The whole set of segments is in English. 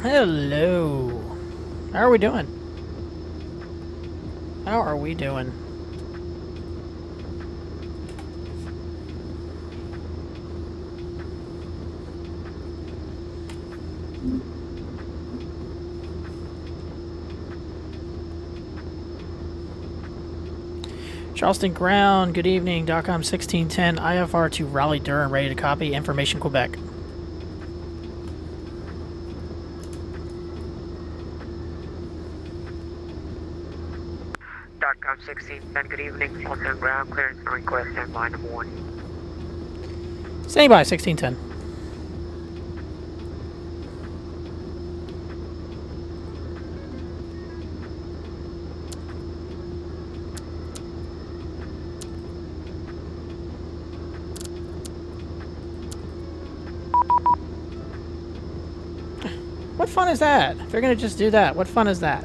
Hello. How are we doing? How are we doing? Charleston Ground, good evening. DOCOM 1610, IFR to Raleigh, Durham, ready to copy. Information, Quebec. DOCOM 1610, good evening. Charleston Ground, clearance and request standby number 1. Standing by, 1610. What fun is that? If they're going to just do that, what fun is that?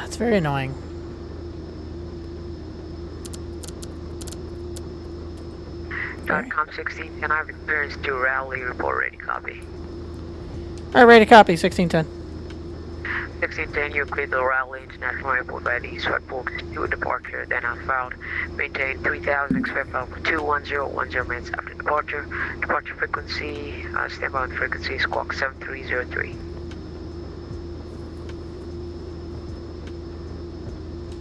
It's very annoying. DOCOM 1610, I have clearance to Raleigh, report ready, copy. Alright, ready to copy, 1610. 1610, you cleared the Raleigh International Airport by the SWAT box to departure, then I filed. Maintain 3000, expect file for 21010 minutes after departure. Departure frequency, standby on frequency, squawk 7303.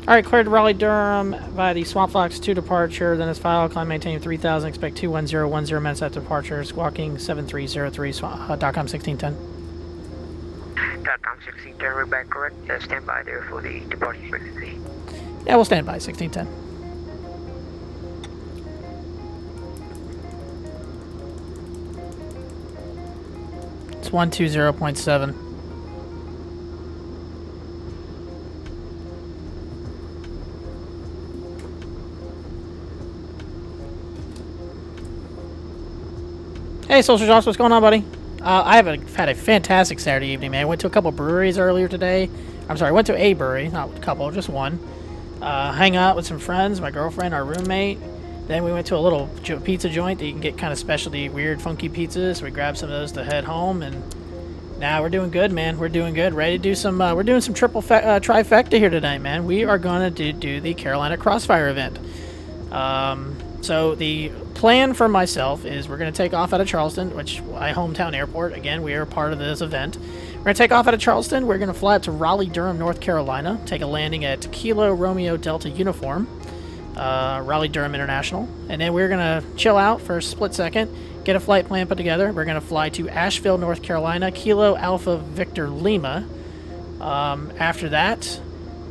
Alright, cleared Raleigh, Durham via the Swamp Fox 2 departure, then it's file, climb maintain 3000, expect 21010 minutes after departure, squawking 7303, DOCOM 1610. DOCOM 1610, read back correct, stand by there for the departure frequency. Yeah, we'll stand by, 1610. It's 120.7. Hey, Social Josh, what's going on, buddy? I have had a fantastic Saturday evening, man. I went to a couple breweries earlier today. I'm sorry, I went to a brewery, not a couple, just one. Hang out with some friends, my girlfriend, our roommate. Then we went to a little pizza joint that you can get kind of specialty, weird, funky pizzas. So we grabbed some of those to head home, and now we're doing good, man. We're doing good. Ready to do some. We're doing some trifecta here tonight, man. We are going to do the Carolina Crossfire event. So the plan for myself is we're going to take off out of Charleston, which my hometown airport. Again, we are part of this event. We're going to take off out of Charleston. We're going to fly up to Raleigh, Durham, North Carolina. Take a landing at Kilo Romeo Delta Uniform, Raleigh, Durham International. And then we're going to chill out for a split second, get a flight plan put together. We're going to fly to Asheville, North Carolina, Kilo Alpha Victor Lima. After that,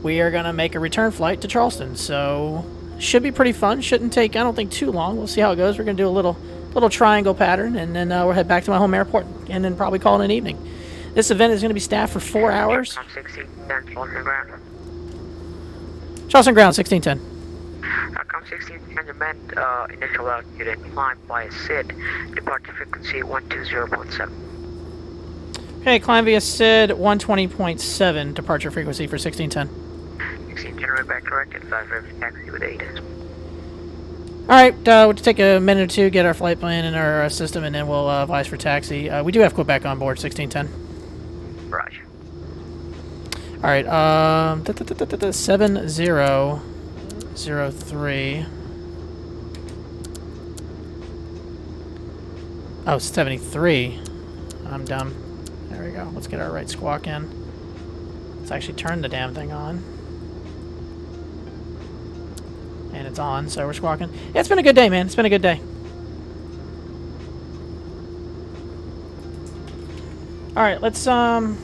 we are going to make a return flight to Charleston. So should be pretty fun. Shouldn't take, I don't think, too long. We'll see how it goes. We're going to do a little triangle pattern, and then we'll head back to my home airport, and then probably call it an evening. This event is going to be staffed for 4 hours. Charleston Ground. Charleston Ground, 1610. DOCOM 1610, your met initial altitude and climb via SID, departure frequency 120.7. Okay, climb via SID 120.7, departure frequency for 1610. 1610, right back correct, and 5 for taxi with 8. Alright, we'll take a minute or two, get our flight plan in our system, and then we'll advise for taxi. We do have Quebec on board, 1610. Roger. Alright, 7003. Oh, 73. I'm dumb. There we go. Let's get our right squawk in. Let's actually turn the damn thing on. And it's on, so we're squawking. Yeah, it's been a good day, man. It's been a good day. Alright, let's, I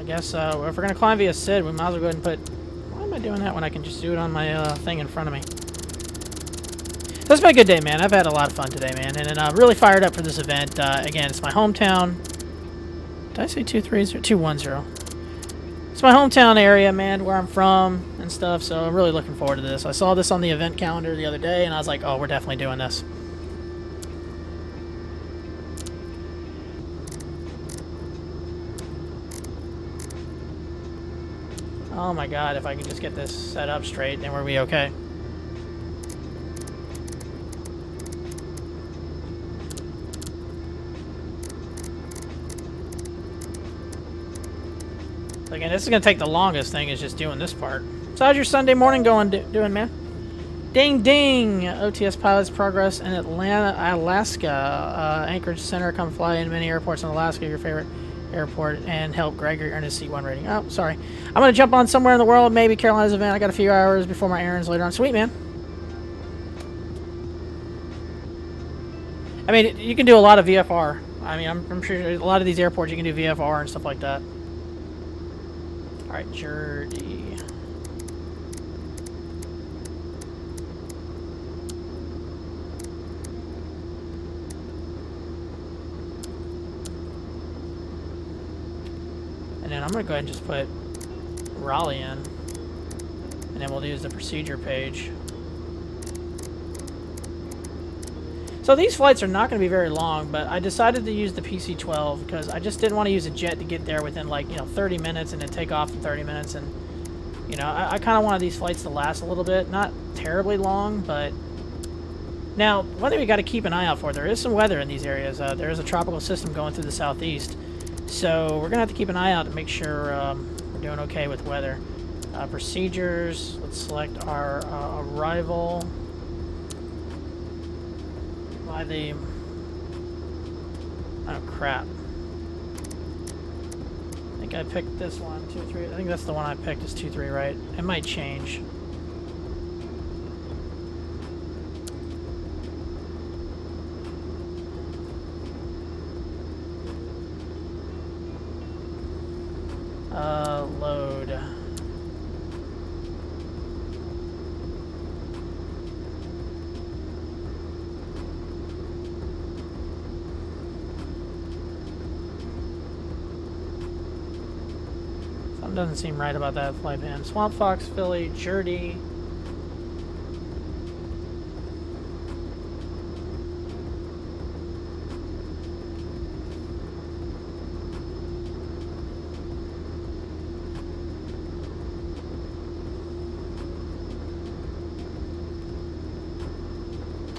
guess, if we're going to climb via SID, we might as well go ahead and put... Why am I doing that when I can just do it on my thing in front of me? So it's been a good day, man. I've had a lot of fun today, man. And I'm really fired up for this event. Again, it's my hometown. Did I say 230? 210. It's my hometown area, man, where I'm from and stuff, so I'm really looking forward to this. I saw this on the event calendar the other day, and I was like, oh, we're definitely doing this. Oh my god, if I can just get this set up straight, then we'll be okay. again, this is going to take the longest thing is just doing this part. So how's your Sunday morning doing, man? Ding, ding! OTS pilots progress in Atlanta, Alaska. Anchorage Center, come fly in many airports in Alaska, your favorite airport, and help Gregory earn his C1 rating. Oh, sorry. I'm going to jump on somewhere in the world, maybe Carolina's event. I got a few hours before my errands later on. Sweet, man. I mean, you can do a lot of VFR. I mean, I'm sure a lot of these airports you can do VFR and stuff like that. Alright, Jordy. And then I'm going to go ahead and just put Raleigh in. And then we'll use the procedure page. So these flights are not going to be very long, but I decided to use the PC12 because I just didn't want to use a jet to get there within, like, 30 minutes and then take off in 30 minutes. And, I kind of wanted these flights to last a little bit. Not terribly long, but... Now, one thing we got to keep an eye out for, there is some weather in these areas. There is a tropical system going through the southeast. So we're going to have to keep an eye out to make sure we're doing okay with weather. Procedures, let's select our arrival. By the... Oh, crap. I think I picked this one, 2-3. I think that's the one I picked, is 2-3, right? It might change. Load. Something doesn't seem right about that flight plan. Swamp Fox, Philly, Jordy.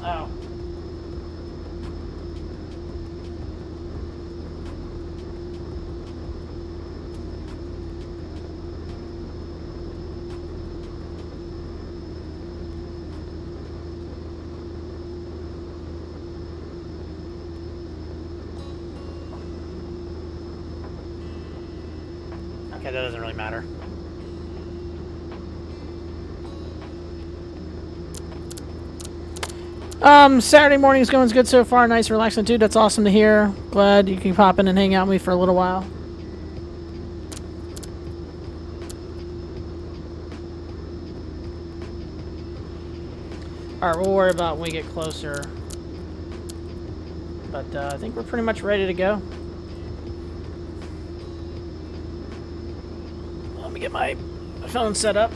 Oh. Okay, that doesn't really matter. Saturday morning is going good so far. Nice, relaxing, dude. That's awesome to hear. Glad you can pop in and hang out with me for a little while. Alright, we'll worry about when we get closer. But I think we're pretty much ready to go. Let me get my phone set up.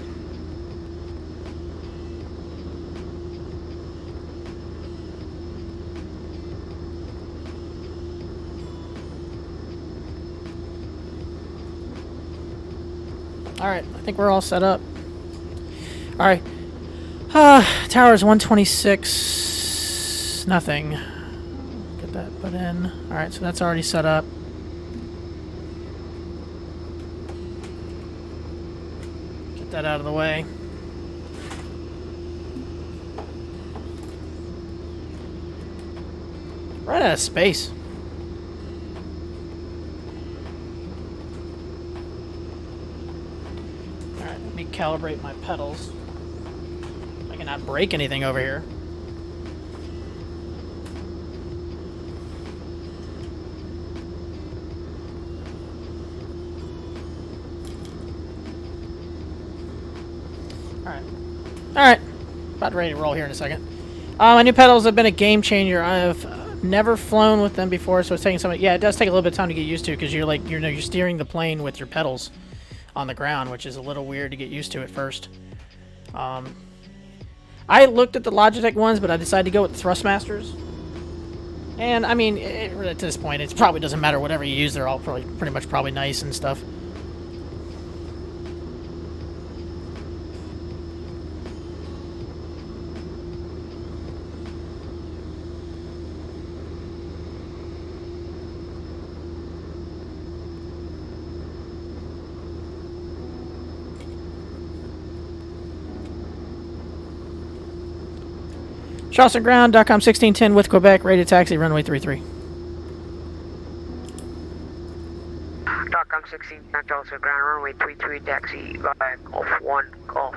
Alright, I think we're all set up. Alright. Towers 126. Nothing. Get that put in. Alright, so that's already set up. Get that out of the way. Right out of space. Calibrate my pedals. I cannot break anything over here. Alright. About ready to roll here in a second. My new pedals have been a game changer. I've never flown with them before, so it's taking some... Yeah, it does take a little bit of time to get used to, because you're like, you're steering the plane with your pedals on the ground, which is a little weird to get used to at first. I looked at the Logitech ones, but I decided to go with the Thrustmasters. And, I mean, at this point, it probably doesn't matter whatever you use. They're all pretty much nice and stuff. Charleston ground, .com 1610 with Quebec, rated taxi, runway 33. .com 1610 Charleston ground, runway 33, taxi via Golf 1 Golf.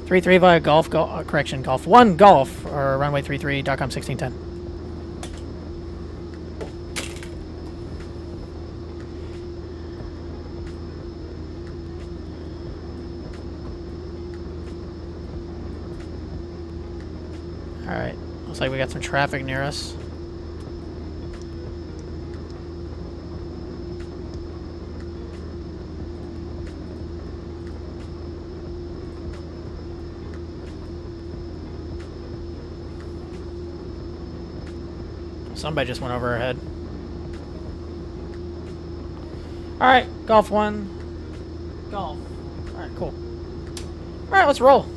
33 via Golf, correction, Golf 1 Golf, or runway 33, .com 1610. Alright, looks like we got some traffic near us. Somebody just went over our head. Alright, Golf 1. Golf. Alright, cool. Alright, let's roll.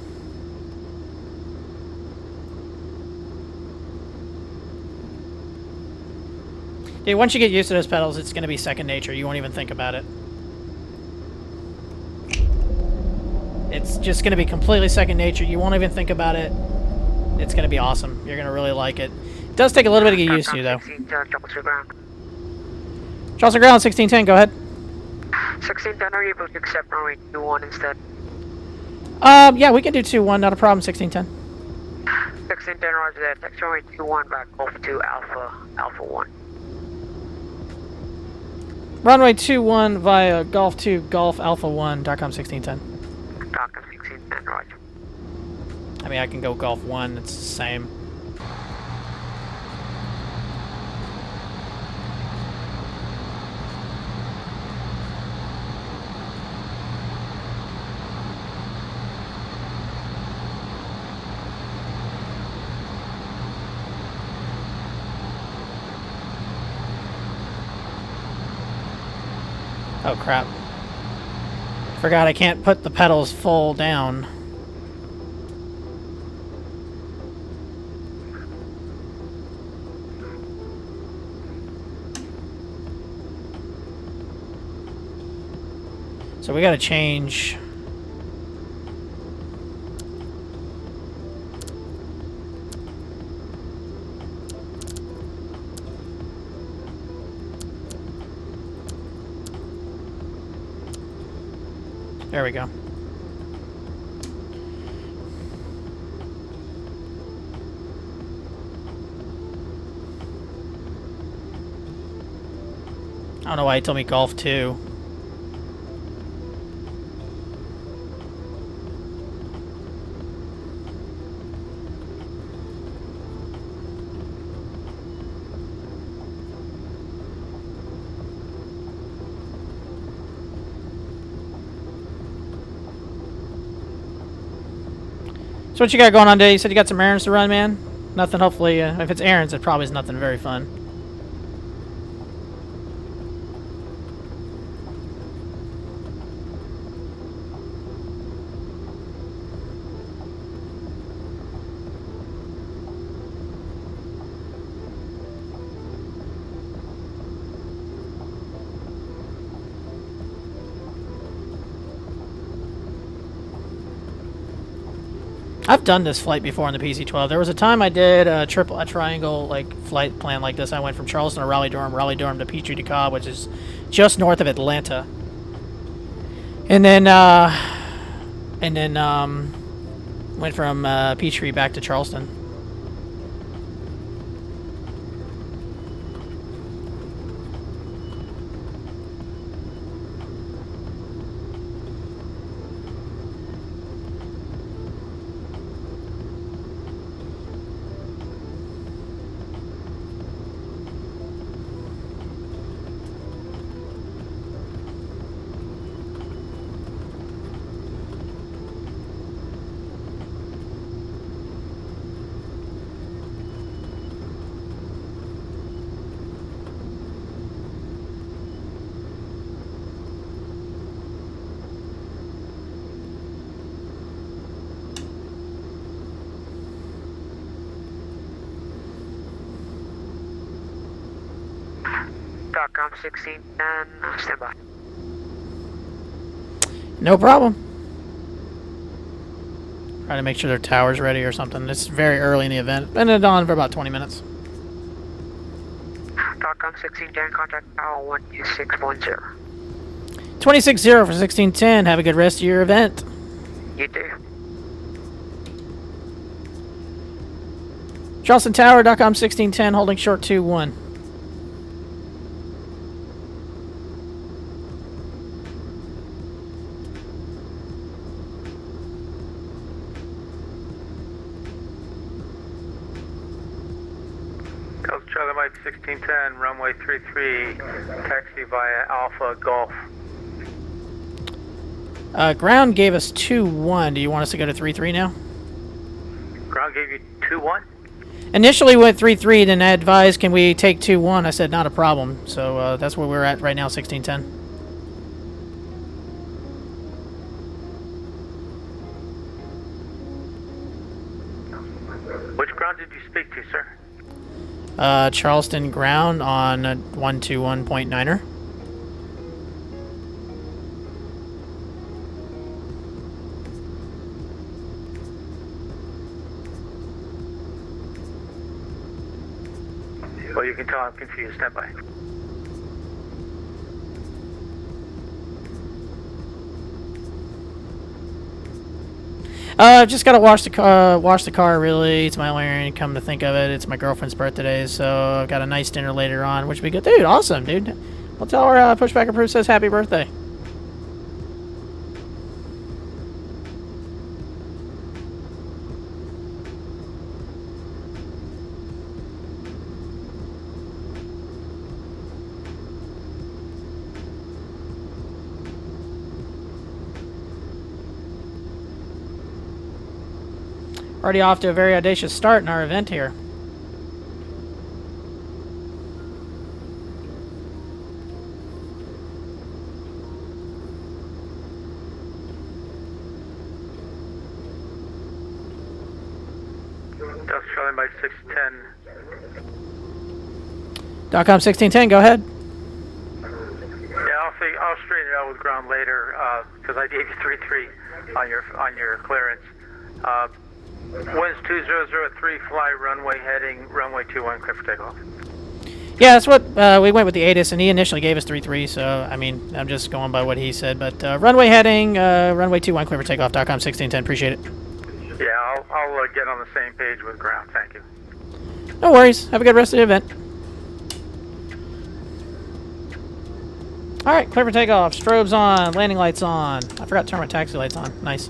Dude, once you get used to those pedals, it's going to be second nature. You won't even think about it. It's just going to be completely second nature. You won't even think about it. It's going to be awesome. You're going to really like it. It does take a little bit to get used to, though. Charleston ground. Charleston ground, 1610, go ahead. 1610, are you able to accept runway 21 instead? Yeah, we can do 2-1, not a problem, 1610. 1610, roger that. Taxi runway 21 back Golf 2 Alpha 1. Runway 21 via Golf 2 Golf Alpha 1, .com 1610. .com 1610, roger. I mean, I can go Golf 1, it's the same. Oh crap. Forgot I can't put the pedals full down. So we gotta change. There we go. I don't know why he told me Golf 2. So what you got going on today? You said you got some errands to run, man? Nothing, hopefully. If it's errands, it probably is nothing very fun. I've done this flight before on the PC12. There was a time I did a triangle like flight plan like this. I went from Charleston to Raleigh-Durham to Petrie-DeKalb, which is just north of Atlanta. And then went from Petrie back to Charleston. .com 1610, stand by. No problem. Try to make sure their tower's ready or something. It's very early in the event. Been on for about 20 minutes. .com 1610, contact tower 12610. 260 for 1610. Have a good rest of your event. You do. Charleston Tower, .com 1610, holding short 2-1. Charlie Mike 1610, runway 33, taxi via Alpha Golf. Ground gave us 2-1. Do you want us to go to 3-3 now? Ground gave you 2-1? Initially we went 3-3, then I advised, can we take 2-1? I said, not a problem. So that's where we're at right now, 1610. Which ground did you speak to, sir? Charleston ground on 121.9er. Well, you can tell I'm confused. Stand by. Just gotta wash the car. Really, it's my only errand. Come to think of it, it's my girlfriend's birthday, so I've got a nice dinner later on, which would be good. Dude, awesome, dude. I'll tell her Pushback Approved says happy birthday. Already off to a very audacious start in our event here. Delta Charlie Mike 610. .com 1610, go ahead. Yeah, I'll straighten it out with ground later, because I gave you 3-3 on your clearance. Winds 2003, fly runway heading, runway 21, clear for takeoff. Yeah, that's what we went with the ATIS, and he initially gave us 3-3, so, I mean, I'm just going by what he said. But runway heading, runway 21, clear for takeoff, .com 1610, appreciate it. Yeah, I'll get on the same page with ground, thank you. No worries, have a good rest of the event. Alright, clear for takeoff, strobes on, landing lights on. I forgot to turn my taxi lights on, nice.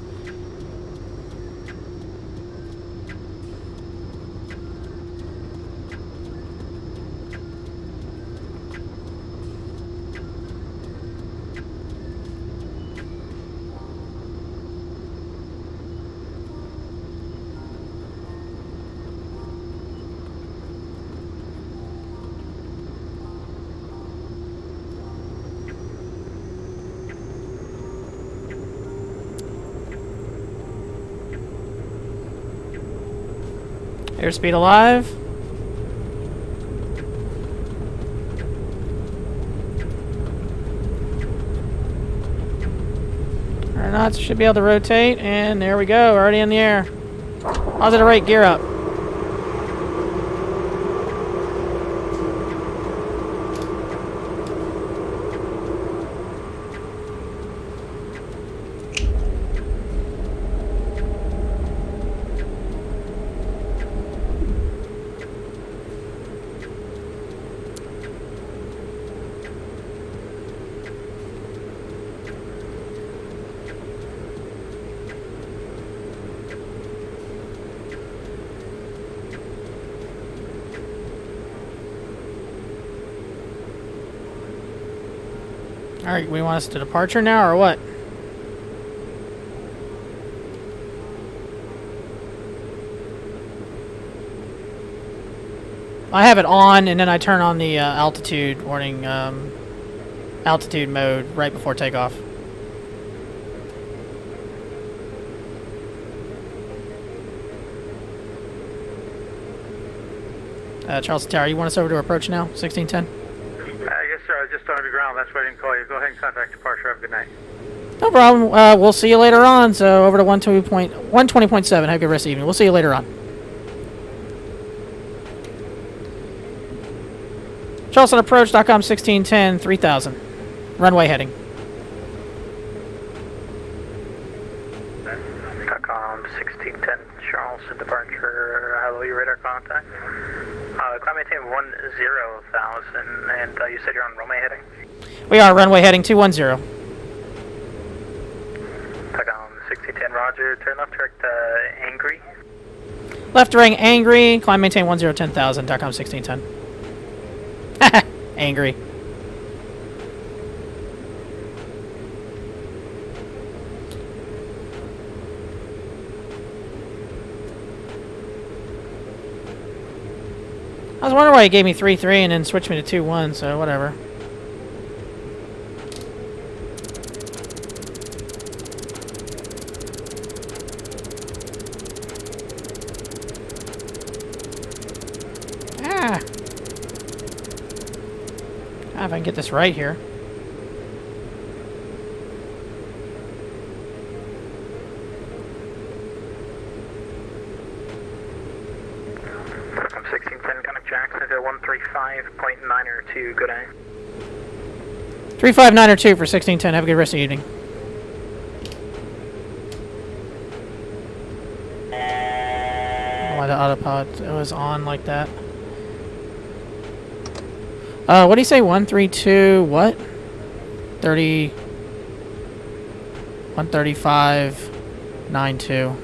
Airspeed alive. Our knots should be able to rotate, and there we go, already in the air. Positive rate, gear up. Alright, we want us to departure now, or what? I have it on, and then I turn on the altitude warning, altitude mode right before takeoff. Charleston Tower, you want us over to approach now, 1610? Yes, sir. I was just on the ground. That's why I didn't call you. Go ahead and contact departure. Have a good night. No problem. We'll see you later on. So over to 120.7. Have a good rest of the evening. We'll see you later on. Charleston approach. .com 1610 3000. Runway heading. .com 1610 Charleston departure. Hello, your radar contact. Climb maintain 10,000, and you said you're on runway heading? We are runway heading 210. .com 1610 Roger. Turn left direct Angry. Left ring Angry. Climb maintain 10,000. .com 1610. Angry. I was wondering why he gave me 3-3 and then switched me to 2-1, so whatever. Ah! If I can get this right here. I'm 1610, kind of Jacksonville 135.902. Good day. 35902 for 1610. Have a good rest of the evening. Why the autopilot was on like that. What do you say? 132 what? 135.92.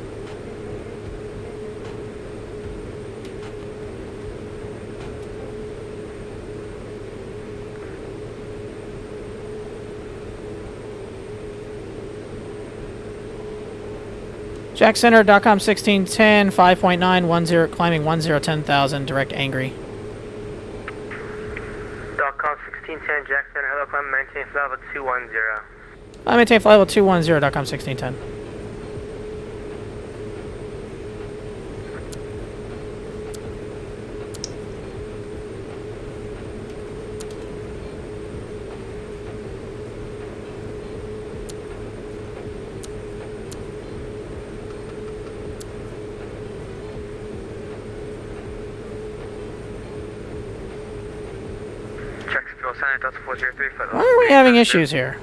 Jack Center, .com 1610, 5.910, climbing 10,000, direct Angry. .com 1610 Jack Center, hello, climb maintain flight level 210. I maintain flight level 210, .com 1610. Jacksonville Center, Delta 403, flight level Why are we having issues here?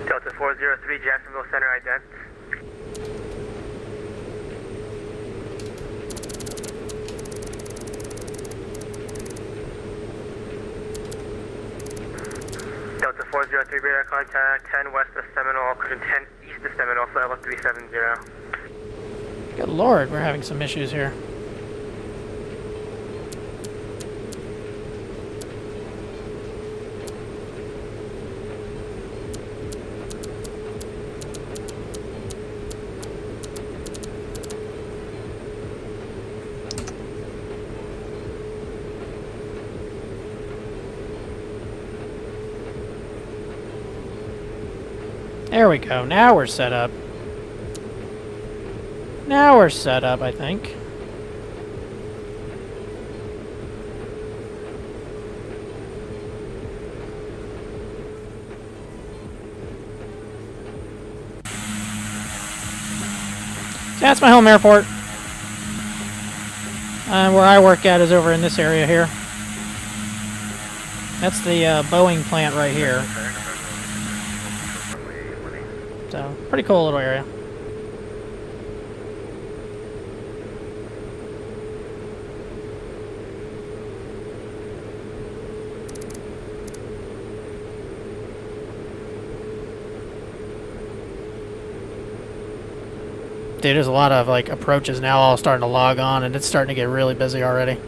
Delta 403, Jacksonville Center, ident. Delta 403, radar contact 10 west of Seminole, 10 east of Seminole, flight level 370. Good lord, we're having some issues here. There we go. Now we're set up. Now we're set up, I think. So that's my home airport. Where I work at is over in this area here. That's the Boeing plant right here. So, pretty cool little area. Dude, there's a lot of like approaches now all starting to log on, and it's starting to get really busy already.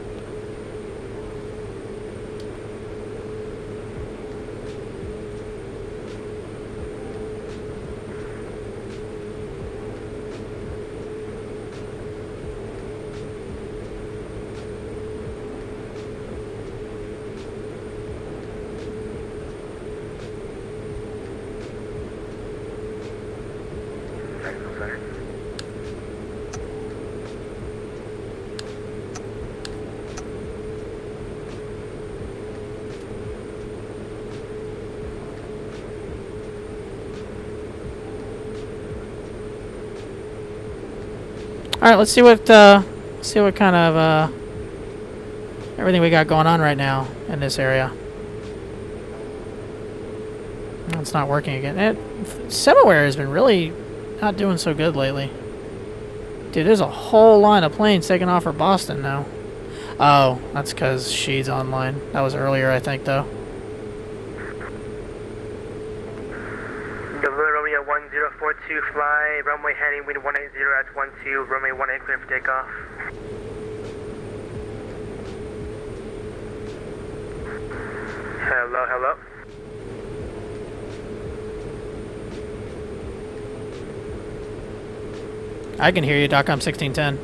All right, let's see what kind of everything we got going on right now in this area. Oh, it's not working again. Semaware has been really not doing so good lately. Dude, there's a whole line of planes taking off for Boston now. Oh, that's because she's online. That was earlier, I think, though. Romeo 1042, fly, runway heading, wind 180 at 12, runway 18 clear for takeoff. Hello, hello. I can hear you, DOCOM 1610.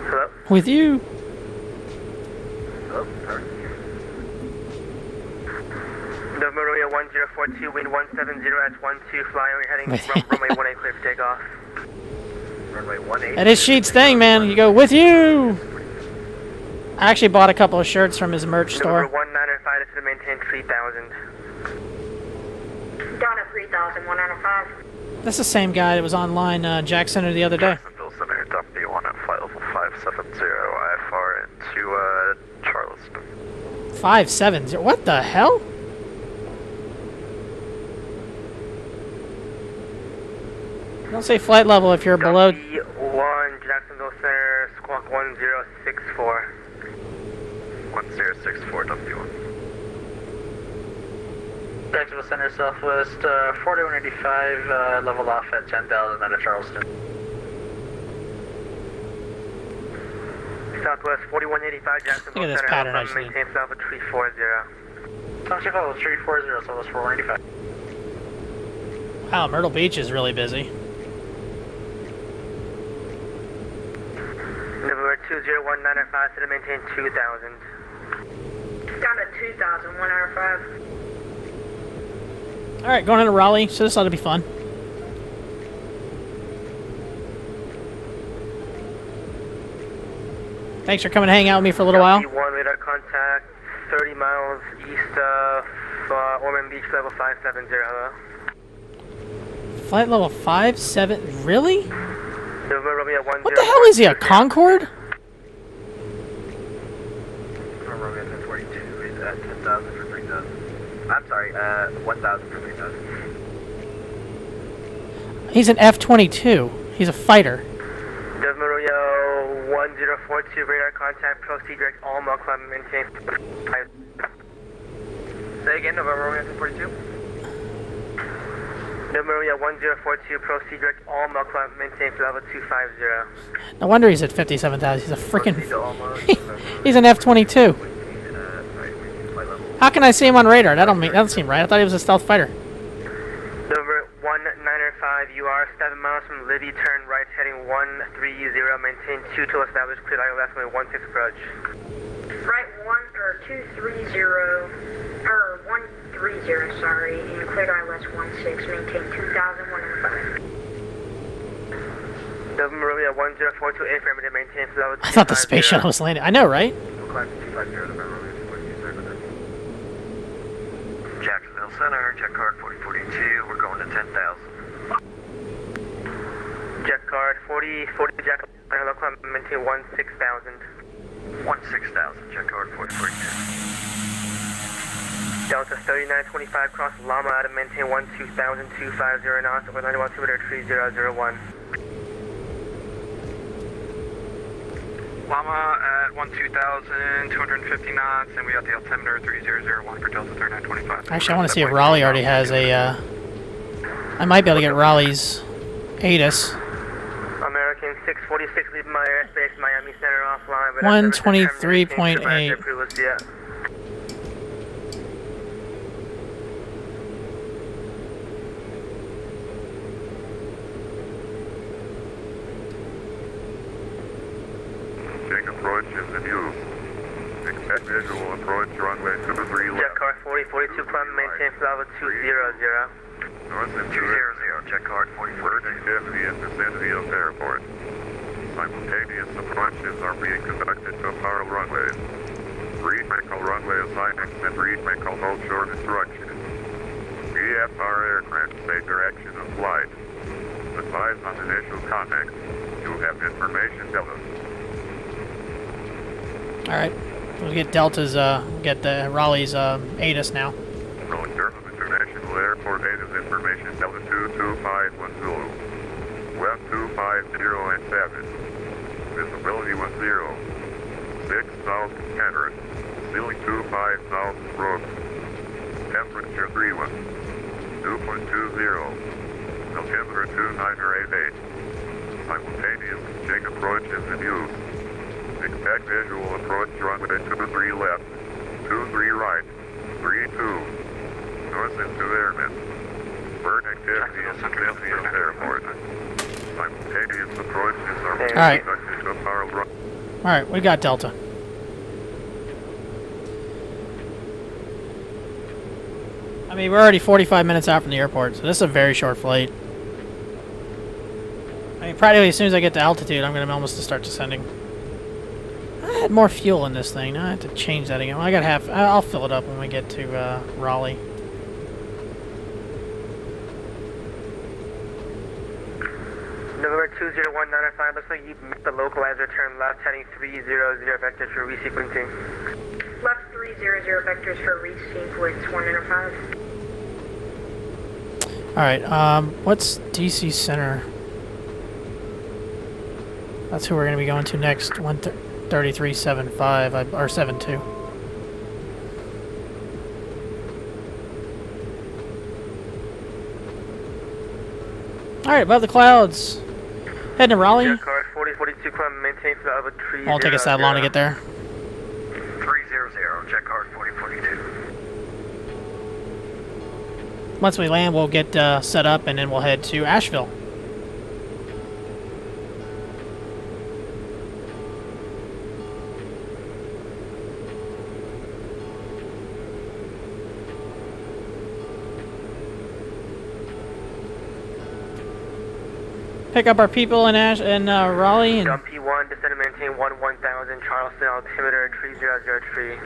Hello? With you. Hello? Sorry. Romeo 1042, wind 170 at 12, fly, we're heading runway 18 clear for takeoff. Runway 18. That is Sheet's thing, man. You go, with you! I actually bought a couple of shirts from his merch store. Number 195 to maintain 3000. Down at 3,105. That's the same guy that was online, Jack Center, the other day. Bill Center, W1 at flight level 570, IFR into Charleston. 570. What the hell? Don't say flight level if you're below. W1, Jacksonville Center, squawk 1064. 1064, W1. Jacksonville Center Southwest, 4185, level off at 10,000 out of Charleston. Southwest 4185, Jacksonville Look at this Center, pattern, Alpha, actually. maintain Alpha 340. Township level 340, Southwest 4185. Wow, Myrtle Beach is really busy. November 20195 to maintain 2000. Down at 2,105. Alright, going into Raleigh, so this ought to be fun. Thanks for coming to hang out with me for a little while. One radar contact, 30 miles east of Ormond Beach, level 570. Hello. Flight level 5-7. Really? November Romeo 10. What the hell is he, a Concorde? Romeo 1042 is at 10,000 for 3,000. I'm sorry, 1,000 for 3,000. He's an F-22. He's a fighter. November Romeo 1042, radar contact, proceed direct, all Mel Club, maintain. Say again, November Romeo 1042. November Romeo 1042, proceed direct, all Mel Club, maintain for level 250. No wonder he's at 57,000. He's a freaking... Proceed to almost. He's an F-22. How can I see him on radar? That doesn't seem right. I thought he was a stealth fighter. Number 195, you are 7 miles from Libby, turn right, heading 130, maintain 2 to establish clear eye last way 16 approach. Right 230, or 130, sorry, and cleared ILS 16, maintain 2,105. November Romeo 1042, affirmative, maintain level 250. I thought the space shuttle was landing. I know, right? Climb 250, November Romeo 1042, sir. Jacksonville Center, jet card 4042, we're going to 10,000. Jet card 40, Jack, hello, climb, maintain 16,000. 16,000, jet card 4042. Delta 3925, cross Llama, out of maintain 12,000, 250 knots, over 91 altimeter 3001. Llama at 12,250 knots, and we got the altimeter 3001 for Delta 3925. Actually, I want to see if Raleigh already has a... I might be able to get Raleigh's ATIS. American 646, leave my airspace, Miami Center offline. 123.8. Check approach is in use. Expect visual approach runway 23 left. Jet car 4042, climb, maintain level 200. North and 200, jet card 4042. Activity in vicinity of airport. Simultaneous approaches are being conducted to apparel runways. Read Michael runway assignments and read Michael hold short instructions. left our aircraft state direction of flight. Advise on initial contact. You have information Delta. Alright. We'll get Delta's, get the Raleigh's, aid us now. From Durham International Airport ATIS information Delta 22510. West 250 and 7. Visibility was 0. 6 south Hatteras. Ceiling 25 south Brooks. Temperature 31. 2.20. Altimeter 2988. Simultaneous check approach is in use. Expect visual approach runway 23 left, 23 right, 32. North into airmen. Bird activity is Cynthia Airport. Simultaneous approaches are Alright. conducted to power run. Alright, we got Delta. I mean, we're already 45 minutes out from the airport, so this is a very short flight. I mean, practically as soon as I get to altitude, I'm going to almost start descending. I had more fuel in this thing. Now I have to change that again. Well, I got half. I'll fill it up when we get to Raleigh. November 20195, looks like you missed the localizer turn left heading 300 vectors for resequencing. Left 300 vectors for resequence 195. Alright, what's DC Center? That's who we're going to be going to next. 133.75, or 72. Alright, above the clouds. Heading to Raleigh. Car 4042, climb maintain for the other tree. Won't take us that long to get there. 300, jet card 4042. Once we land, we'll get set up and then we'll head to Asheville. Pick up our people in Raleigh. And Jump P1, descend and maintain 1000, Charleston, altimeter 3003.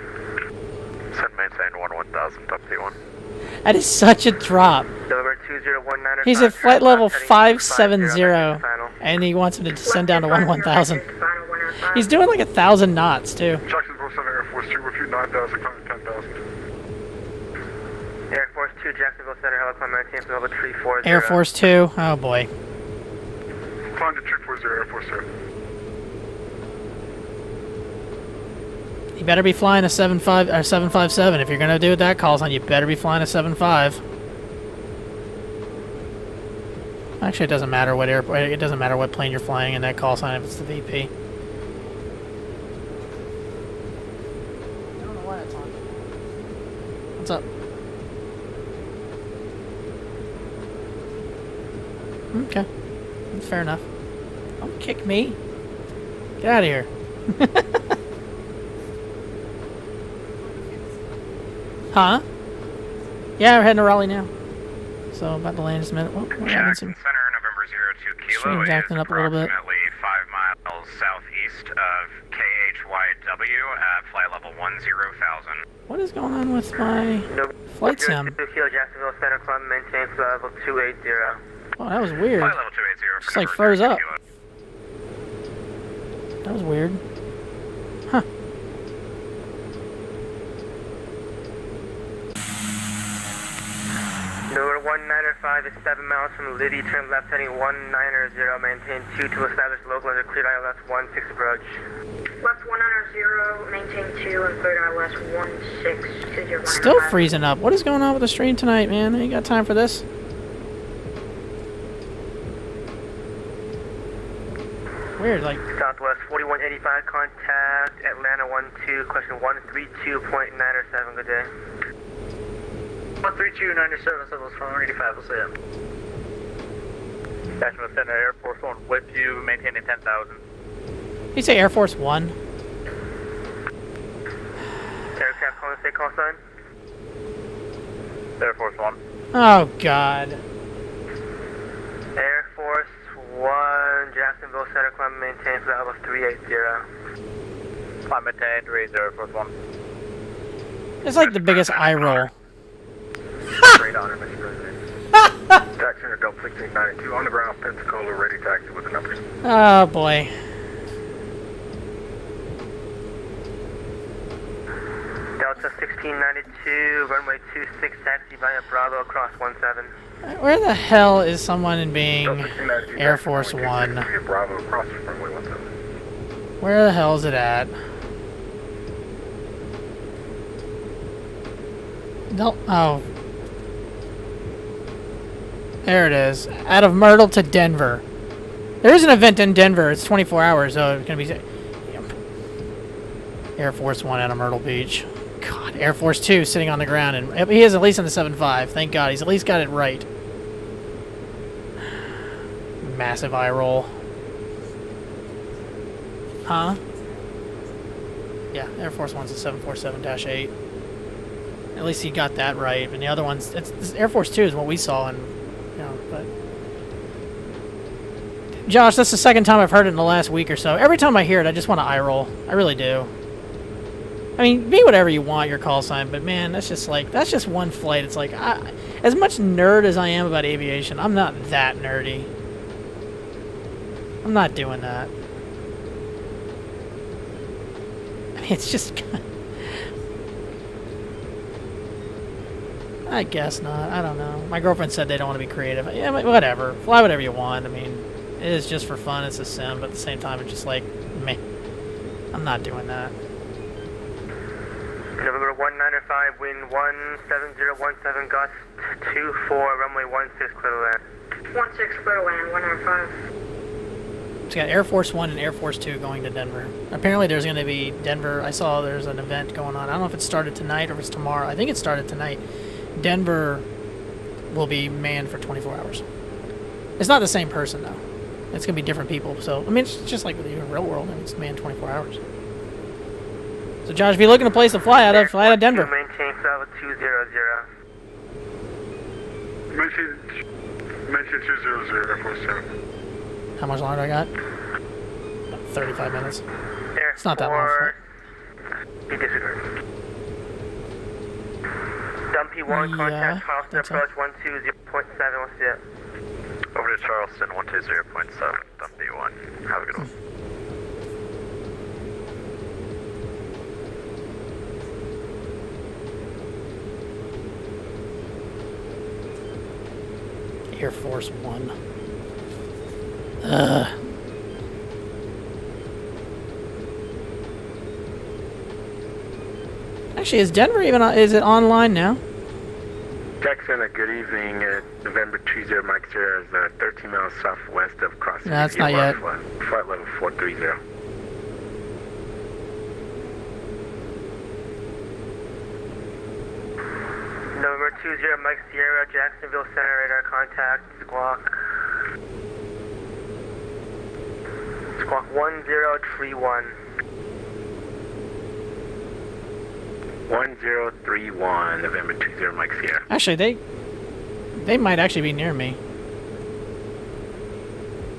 Send maintain 1000, up P1. that is such a drop. November 20195. He's at flight level heading 570, 250, final. and he wants him to descend down to 1000. Final 105. He's doing like 1,000 knots too. Jacksonville Center Air Force 2 with you 9,000, 10,000. Air Force 2, Jacksonville Center, helicopter maintain for level 340. Air Force 2. Oh boy. Climb to 240, Air Force 2. You better be flying a 75 or 757 if you're gonna do that call sign. You better be flying a 75. Actually, it doesn't matter what airport. It doesn't matter what plane you're flying in that call sign if it's the VP. I don't know why that's on. What's up? Okay, that's fair enough. Don't kick me. Get out of here. Huh? Yeah, we're heading to Raleigh now. So about to land in a minute. Well, we're having some Center, November 02 Kilo streams is acting up a little bit. approximately 5 miles southeast of KHYW at flight level 10,000. What is going on with my flight sim? Kilo, Jacksonville Center, climb maintain for level 280. Oh, that was weird. Flight level 280. Just like froze up. That was weird. Huh. Number 195 is 7 miles from Liddy, turn left heading 190, maintain 2 to establish local under cleared ILS 16 approach. Left 190, maintain 2 and cleared ILS 1620. Still freezing up. What is going on with the stream tonight, man? I ain't got time for this. Weird, like... Southwest 4185, contact Atlanta 12, question 132.907, good day. 13297, levels from 185, we'll see ya. Jacksonville Center, Air Force 1 with you, maintaining 10,000. You say Air Force 1? Aircraft calling state call sign. Air Force 1. Oh, God. Air Force 1, Jacksonville Center, climb maintain for level 380. Climb maintain, 30, Air Force 1. It's like the biggest eye roll. Great honor, Mr. President. Taxi to Delta 1692 on the ground, Pensacola, ready taxi with the numbers. Oh boy. Delta 1692, runway 26, taxi via Bravo, cross 17. Where the hell is someone in being Delta 1692, Air taxi Force runway One? 26 via Bravo, cross runway 17. Where the hell is it at? No. Oh. There it is. Out of Myrtle to Denver. There is an event in Denver. It's 24 hours, so it's going to be... Air Force One out of Myrtle Beach. God, Air Force Two sitting on the ground, and he is at least in the 7.5. Thank God, he's at least got it right. Massive eye roll. Huh? Yeah, Air Force One's a 747-8. At least he got that right, and the other ones, it's Air Force Two is what we saw, and you know, but. Josh, that's the second time I've heard it in the last week or so. Every time I hear it, I just want to eye roll. I really do. I mean, be whatever you want, your call sign, but man, that's just one flight. It's like, as much nerd as I am about aviation, I'm not that nerdy. I'm not doing that. I mean, it's just... I guess not. I don't know. My girlfriend said they don't want to be creative. Yeah, but whatever. Fly whatever you want. I mean, it is just for fun. It's a sim, but at the same time, it's just like, meh. I'm not doing that. November 195, wind 17017, gust 24, runway 16, clear to land. 16, clear to land, 195. It's got Air Force One and Air Force Two going to Denver. Apparently there's going to be Denver. I saw there's an event going on. I don't know if it started tonight or if it's tomorrow. I think it started tonight. Denver will be manned for 24 hours. It's not the same person, though. It's going to be different people. So, I mean, it's just like with the real world. I mean, it's manned 24 hours. So, Josh, if you're looking to place a fly out of Denver. Maintain flight 200. Mention 200, Air Force 7. How much longer do I got? About 35 minutes. Air It's not that long. Be disregarded. Dumpy 1, contact Charleston, approach 120.7, what's it? Over to Charleston, 120.7, Dumpy 1. Have a good one. Air Force One. Actually, is Denver even is it online now? Jackson, good evening. November 20 Mike 0 is 13 miles southwest of Crossfire. No, it's not yet. Flight level 430. November 20 Mike Sierra, Jacksonville Center radar contact, squawk 1031. 1031, November 20 Mike Sierra. Actually, they might actually be near me.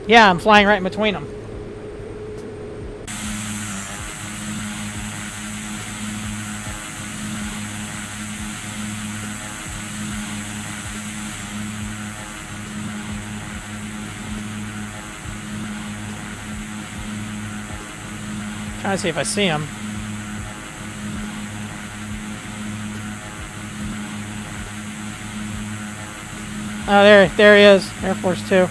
Yeah, I'm flying right in between them. Trying to see if I see him. Oh, there he is. Air Force Two.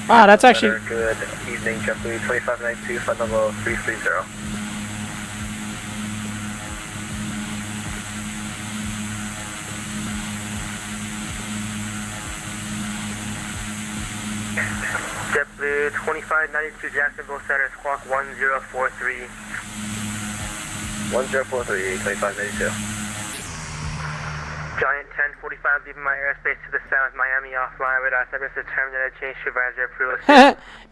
Wow, that's actually... Good evening, JetBlue 2592, flight level 330. JetBlue 2592, Jacksonville Center, squawk 1043. 1043, 2592. Giant 1045 leaving my airspace to the south, Miami offline, radar service determined that I changed supervisor approval.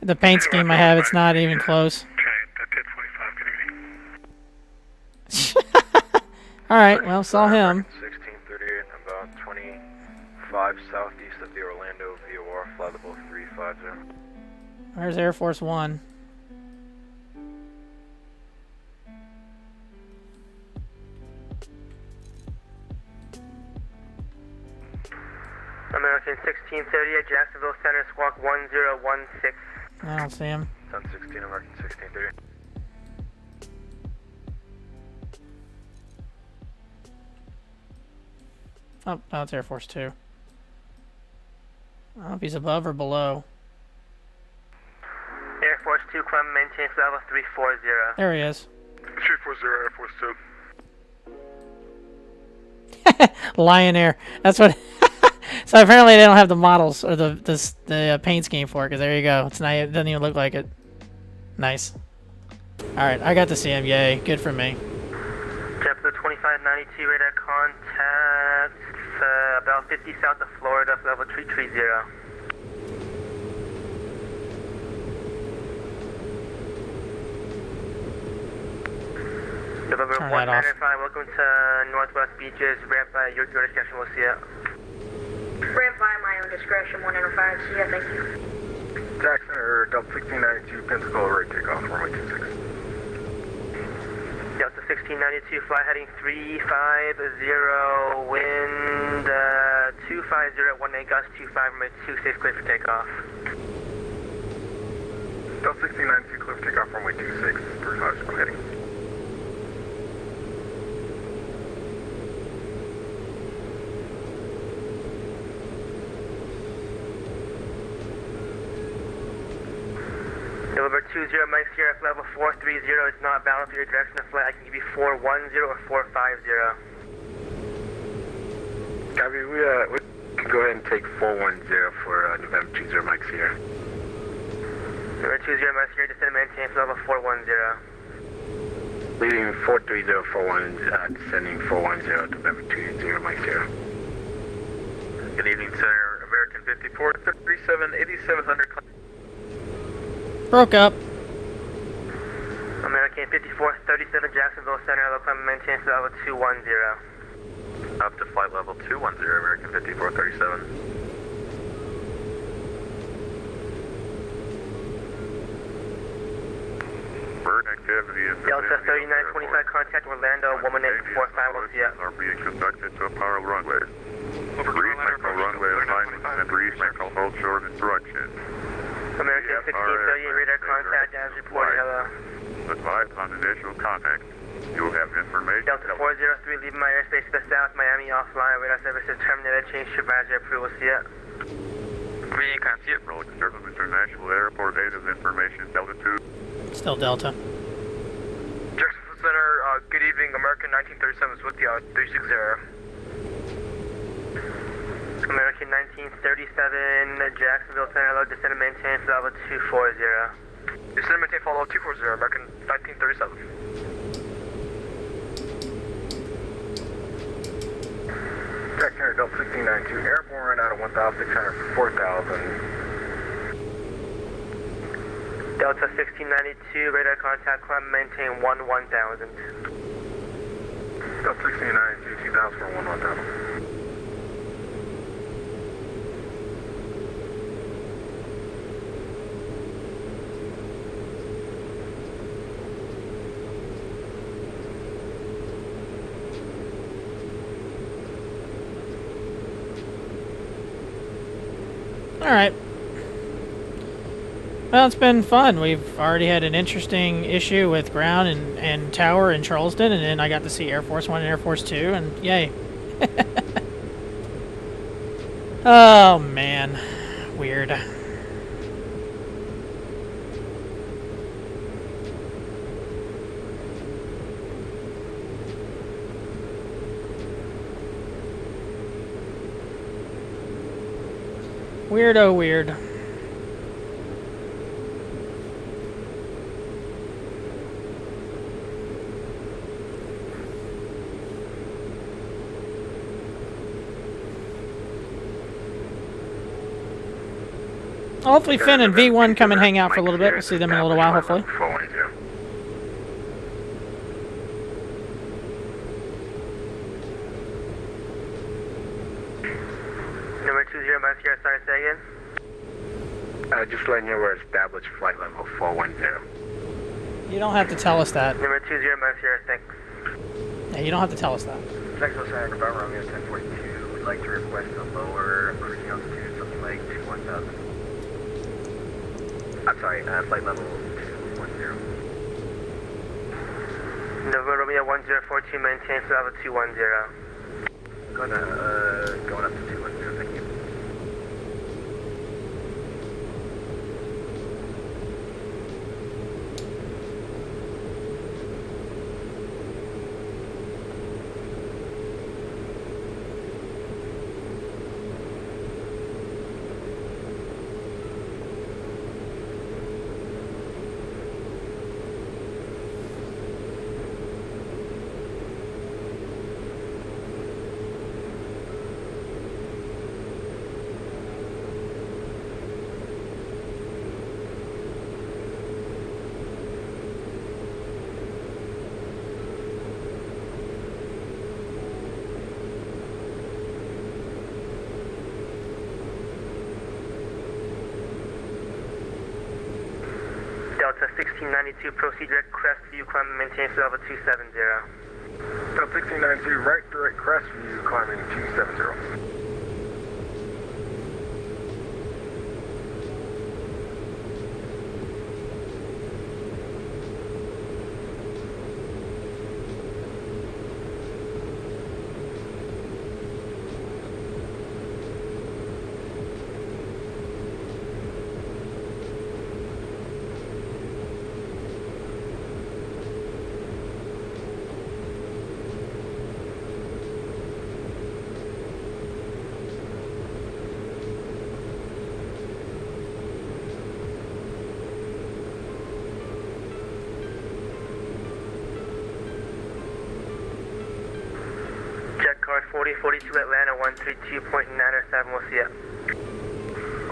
The paint scheme I have, it's not even close. Giant 1045, good evening. Alright, well, saw him. 1638, about 25 southeast of the Orlando VOR, flight level 350. Where's Air Force One? American 1630 at Jacksonville Center, squawk 1016. I don't see him. Sun 16, American 1630. Oh, no, it's Air Force 2. I don't know if he's above or below. Air Force 2, climb maintain level 340. There he is. 340 Air Force 2. Lion Air. That's what. So apparently they don't have the models or the paint scheme for it. Because there you go. It's not. It doesn't even look like it. Nice. All right, I got to see him. Yay, good for me. JetBlue 2592 radar contact about 50 south of Florida, level 330. November Turn that off. 195, welcome to Northwest Beaches. Ramp by your discretion, we'll see ya. Ramp by my own discretion, 105. See ya, thank you. Jackson or Delta 1692, Pensacola, right takeoff, runway 26. Delta 1692, fly heading 350, wind 250, 18 gust 25, runway 26, clear for takeoff. Delta 1692, clear for takeoff, runway 26, 35, square heading. November 20, Mike Sierra, level 430 is not valid for your direction of flight. I can give you 410 or 450. Copy, we can go ahead and take 410 for November 20, Mike Sierra. November 20, Mike Sierra, descend and maintain level 410. Leading 43041, descending 410, November 20, Mike Sierra. Good evening, sir. American 54, 37, 8700. Broke up. American 54, 37, Jacksonville Center, low climb maintain level 210. Up to flight level 210, American 5437. Bird activity is Delta 3925, contact Orlando, woman 845, we'll see ya. are being conducted to a power runway. Brief macro runway alignment and brief macro hold short instruction. American 1630, radar contact as reported, hello. Advise on initial contact. You will have information. Delta 403, leaving my airspace to the south, Miami offline, radar services terminated, change to advisory approval, see ya. We can't see it. Rolling Circle International Airport, native information, Delta 2. Still Delta. Jacksonville Center, good evening, American 1937 is with you, 360. American 1937, Jacksonville Center, low descend and maintain level 240. Descend and maintain follow 240, American 1937. Jackson or Delta 1692, airborne out of 1,600 for 4,000. Delta 1692, radar contact, climb maintain 1000. Delta 1692, 2,000 for 11,000. Alright. Well, it's been fun. We've already had an interesting issue with ground and tower in Charleston, and then I got to see Air Force 1 and Air Force 2, and yay. Oh, man. Weird. Weirdo weird. Hopefully Finn and V1 come and hang out for a little bit. We'll see them in a little while, hopefully. Number 20, Mike Sierra, sorry, say again? Just letting you know we're established flight level 410. You don't have to tell us that. Number 20, Mike Sierra, thanks. Yeah, you don't have to tell us that. Jacksonville Center, November Romeo 1042, like to request a lower cruising altitude, something like 21,000? I'm sorry, flight level 210. November Romeo 1042, maintain flight level 210. Going up to 210, thank you. Delta 1692, proceed direct Crestview, climb and maintain flight level 270. Delta 1692, right direct Crestview, climbing 270. Jet card 4042 Atlanta 132.907, we'll see ya.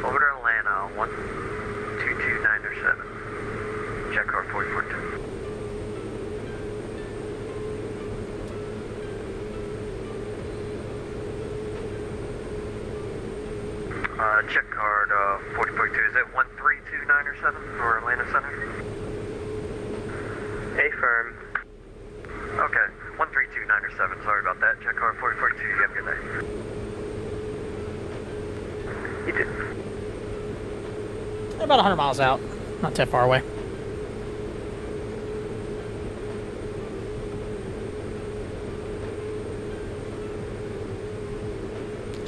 Over to Atlanta, 122.907. Jet car 4042. Check card 4042, is it 132.907 for Atlanta Center? Affirm. Okay, 132.907, sorry about that. Check card 4042, you have a good day. You too. About 100 miles out. Not too far away.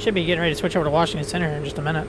Should be getting ready to switch over to Washington Center here in just a minute.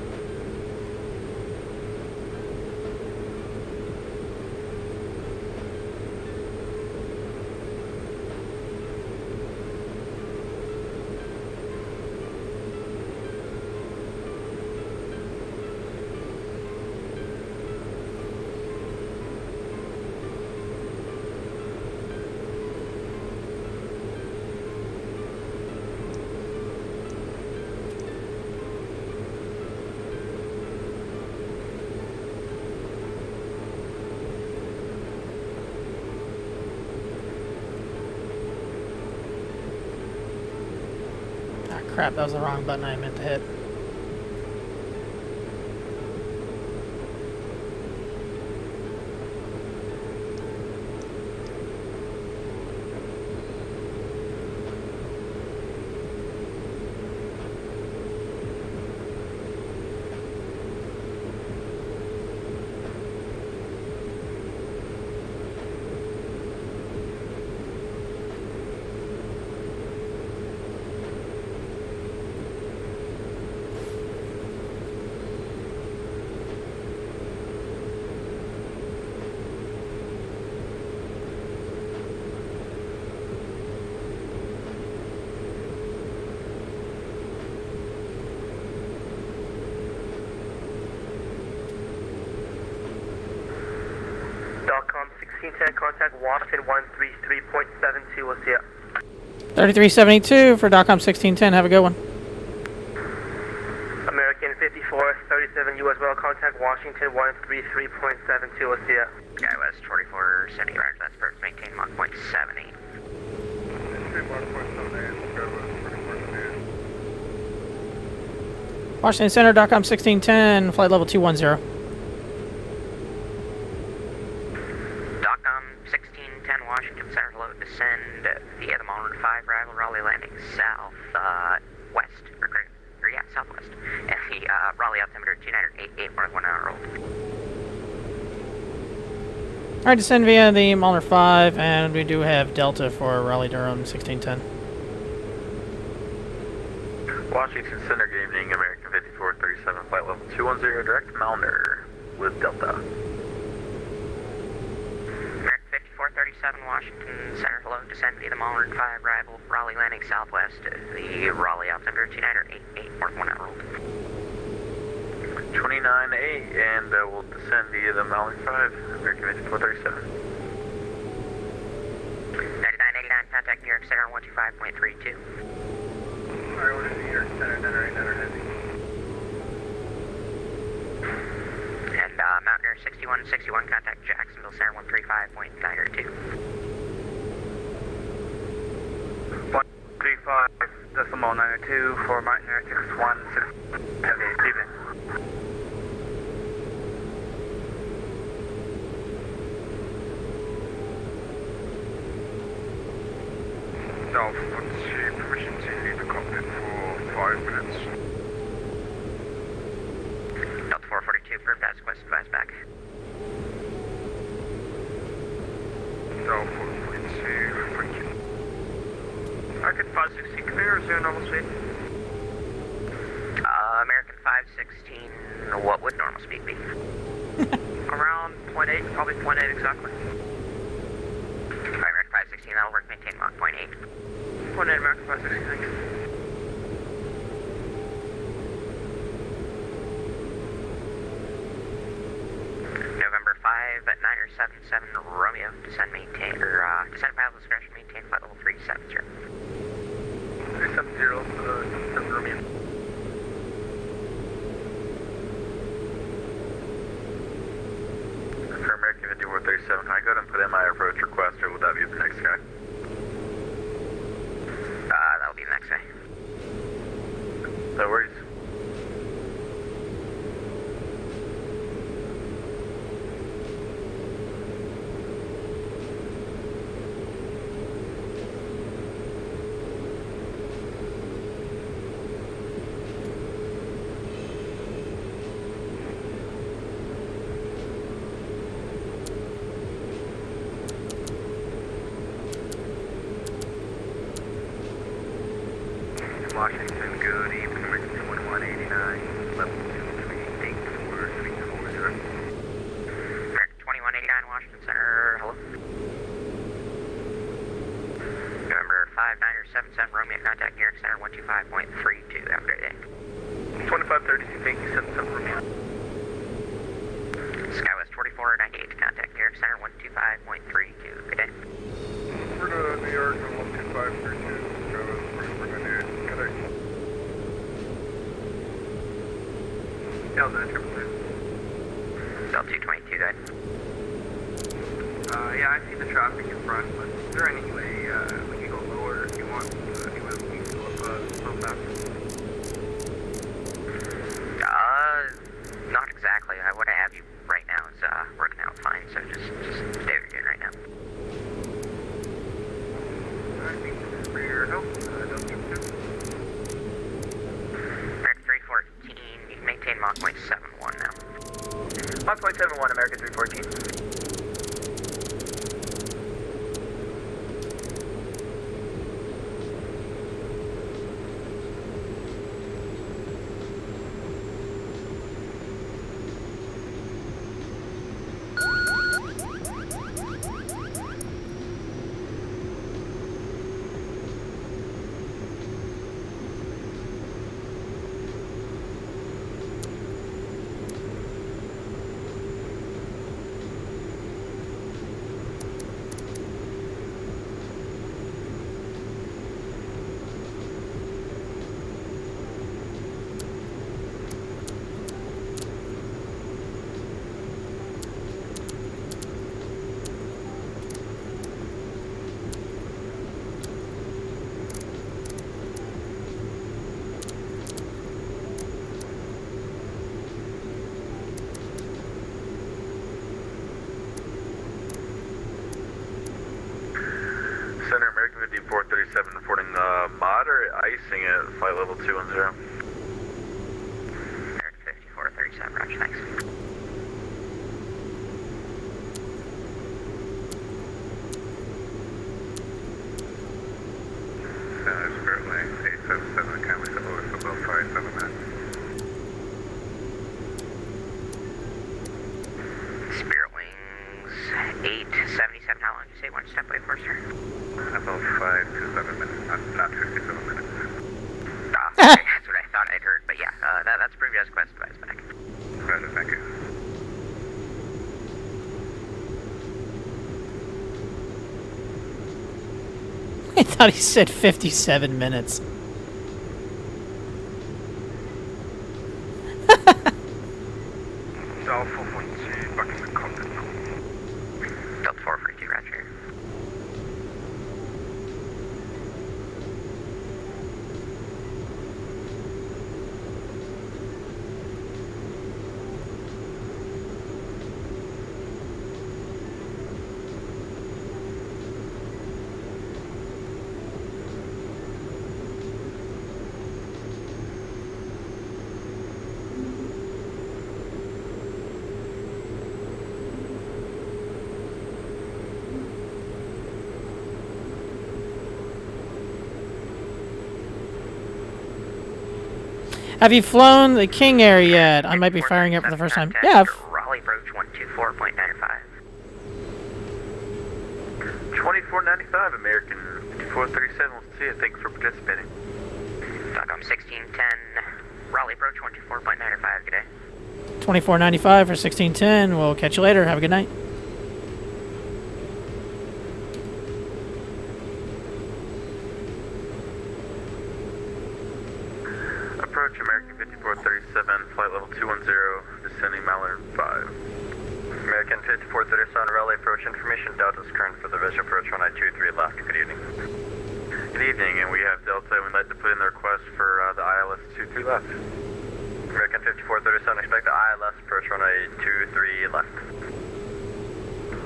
Crap, that was the wrong button I meant to hit. Dalcom 1610, contact Washington 133.72, we'll see ya. 3372 for DOCOM 1610. Have a good one. American 5437 US well, contact Washington 133.72, we'll see ya. Guy West 44, sending you roger, that's perfect, maintain 1.78. Washington Center, DOCOM 1610, flight level 210. DOCOM 1610 Washington Center, low descend via the Mullen 5 arrival, Raleigh landing south, west, request me Raleigh altimeter 2988 north 1 hour old. Alright, descend via the Mahler 5, and we do have Delta for Raleigh Durham 1610. Washington Center, good evening, American 5437, flight level 210, direct Malner with Delta. American 5437, Washington Center, hello, descend via the Mahler 5, arrival Raleigh landing southwest, the Raleigh altimeter 2988 north 1 hour old. 29-8, and we'll descend via the Malner 5, American 5437. 9989, contact New York Center on 125.32. New York Center, And Mountaineer 6161, contact Jacksonville Center 135.92. 135.92 for Mountaineer 616, heavy, Stephen. Delta 12, permission to leave the cockpit for 5 minutes. Delta 442, approved as request, advise back. Delta 442, thank you. American 516, clear, zero normal speed. American 516, what would normal speed be? Around 0.8, probably 0.8 exactly. Alright, American 516, that'll work, maintain Mach 0.8. 0.8 American 516, thanks. November 5 at 977 Romeo, descend pilot discretion, maintain flight level 370. 370, 7 Romeo. For American 5437, can I go ahead and put in my approach request, or would that be the next guy? That'll be the next guy. No worries. Washington, good evening, American 2189, level 2384340. American 2189, Washington Center, hello. November 5 977 Romeo, contact New York Center 125.32, have a great day. 2532, thank you, 77 Romeo. Skywest 4498, contact New York Center 125.32, good day. We're to New York on 12532, Delta 222. Delta 222, good. Yeah, I see the traffic in front, but is there any way we can go lower if you want? Anyway, we can go up a little faster. Not exactly. What I have you right now is working out fine, so just stay where you're doing right now. Alright, thank you for your help. Delta 222. American 314, you can maintain Mach 0.71 now. Mach 0.71, American 314. Center, American 5437, reporting moderate icing at flight level 210. 5437, roger, thanks. Spirit Wings 877, can we set over for about 57 minutes? Spirit Wings 877, how long did you say one step away for, sir? About 5 to 7 minutes, not 57 minutes. Okay, that's what I thought I'd heard, but yeah, that's previous quest advice back. Roger, thank you. I thought he said 57 minutes. Delta 442, back in the cockpit. Delta 442, roger. Have you flown the King Air yet? I might be firing up for the first time. Yeah. Raleigh approach 124.95. 2495, American 5437. We'll see you. Thanks for participating. Stockholm 1610, Raleigh approach 124.95, good day. 24.95 for 1610. We'll catch you later. Have a good night. Approach American 5437, flight level 210, descending Mallard 5. American 5437, Raleigh approach information, Delta's current for the visual approach 1923 left. Good evening. Good evening, and we have Delta, and we'd like to put in the request for the ILS 23 left. American 5437, expect the ILS approach runway 23 left.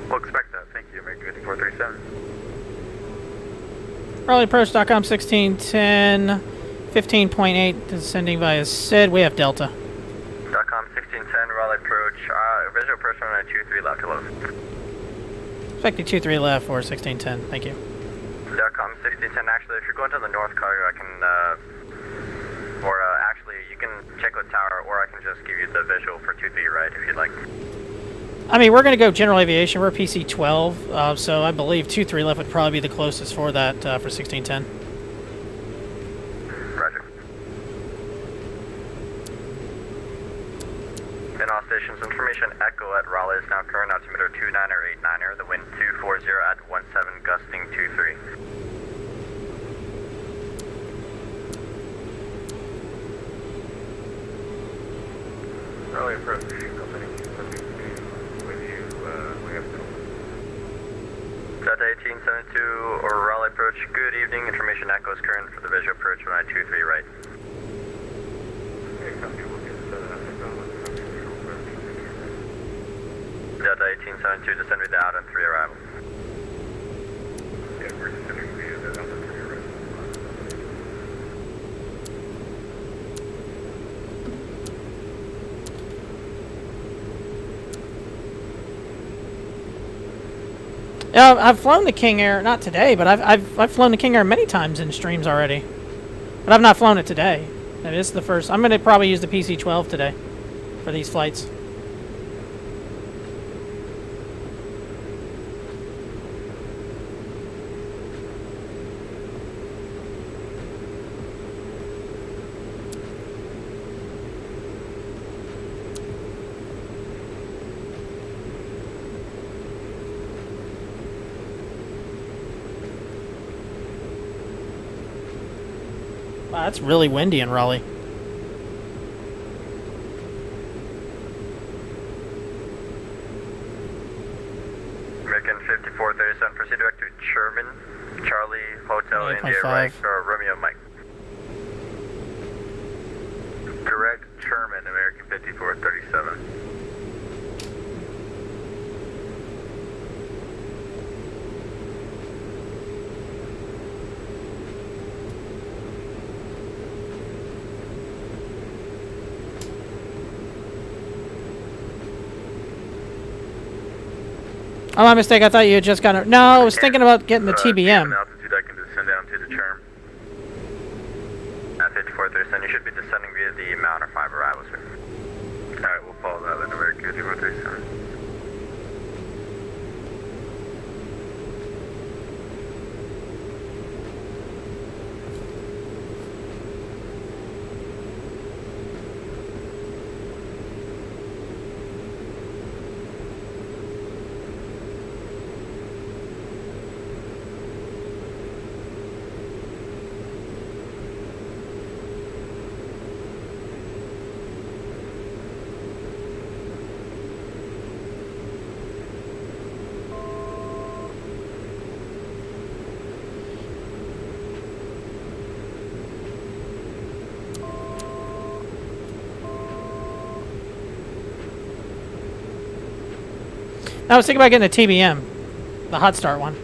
We'll expect that. Thank you, American 5437. Raleigh approach Stockholm 1610. 15.8 descending via SID. We have Delta. Stockholm 1610, Raleigh approach, visual approach runway 23 left. Hello. Expecting 23 left for 1610. Thank you. Stockholm 1610, actually, if you're going to the north cargo, I can, actually, you can check with tower, or I can just give you the visual for 23 right, if you'd like. I mean, we're going to go general aviation. We're PC12, so I believe 23 left would probably be the closest for that for 1610. Roger. In all stations, information Echo at Raleigh is now current altimeter 29er89er, the wind 240 at 17, gusting 23. Raleigh approach, company with you, we have Delta 1872 or Raleigh approach, good evening, information Echo is current for the visual approach 1923 right. Delta 1872, descend without on 3 arrival. Yeah, we're descending via the Delta 3 right. Yeah, I've flown the King Air, not today, but I've flown the King Air many times in streams already. But I've not flown it today. It is the first. I'm going to probably use the PC12 today for these flights. Wow, it's really windy in Raleigh. American 5437, proceed direct to Sherman, Charlie, Hotel, India, 8.5. right, or Romeo, Mike. Direct Sherman, American 5437. Oh, my mistake. I thought you had just got it. No, I was thinking about getting the TBM. Altitude, I can descend down to the charm. At 5437, you should be descending via the Mount or 5 arrivals, sir. Alright, we'll follow that then, American 5437. I was thinking about getting the TBM, the hot start one.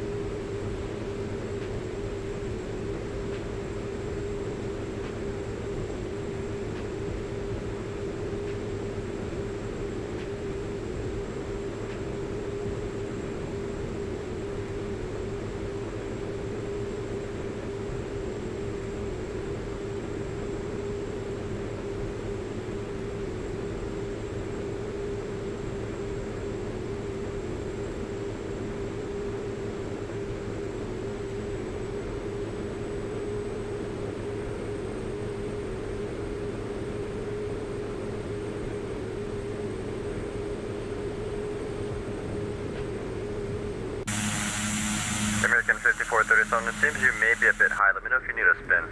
American 5437, it seems you may be a bit high. Let me know if you need a spin.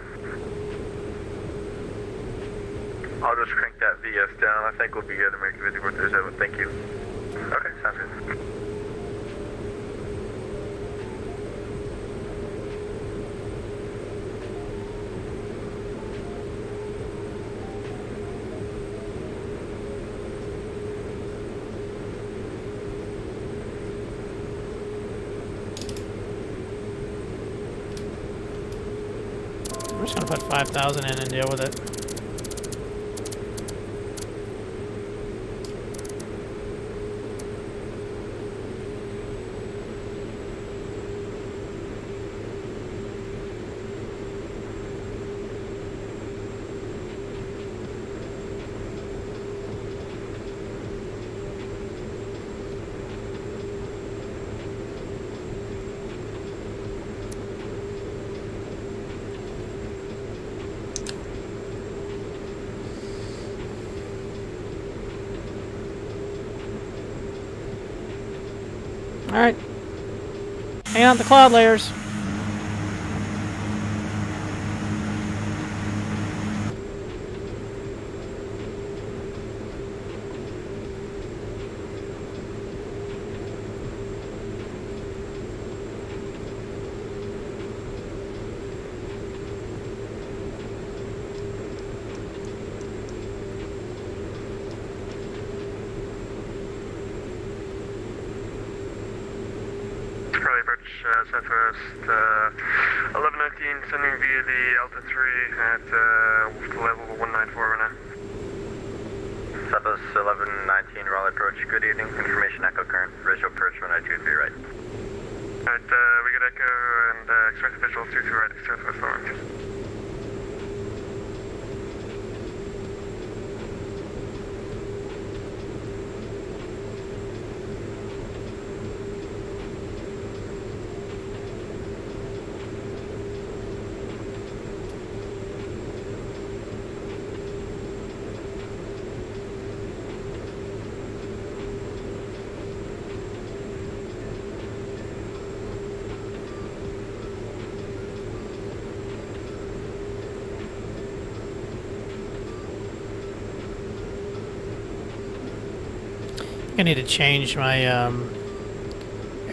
I'll just crank that VS down. I think we'll be good, American 5437. Thank you. Okay, sounds good. I'm just gonna put 5,000 in and deal with it. Alright. Hang out the cloud layers. Southwest 1119, sending via the Alpha 3 at level 194 right now. Southwest 1119, Raleigh approach. Good evening. Information echo current. Visual approach 1923 right. Alright, we get echo and expect visual 22 right, Southwest Orange. I need to change my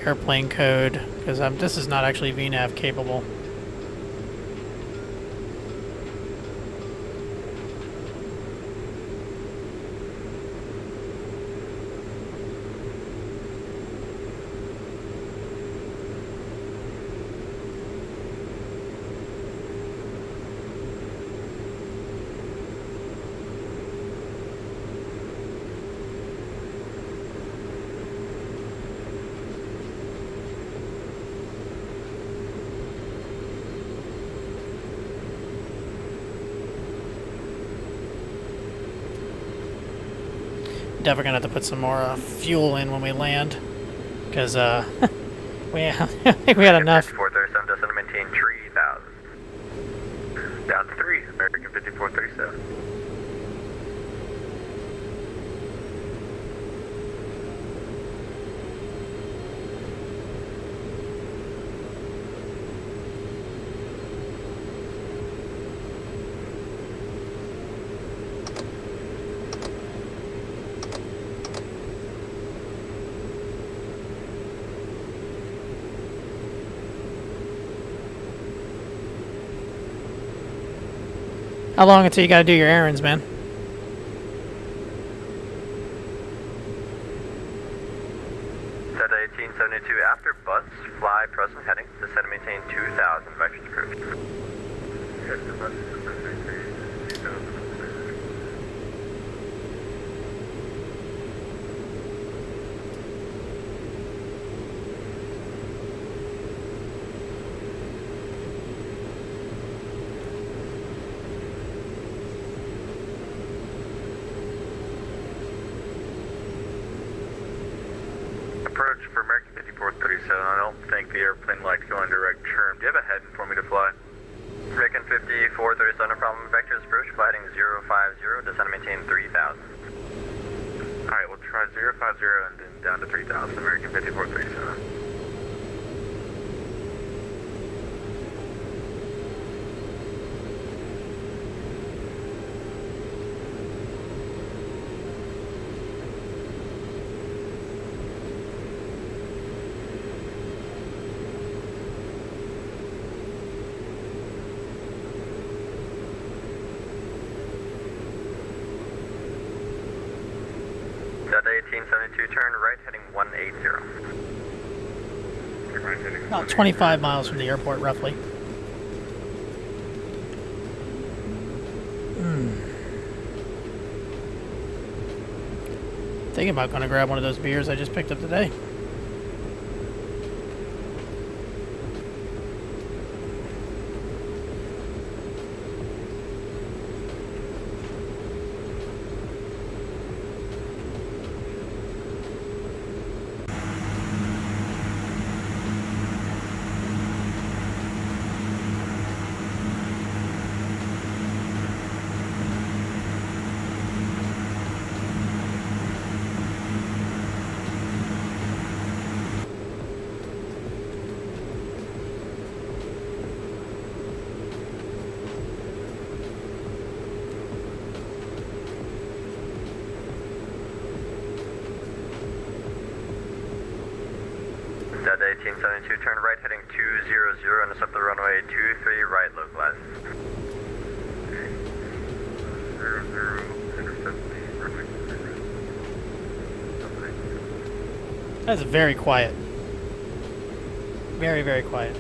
airplane code because this is not actually VNAV capable. Definitely gonna have to put some more fuel in when we land, because we I think we had enough. 5437, descend and maintain 3000. Down to 3, American 5437. How long until you gotta do your errands, man? Delta 1872, after bus, fly, present heading, descend and maintain 2000, vectors approved. Approach for American 5437. I don't think the airplane likes going direct term. Do you have a heading for me to fly? American 5437, no problem, vectors approach, fly heading 050, descend and maintain 3000. Alright, we'll try 050 and then down to 3000, American 5437. Delta 1872, turn right heading 180. About 25 miles from the airport, roughly. Thinking about gonna grab one of those beers I just picked up today. Delta 1872, turn right heading 200, intercept the runway 23, right localized. 00, intercept the runway. That's very quiet. Very, very quiet.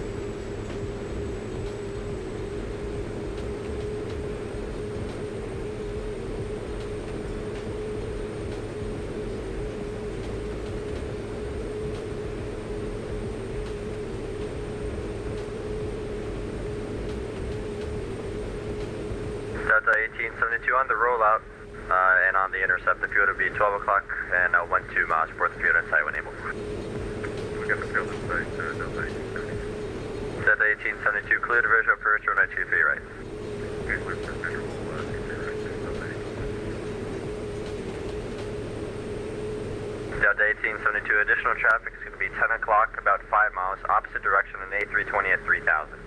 Delta 1872 on the rollout and on the intercept. The fuel will be 12 o'clock and 12 miles. Report the fuel inside when able. We got the field in sight, Delta 1872. Delta 1872, clear to visual approach, runway 23 right. Okay, we're for visual, Delta 1872, additional traffic is going to be 10 o'clock, about 5 miles, opposite direction on A320 at 3000.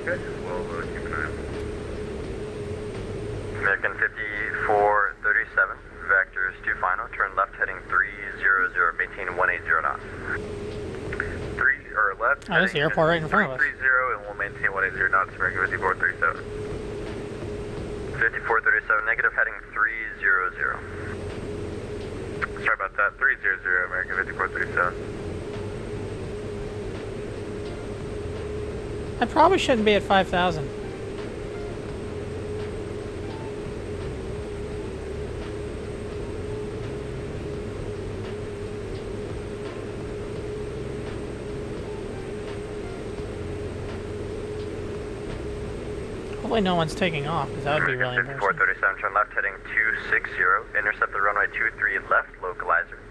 Okay, well, keep an eye out. American 5437, vectors 2 final, turn left heading 300, maintain 180 knots. 3 or left. Oh, there's the airport right in front of us. 330, and we'll maintain 180 knots, American 5437. 5437, negative heading 300. Sorry about that, 300, American 5437. I probably shouldn't be at 5,000. Hopefully no one's taking off, because that would be really embarrassing. 5437, turn left heading 260. Intercept the runway 23 left, localizer.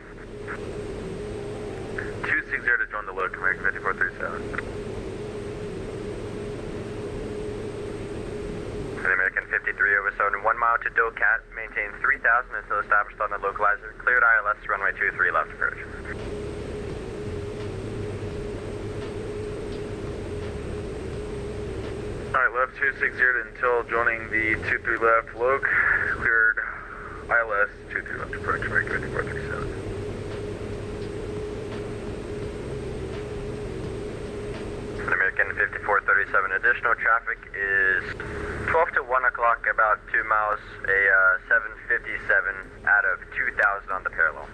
260 to join the load, American 5437. American 53 over 7, 1 mile to Docat, maintain 3000 until established on the localizer. Cleared ILS, runway 23 left approach. Alright, left 260 until joining the 23 left, loc, cleared ILS, 23 left approach, American 5437. American 5437, additional traffic is 12 to 1 o'clock, about 2 miles, a 757 out of 2000 on the parallel.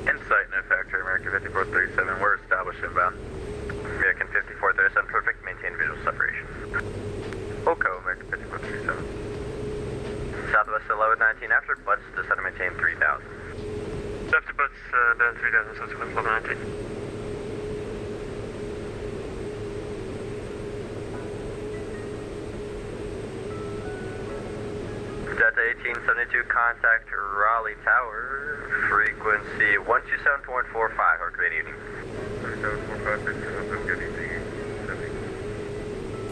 Insight, no factor, American 5437, we're established inbound. American 5437, perfect, maintain visual separation. OCO, American 5437. Southwest 1119 after butts, descend and maintain 3000. After butts, down 3000, subsequent 1119. Delta 1872, contact Raleigh Tower, frequency 127.45, or great evening. 127.45, good evening.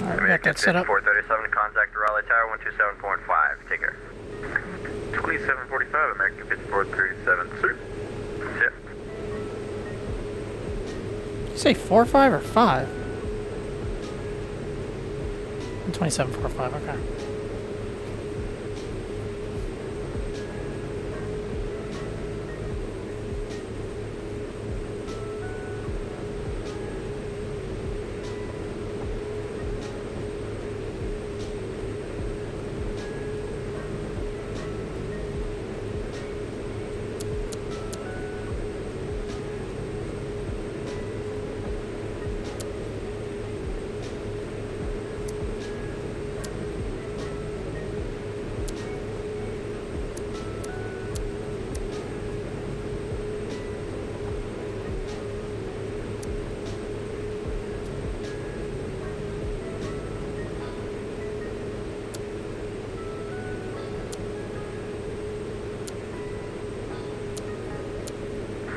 Alright, we got that set up. 437, contact Raleigh Tower, 127.5, take care. 2745, American 5437, sir. Tip. Did you say 4, 5, or 5? 2745, okay.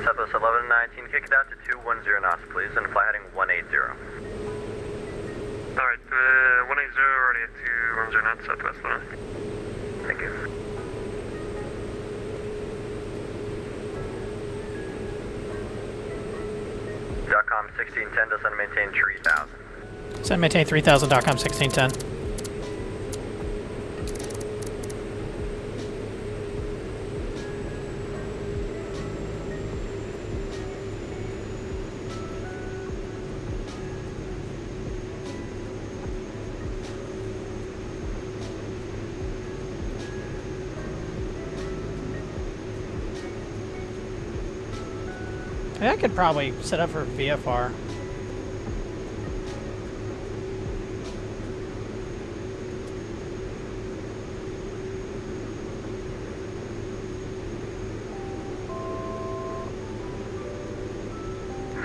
Southwest 1119, kick it out to 210 knots, please, and fly heading 180. Alright, 180 already at 210 knots, southwest 1. Thank you. .com 1610, descend and maintain 3000. Descend and maintain 3000, .com 1610. I could probably set up for VFR.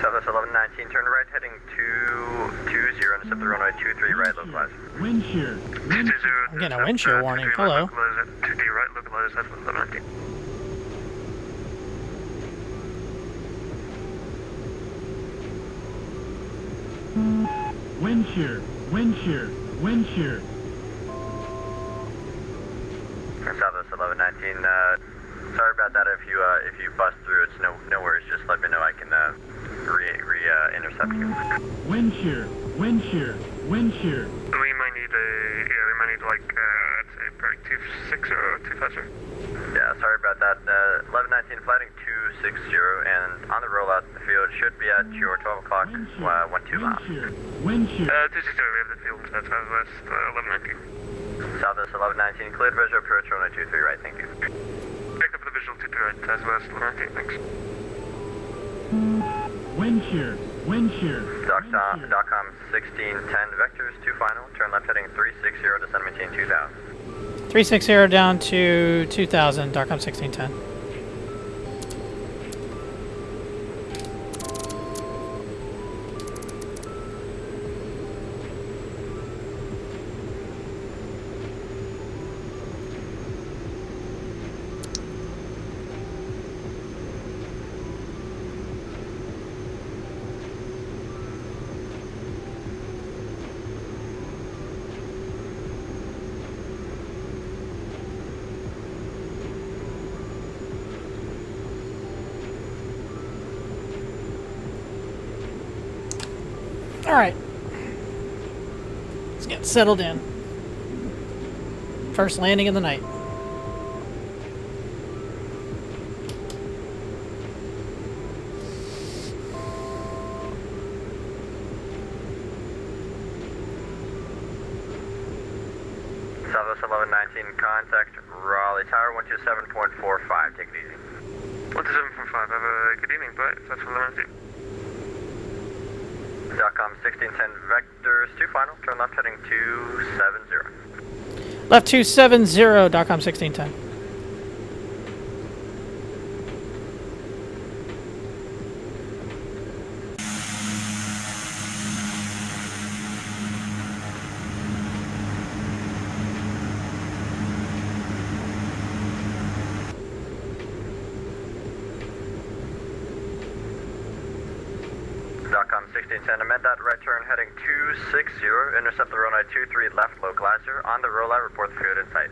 Southwest 1119, turn right heading 220, intercept the runway 23 right, localize. Wind shear. I'm getting a wind shear warning. Hello. 2D right, localize, that's 1119. Wind shear, wind shear, wind shear. Southwest 1119, sorry about that. If you bust through, it's no worries. Just let me know. I can intercept you. Wind shear, wind shear, wind shear. We might need like I'd say probably 260 or 250. Yeah, sorry about that. 1119 flighting 260, and on the rollout in the field should be at your 12 o'clock, 12 miles. Wind shear. 260, we have the field at Southwest 1119. Southwest 1119, cleared visual approach runway 23 right, thank you. Pick up the visual 23 right, Southwest 1119, thanks. Wind shear, wind shear. .com 1610, vectors 2 final, turn left heading 360, descend maintain 2000. 360 down to 2000, .com 1610. Alright. Let's get settled in. First landing of the night. Southwest 1119, contact Raleigh Tower 127.45, take it easy. 127.5, have a good evening, but that's 1119. DOCOM 1610 vectors 2 final, turn left heading 270. Left 270, DOCOM 1610. DOCOM 1610, amend that right turn heading 260, intercept the runway 23 left localizer, on the rollout, report the field in sight.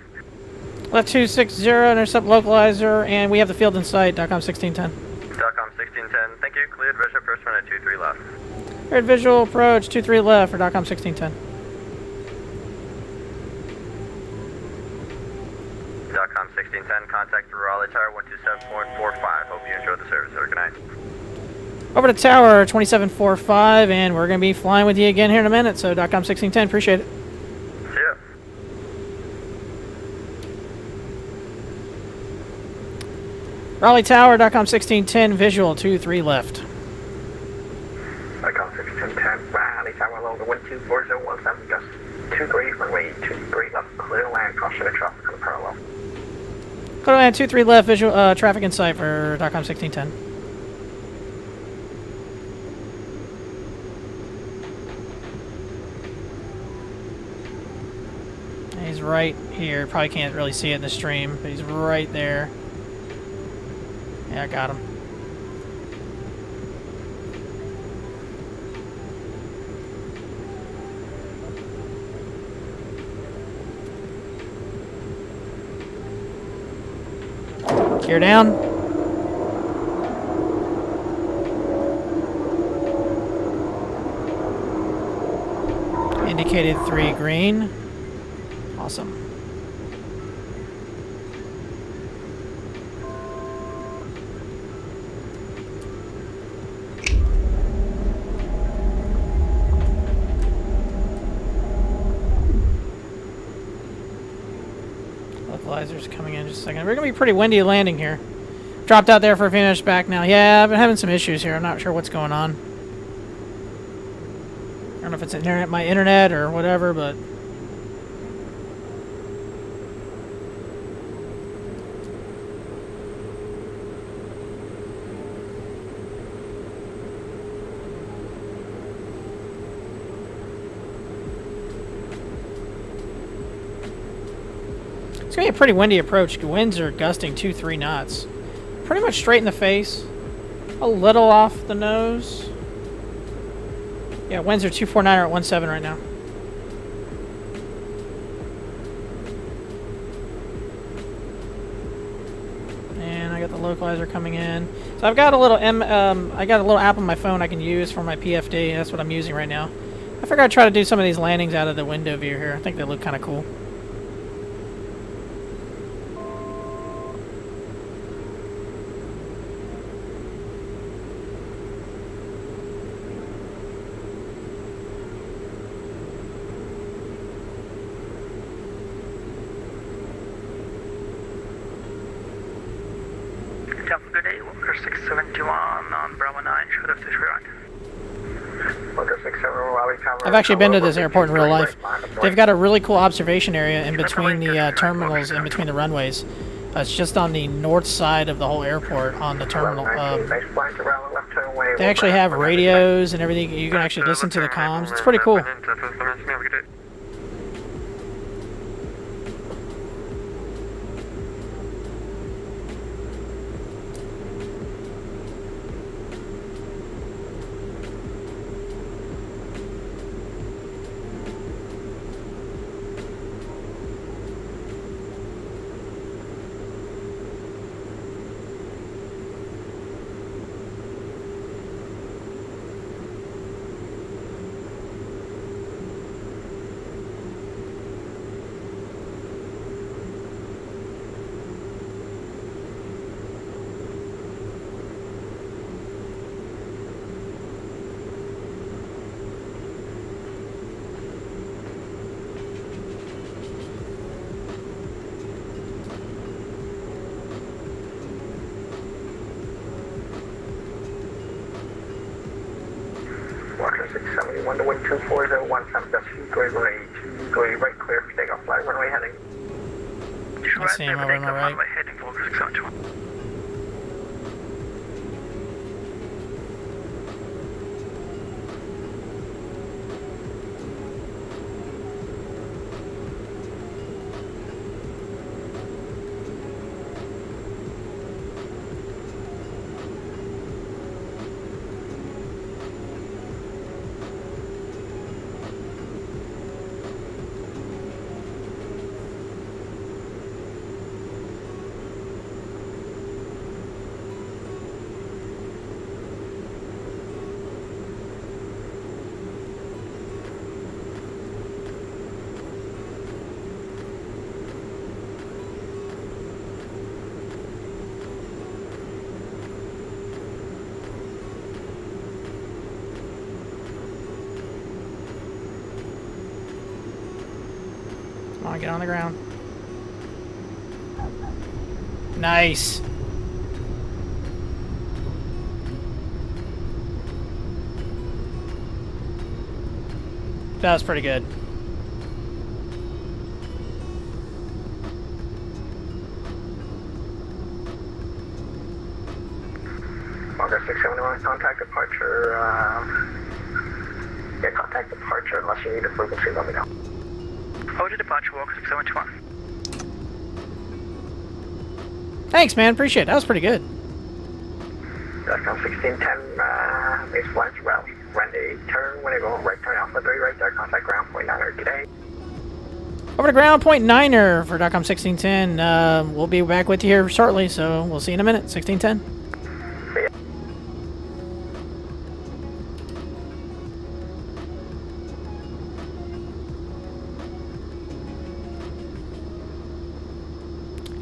Left 260, intercept localizer, and we have the field in sight, DOCOM 1610. DOCOM 1610, thank you, cleared visual approach runway 23 left. Cleared visual approach 23 left for DOCOM 1610. DOCOM 1610, contact Raleigh Tower 127.45, hope you enjoyed the service, have a good night. Over to tower 2745, and we're going to be flying with you again here in a minute, so DOCOM 1610, appreciate it. See ya. Raleigh Tower, DOCOM 1610, visual 23 left. DOCOM 1610, Raleigh Tower, longer 124017, just 23, runway 23 left, clear to land, caution and traffic on the parallel. Clear to land 23 left, visual traffic in sight for DOCOM 1610. He's right here. Probably can't really see it in the stream, but he's right there. Yeah, I got him. Gear down. Indicated 3 green. Awesome. Localizer's coming in just a second. We're going to be pretty windy landing here. Dropped out there for a few minutes back now. Yeah, I've been having some issues here. I'm not sure what's going on. I don't know if it's my internet or whatever, but it's going to be a pretty windy approach. Winds are gusting 2-3 knots. Pretty much straight in the face. A little off the nose. Yeah, winds are 249 or at 17 right now. And I got the localizer coming in. So I've got a little I got a little app on my phone I can use for my PFD. That's what I'm using right now. I figured I'd try to do some of these landings out of the window view here. I think they look kind of cool. Good day, Walker 671 on Bravo 9, short of this route. Walker 67, Raleigh Tower. I've actually been to this airport in real life. They've got a really cool observation area in between the terminals, in between the runways. It's just on the north side of the whole airport on the terminal. They actually have radios and everything. You can actually listen to the comms. It's pretty cool. Departure 671 to wind 24017, just 23 right clear for takeoff, fly runway heading. I see him over on the right. Heading for 671. Come on, get on the ground. Nice. That was pretty good. Marker 671, contact departure. Yeah, contact departure unless you need a frequency, let me know. Hold your departure, Walker 671. Thanks, man. Appreciate it. That was pretty good. DCM 1610, base flights route. Run a turn when you go right turn Alpha 3 right there, contact ground point 9er today. Over to ground point 9er for DCM 1610. We'll be back with you here shortly, so we'll see you in a minute. 1610. See ya.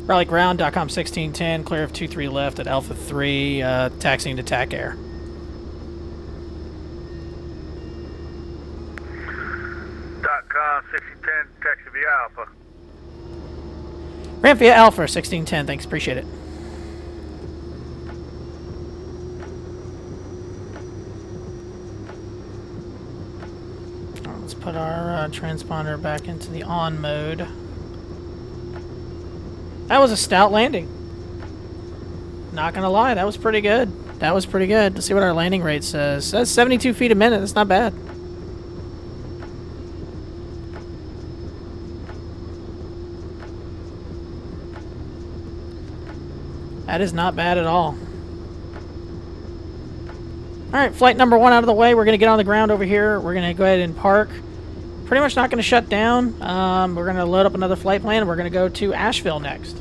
Rally ground, DCOM 1610, clear of 23 left at Alpha 3, taxiing to TAC Air. DCOM 1610, taxi via Alpha. Ramp via Alpha 1610, thanks, appreciate it. Let's put our transponder back into the on mode. That was a stout landing. Not gonna lie, that was pretty good. That was pretty good. Let's see what our landing rate says. That's 72 feet a minute. That's not bad. That is not bad at all. Alright, flight number 1 out of the way. We're going to get on the ground over here. We're going to go ahead and park. Pretty much not going to shut down. We're going to load up another flight plan, and we're going to go to Asheville next.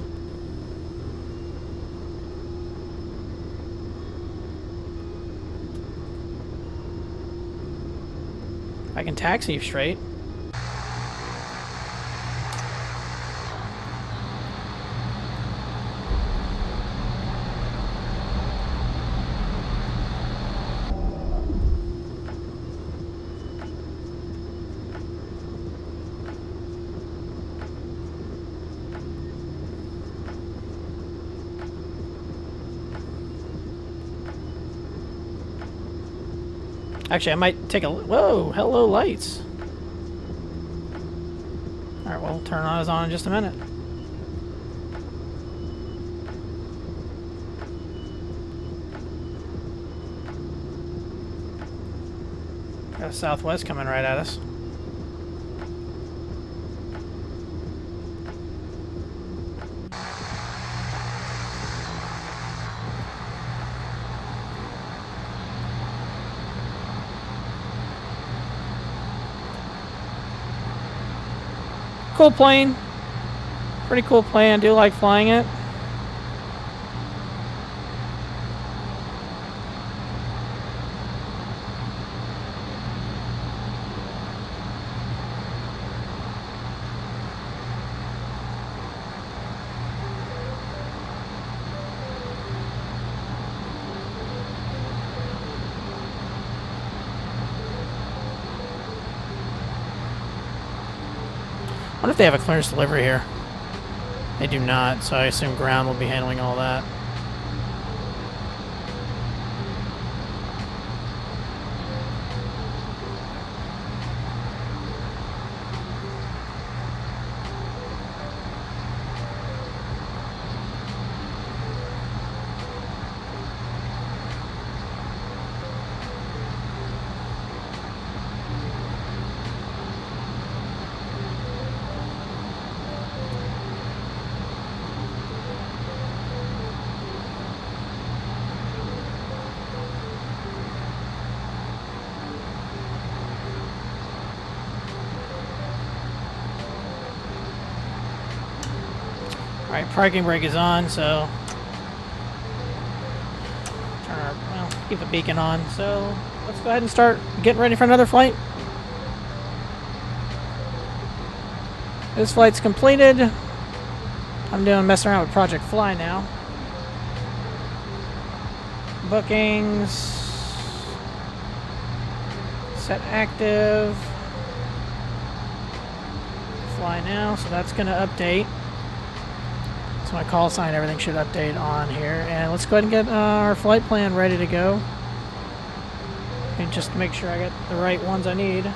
I can taxi straight. Actually, I might take a... Whoa, hello, lights. Alright, we'll turn those on in just a minute. Got a Southwest coming right at us. Cool plane. Pretty cool plane. I do like flying it. I wonder if they have a clearance delivery here. They do not, so I assume ground will be handling all that. Alright, parking brake is on, so well, keep the beacon on. So let's go ahead and start getting ready for another flight. This flight's completed. I'm messing around with Project Fly now. Bookings. Set active. Fly now, so that's going to update. So my call sign, everything should update on here. And let's go ahead and get our flight plan ready to go. And just to make sure I get the right ones I need.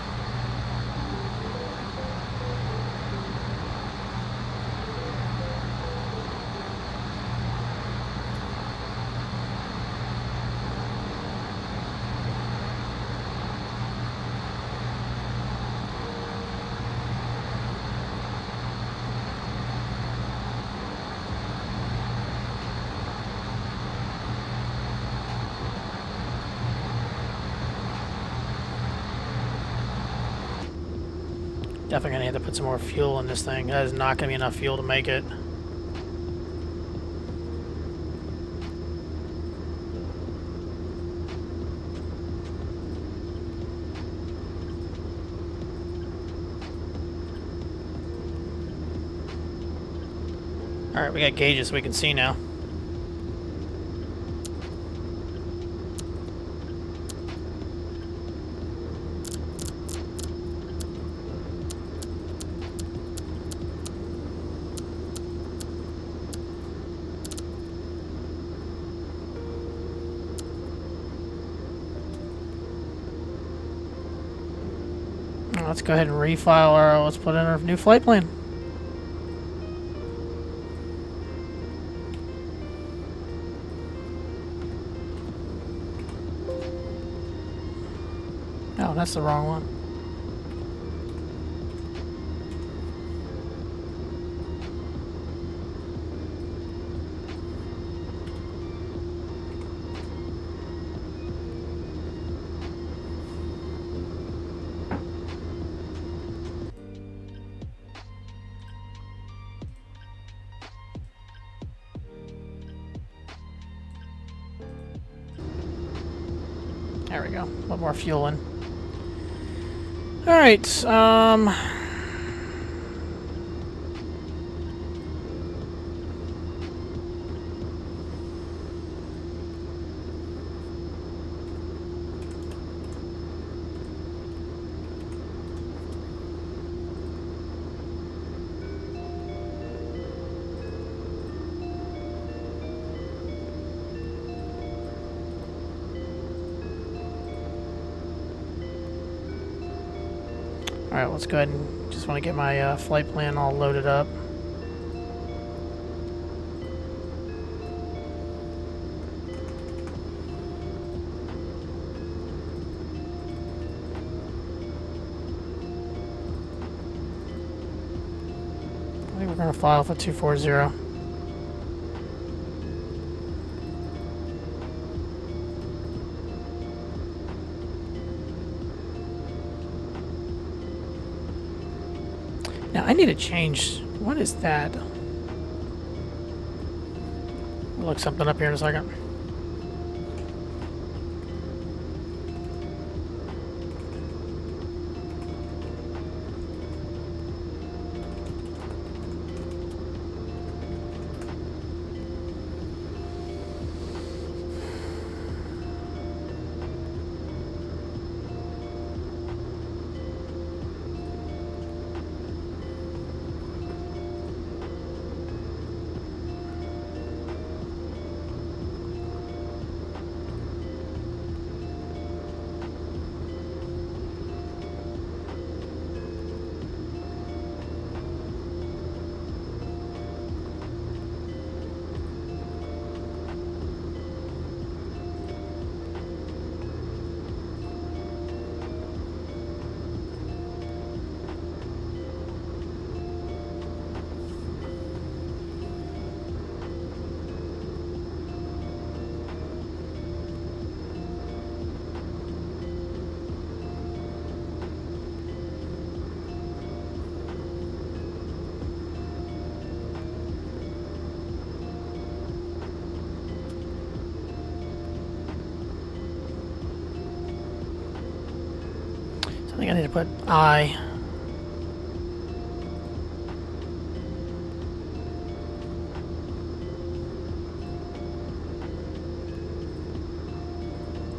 Definitely gonna have to put some more fuel in this thing. That is not gonna be enough fuel to make it. Alright, we got gauges so we can see now. Let's go ahead and refile our, let's put in our new flight plan. Oh, that's the wrong one. There we go. A little more fuel in. Alright, Alright, let's go ahead and just want to get my flight plan all loaded up. I think we're going to fly off at 240. Now I need to change. What is that? I'll look something up here in a second. think I need to put I.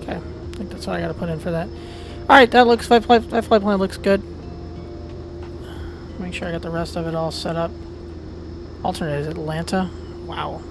Okay, I think that's what I got to put in for that. All right, that flight plan looks good. Make sure I got the rest of it all set up. Alternate is Atlanta. Wow.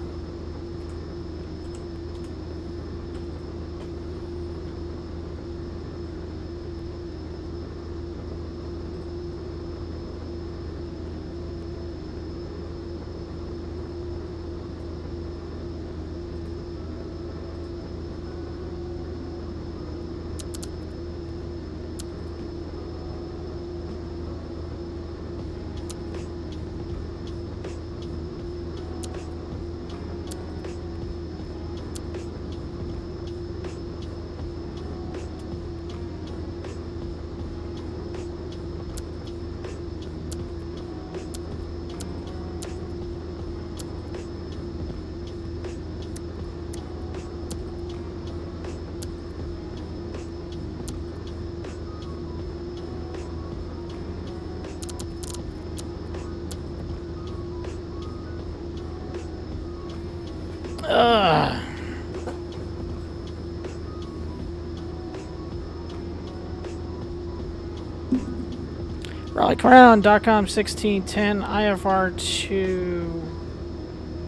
Raleigh Crown, DOTCOM 1610, IFR to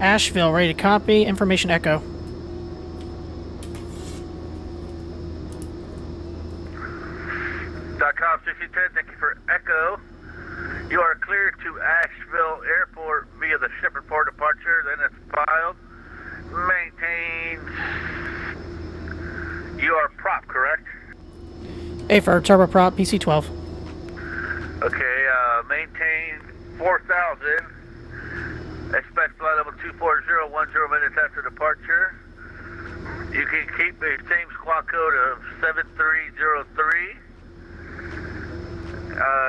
Asheville, ready to copy. Information echo. DOTCOM 1610, thank you for echo. You are cleared to Asheville Airport via the ship report departure, then it's filed. Maintain. You are prop, correct? A for turboprop, PC12. Okay, maintain 4,000. Expect flight level 240, 10 minutes after departure. You can keep the same squawk code of 7303.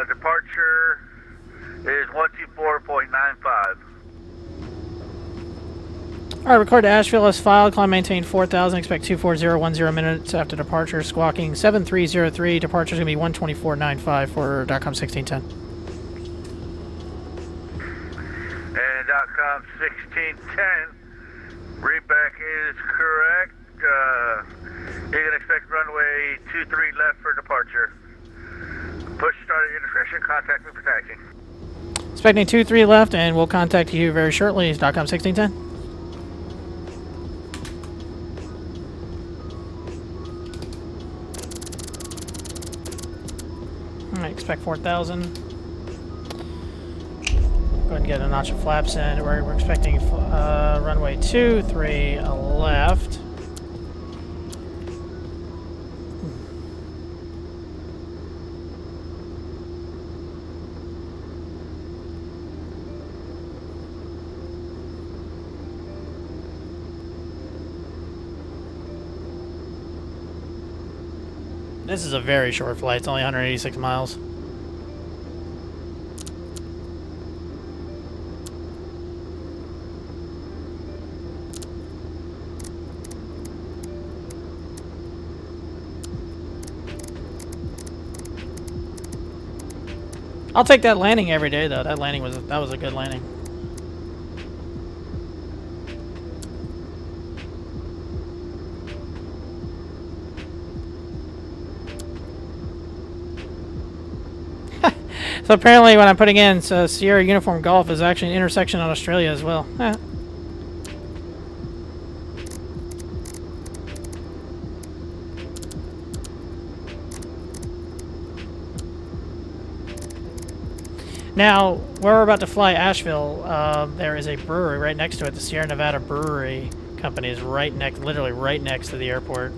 Departure is 124.95. Alright, record to Asheville as filed. Climb maintain 4,000. Expect 240, 10 minutes after departure. Squawking 7303. Departure is going to be 124.95 for DOTCOM 1610. And DOTCOM 1610, readback is correct. You can expect runway 23 left for departure. Push started indiscretion. Contact me for taxi. Expecting 23 left, and we'll contact you very shortly. It's DOTCOM 1610. Alright, expect 4,000. Go ahead and get a notch of flaps in. We're expecting runway 23 left. This is a very short flight. It's only 186 miles. I'll take that landing every day, though. That was a good landing. So apparently when I'm putting in Sierra Uniform Golf is actually an intersection on Australia as well. Now, where we're about to fly Asheville, there is a brewery right next to it. The Sierra Nevada Brewery Company is right next, literally right next to the airport.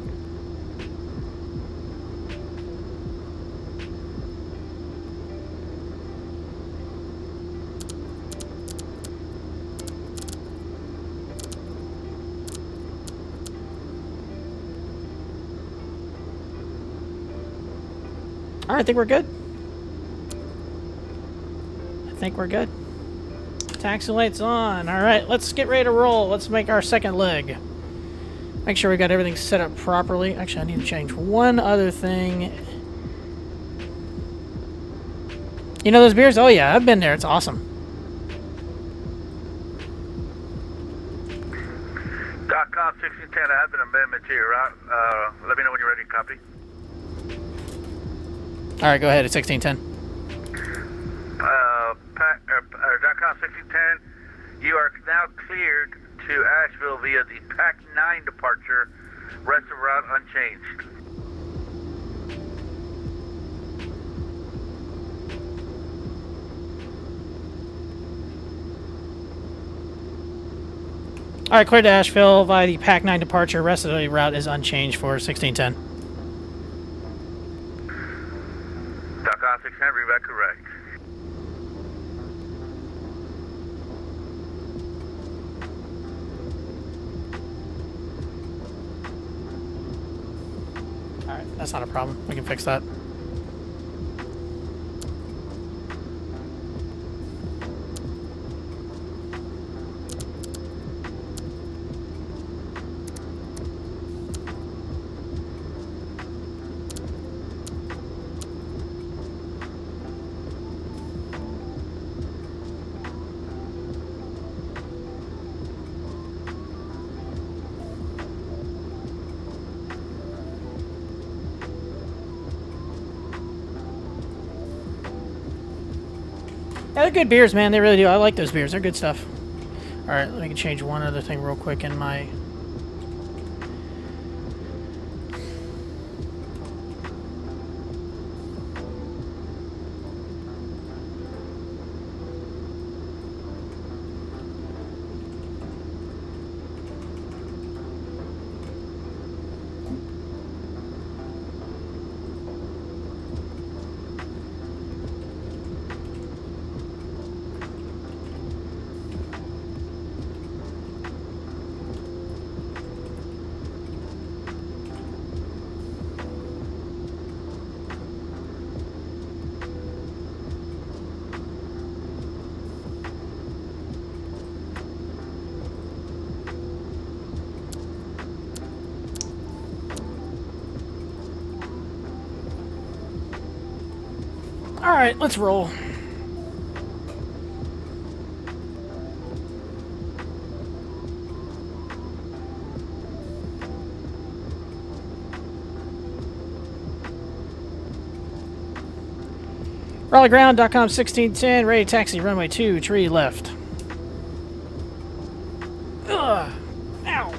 All right, I think we're good. I think we're good. Taxi lights on. All right, let's get ready to roll. Let's make our second leg. Make sure we got everything set up properly. Actually, I need to change one other thing. You know those beers? Oh yeah, I've been there. It's awesome. .com 1610, I have an amendment to your route. Let me know when you're ready. Copy. All right, go ahead. It's 1610. .com 1610, you are now cleared to Asheville via the Pac 9 departure. Rest of route unchanged. All right, clear to Asheville via the Pac 9 departure. Rest of the route is unchanged for 1610. .com 610, read back correct. All right, that's not a problem. We can fix that. Yeah, they're good beers, man. They really do. I like those beers. They're good stuff. All right, let me change one other thing real quick in my... All right, let's roll. Raleigh ground.com 1610, ready to taxi runway 2, tree left. Ugh. Ow.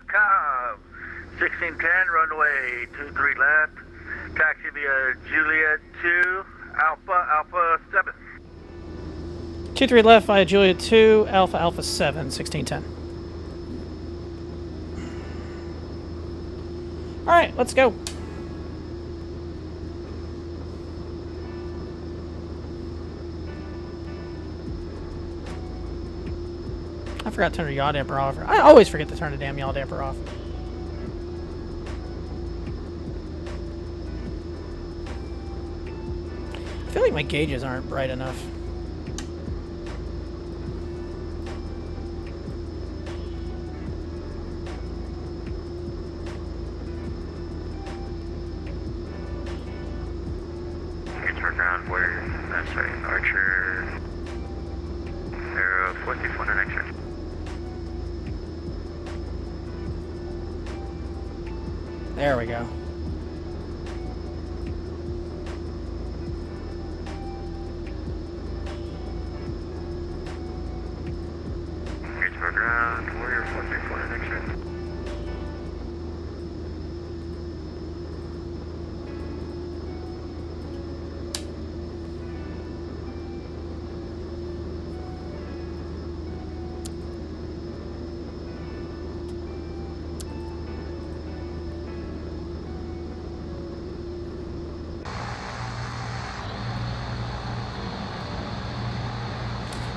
.com 1610, runway 23 left. Taxi via Juliet 2, Alpha 7. 23 left via Juliet 2, Alpha 7, 1610. All right, let's go. I forgot to turn the yaw damper off. I always forget to turn the damn yaw damper off. I feel like my gauges aren't bright enough. Ground, where, sorry, Archer, Aero 44 and extra. There we go. Greensboro ground, Warrior 434 and extra.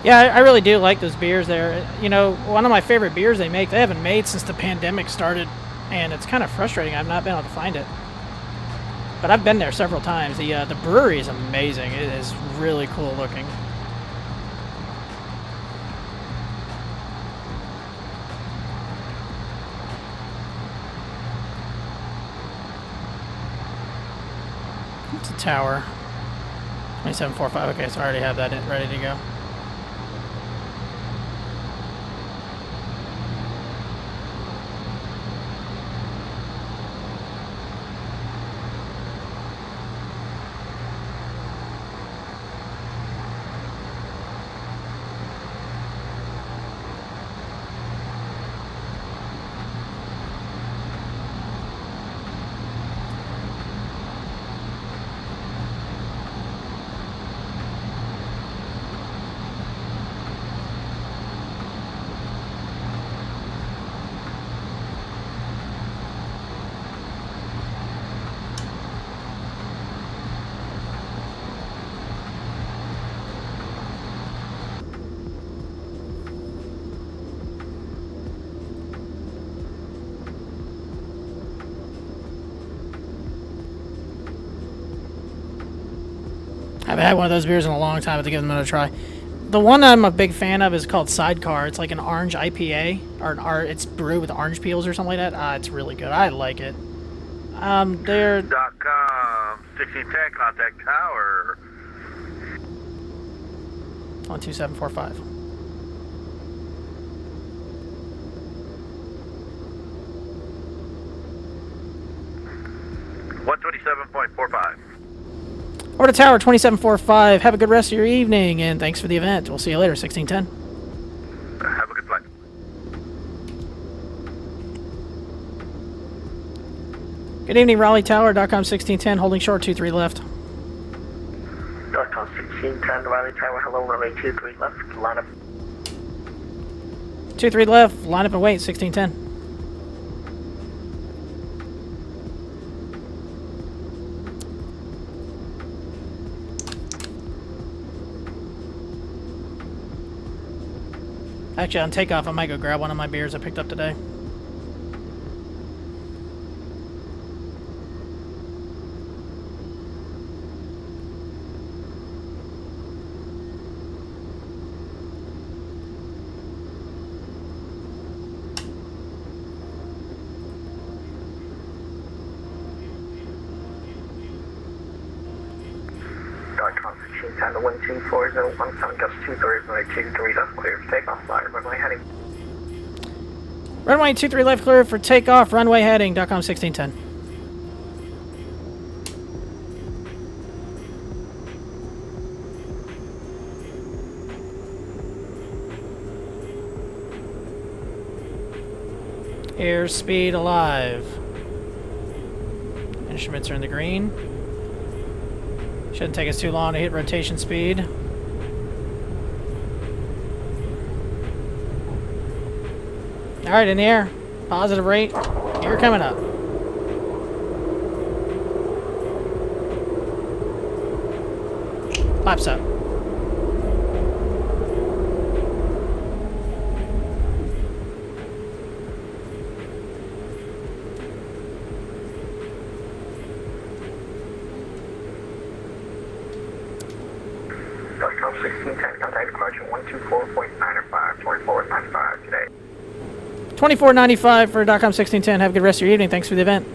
Yeah, I really do like those beers there. You know, one of my favorite beers they make, they haven't made since the pandemic started, and it's kind of frustrating. I've not been able to find it. But I've been there several times. The brewery is amazing. It is really cool looking. It's a tower. 2745. Okay, so I already have that ready to go. I haven't had one of those beers in a long time, but to give them another try. The one I'm a big fan of is called Sidecar. It's like an orange IPA, or it's brewed with orange peels or something like that. It's really good. I like it. They're... .com, 1610, contact tower. On 2745. $127.45. Or to tower 2745. Have a good rest of your evening, and thanks for the event. We'll see you later, 1610. Have a good flight. Good evening, Raleigh Tower, .com 1610, holding short, 23 left. .com 1610, Raleigh Tower, hello, runway 23 left, line up. 23 left, line up and wait, 1610. Actually, on takeoff, I might go grab one of my beers I picked up today. .com 1610 to 12401, sound gust 23, runway 23 left, clear for takeoff, line runway heading. Runway 23 left, clear for takeoff, runway heading, .com 1610. Airspeed alive. Instruments are in the green. Shouldn't take us too long to hit rotation speed. Alright, in the air. Positive rate. You're coming up. Flaps up. .com 1610, contact departure 124.95, 2495 today. 2495 for .com 1610. Have a good rest of your evening. Thanks for the event.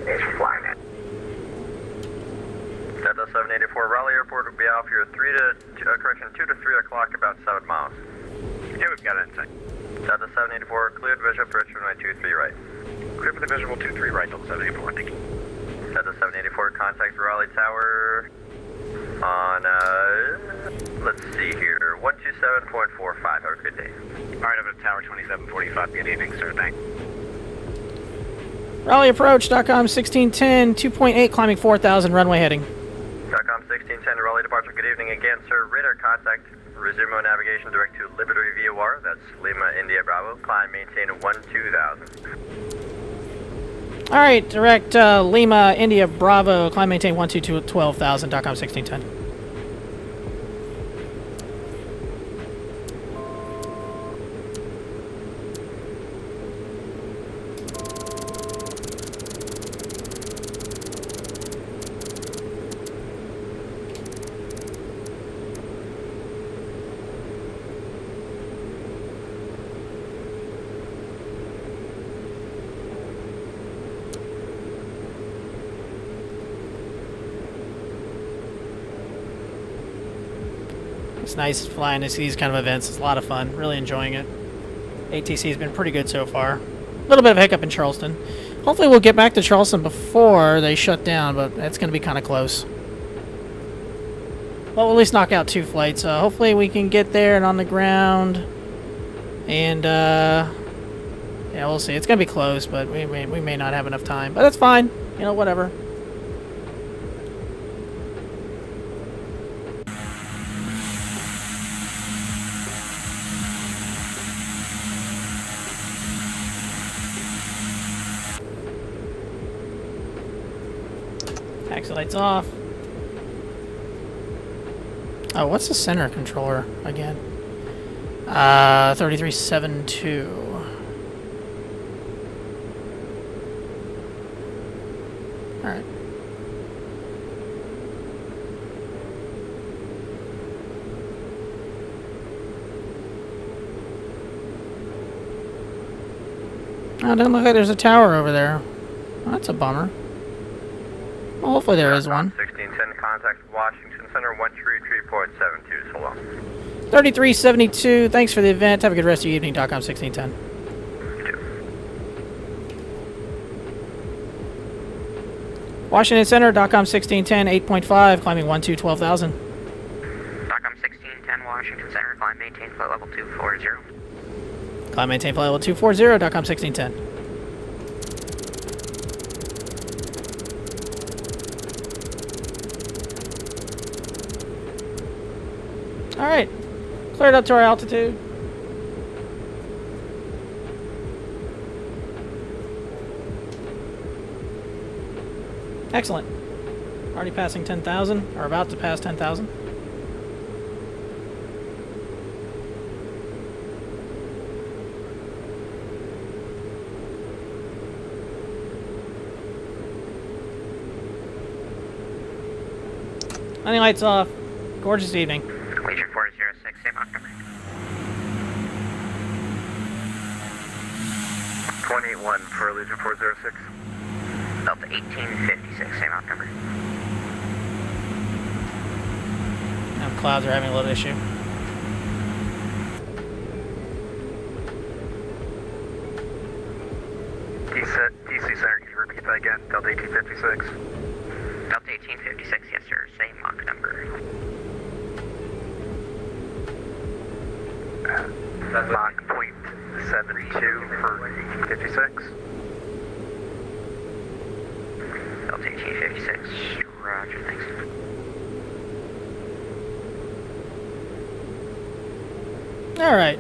Thanks for flying in. Delta 784 Raleigh Airport will be out for your 2 to 3 o'clock, about 7 miles. Yeah, we've got it inside. Delta 784 cleared visual approach runway 23 right. Clear for the visual 23 right, Delta 784, thank you. Delta 784 contact Raleigh Tower on, let's see here, 127.45. Have a good day. Alright, over to tower 2745. Good evening, sir. Thanks. Raleigh approach, .com 1610, 2.8, climbing 4,000, runway heading. .com 1610 Raleigh departure. Good evening again, sir. Radar contact. Resume navigation direct to Liberty VOR. That's Lima India Bravo. Climb maintain 12,000. Alright, direct Lima, India, Bravo, climb maintain 12,000, .com 1610. It's nice flying to these kind of events. It's a lot of fun. Really enjoying it. ATC has been pretty good so far. A little bit of a hiccup in Charleston. Hopefully we'll get back to Charleston before they shut down, but that's going to be kind of close. Well, we'll at least knock out 2 flights. Hopefully we can get there and on the ground. And, yeah, we'll see. It's going to be close, but we may not have enough time. But that's fine. You know, whatever. Taxi lights off. Oh, what's the center controller again? 3372. Alright. Oh, it doesn't look like there's a tower over there. Well, that's a bummer. Well, hopefully there is one. 1610, contact Washington Center, 133.72, so long. 3372, thanks for the event. Have a good rest of your evening, .com 1610. Washington Center, .com 1610, 8.5, climbing 12,000. .com 1610, Washington Center, climb maintain flight level 240. Climb maintain flight level 240, .com 1610. Alright, cleared up to our altitude. Excellent. Already passing 10,000, or about to pass 10,000. Landing lights off. Gorgeous evening. Legion 406, same October. 28-1 for Legion 406. Delta 1856, same October. Now clouds are having a little issue. DC Center, can you repeat that again? Delta 1856. Delta 1856, yes sir, same Mach number. Mach .72 for 1856. Delta 1856, roger, thanks. Alright.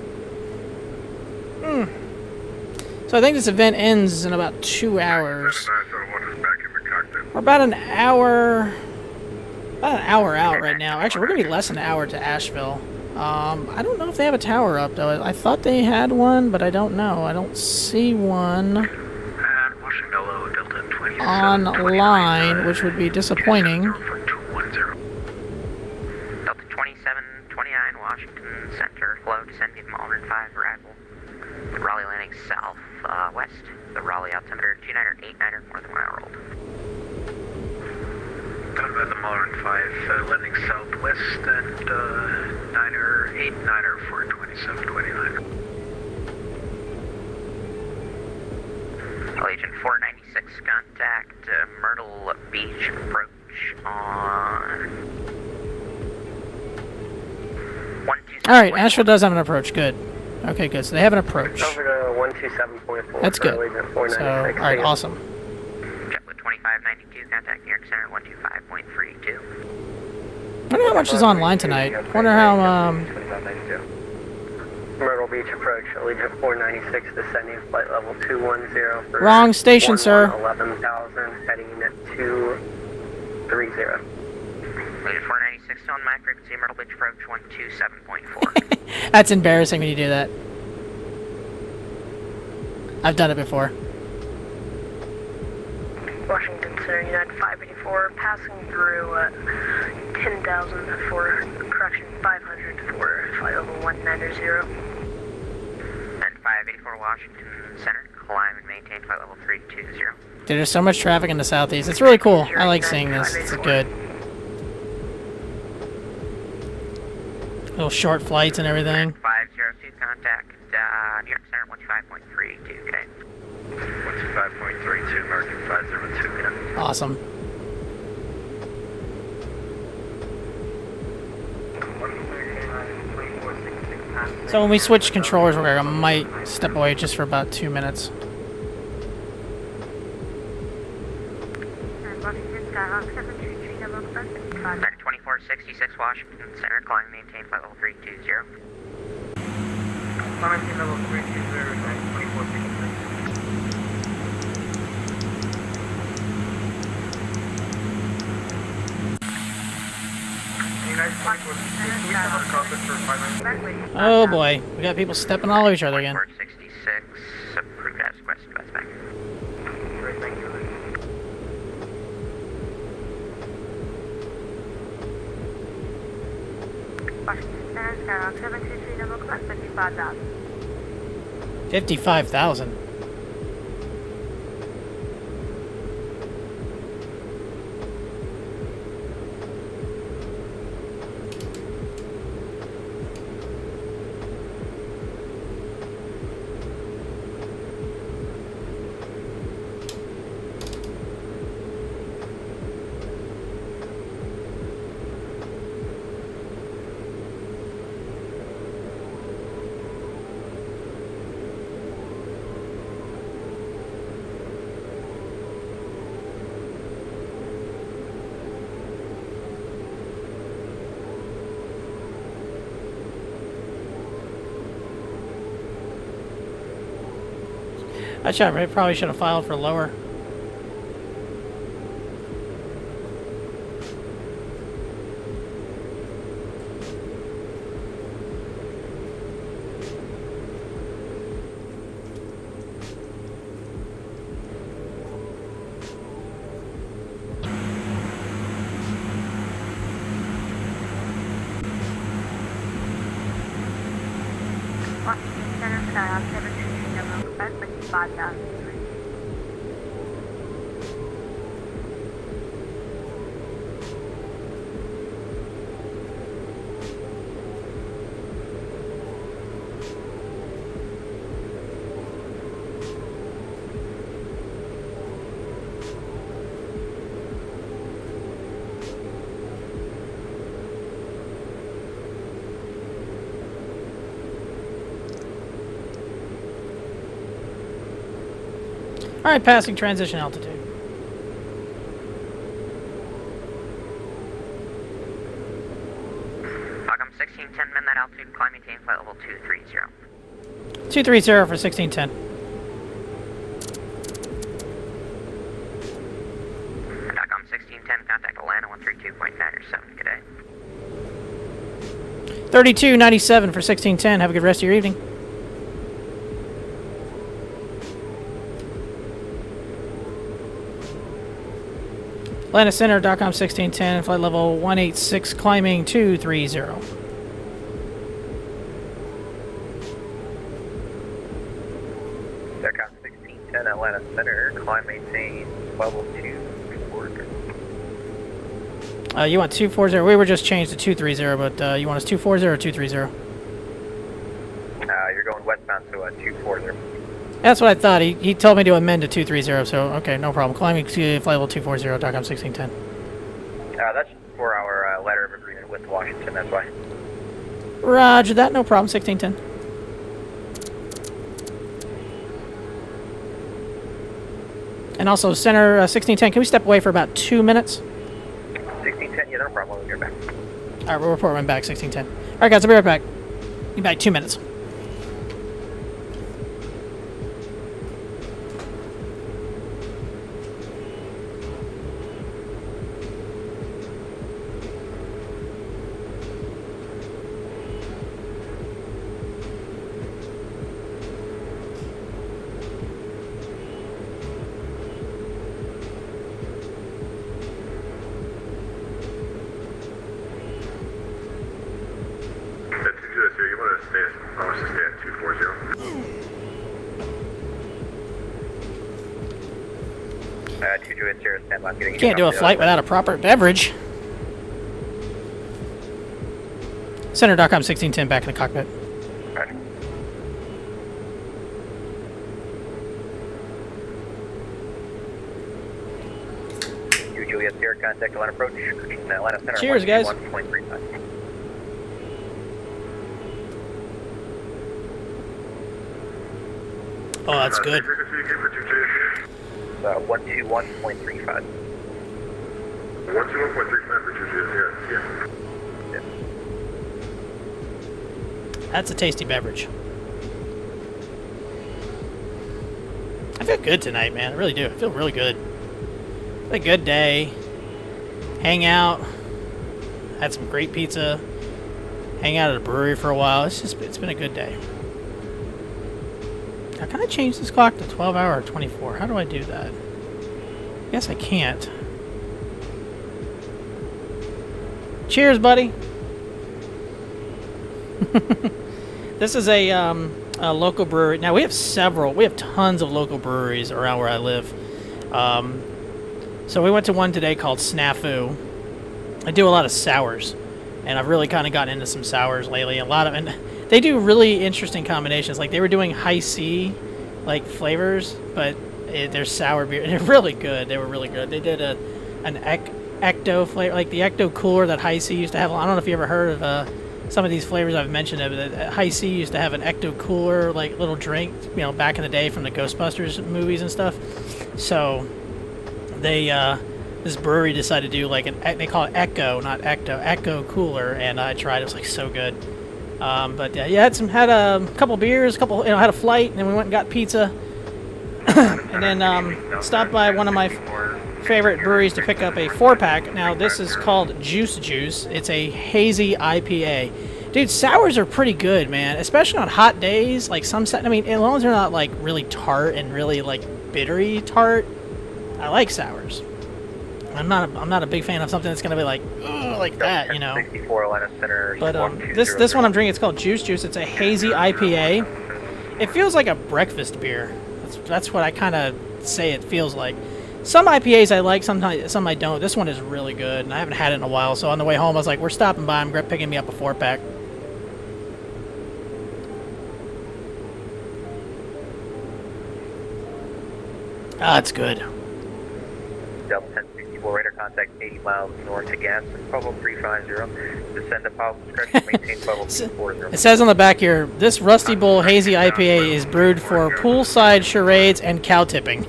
So I think this event ends in about 2 hours. We're about an hour out right now. Actually, we're going to be less than an hour to Asheville. I don't know if they have a tower up, though. I thought they had one, but I don't know. I don't see one online, which would be disappointing. Delta 2729, Washington Center, flow descending Malvern 5, arrival. The Raleigh landing south, west. The Raleigh altimeter 29er, 89er, more than 1 hour old. About the Malvern 5, landing southwest and 9er, 89er for 2729. Legion 496, contact Myrtle Beach approach on 127. Alright, Asheville does have an approach. Good. Okay, good. So they have an approach. Over to 127.4. That's good. So, alright, awesome. JetBlue 2592, contact New York Center 125.32. I wonder how much is online tonight. I wonder how, Myrtle Beach approach, Legion 496, descending flight level 210. For Wrong station, sir. 11,000, heading at 230. Legion 496 on my frequency, Myrtle Beach approach 127.4. That's embarrassing when you do that. I've done it before. Washington Center, United 584, passing through 10,000 for, correction, 500 for flight level 190. And 584 Washington Center, climb and maintain flight level 320. Dude, there's so much traffic in the southeast. It's really cool. I like seeing this. It's good. Little short flights and everything. 502 contact, New York Center 125.32, okay. 125.32, American 502, yeah. Awesome. So when we switch controllers, I might step away just for about 2 minutes. Back 2466 Washington Center, climb maintain flight level 320. Climb maintain level 320, 2466. Oh boy, we got people stepping all over each other again. 66, approved as requested, that's back. Washington Center, Skyrock 723, double clock, 55,000. 55,000. I probably should have filed for lower. Washington Center, Skyrock 723, double clock, 55,000. All right, passing transition altitude. Welcome 1610, midnight altitude, climb maintain flight level 230. 230 for 1610. Welcome 1610, contact Atlanta 132.907, good day. 3297 for 1610. Have a good rest of your evening. Atlanta Center, DOCOM 1610, flight level 186, climbing 230. DOCOM 1610, Atlanta Center, climb maintain level 240. You want 240? We were just changed to 230, but you want us 240 or 230? You're going westbound, so 240. That's what I thought. He told me to amend to 230, so okay, no problem. Climbing to flight level 240, DOCOM 1610. That's for our letter of agreement with Washington, that's why. Roger that, no problem, 1610. And also, Center 1610, can we step away for about 2 minutes? 1610, yeah, no problem, we'll get back. Alright, we'll report when back, 1610. Alright guys, I'll be right back. Be back 2 minutes. You want to stay at 240? Stand by. Can't do a flight without a proper beverage. Center.com 1610 back in the cockpit. Roger. Juliet Sierra, contact Atlanta approach. Atlanta Center. Cheers, guys. 1.35. Oh, that's good. 121.35. 121.35 for GGS, yeah. That's a tasty beverage. I feel good tonight, man. I really do. I feel really good. A good day. Hang out. Had some great pizza. Hang out at a brewery for a while. It's been a good day. Now, can I change this clock to 12 hour or 24? How do I do that? I guess I can't. Cheers, buddy. This is a local brewery. Now, we have tons of local breweries around where I live. So we went to one today called Snafu. I do a lot of sours, and I've really kind of gotten into some sours lately. And they do really interesting combinations. Like, they were doing high C, like, flavors, but they're sour beer. They're really good. They were really good. They did an Ecto flavor, like the Ecto Cooler that High C used to have. I don't know if you ever heard of some of these flavors I've mentioned. High C used to have an Ecto Cooler, like, little drink, back in the day from the Ghostbusters movies and stuff. So they this brewery decided to do like they call it Echo, not Ecto, Echo Cooler, and I tried. It was like so good. But yeah, had a couple beers, had a flight, and then we went and got pizza, and then stopped by one of my favorite breweries to pick up a 4-pack. Now this is called Juice. It's a hazy IPA. Dude, sours are pretty good, man, especially on hot days. Like as long as they're not like really tart and really like bittery tart, I like sours. I'm not a big fan of something that's gonna be like that, 64 Atlanta Center. But this one I'm drinking, it's called Juice. It's a hazy IPA. It feels like a breakfast beer. That's what I kind of say it feels like. Some IPAs I like, some I don't. This one is really good, and I haven't had it in a while. So on the way home, I was like, we're stopping by. I'm picking me up a 4-pack. Ah, it's good. Delta 1064 radar contact 80 miles north to gas, Pueblo 350. Descend to Pueblo discretion, maintain Pueblo 240. It says on the back here, this Rusty Bull Hazy IPA is brewed for poolside charades and cow tipping.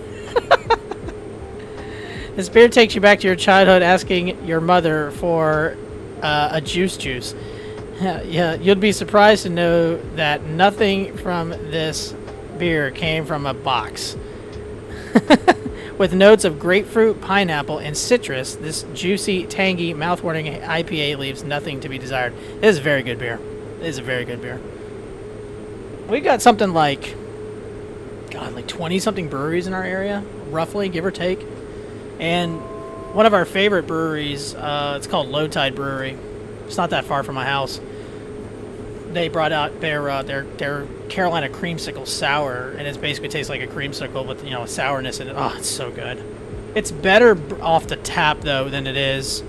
This beer takes you back to your childhood asking your mother for a juice. Yeah, you'd be surprised to know that nothing from this beer came from a box. With notes of grapefruit, pineapple, and citrus, this juicy, tangy, mouth-watering IPA leaves nothing to be desired. It is a very good beer. It is a very good beer. We've got something like 20-something breweries in our area, roughly, give or take. And one of our favorite breweries, it's called Low Tide Brewery. It's not that far from my house. They brought out their Carolina Creamsicle Sour, and it basically tastes like a creamsicle with a sourness in it. Oh, it's so good. It's better off the tap though than it is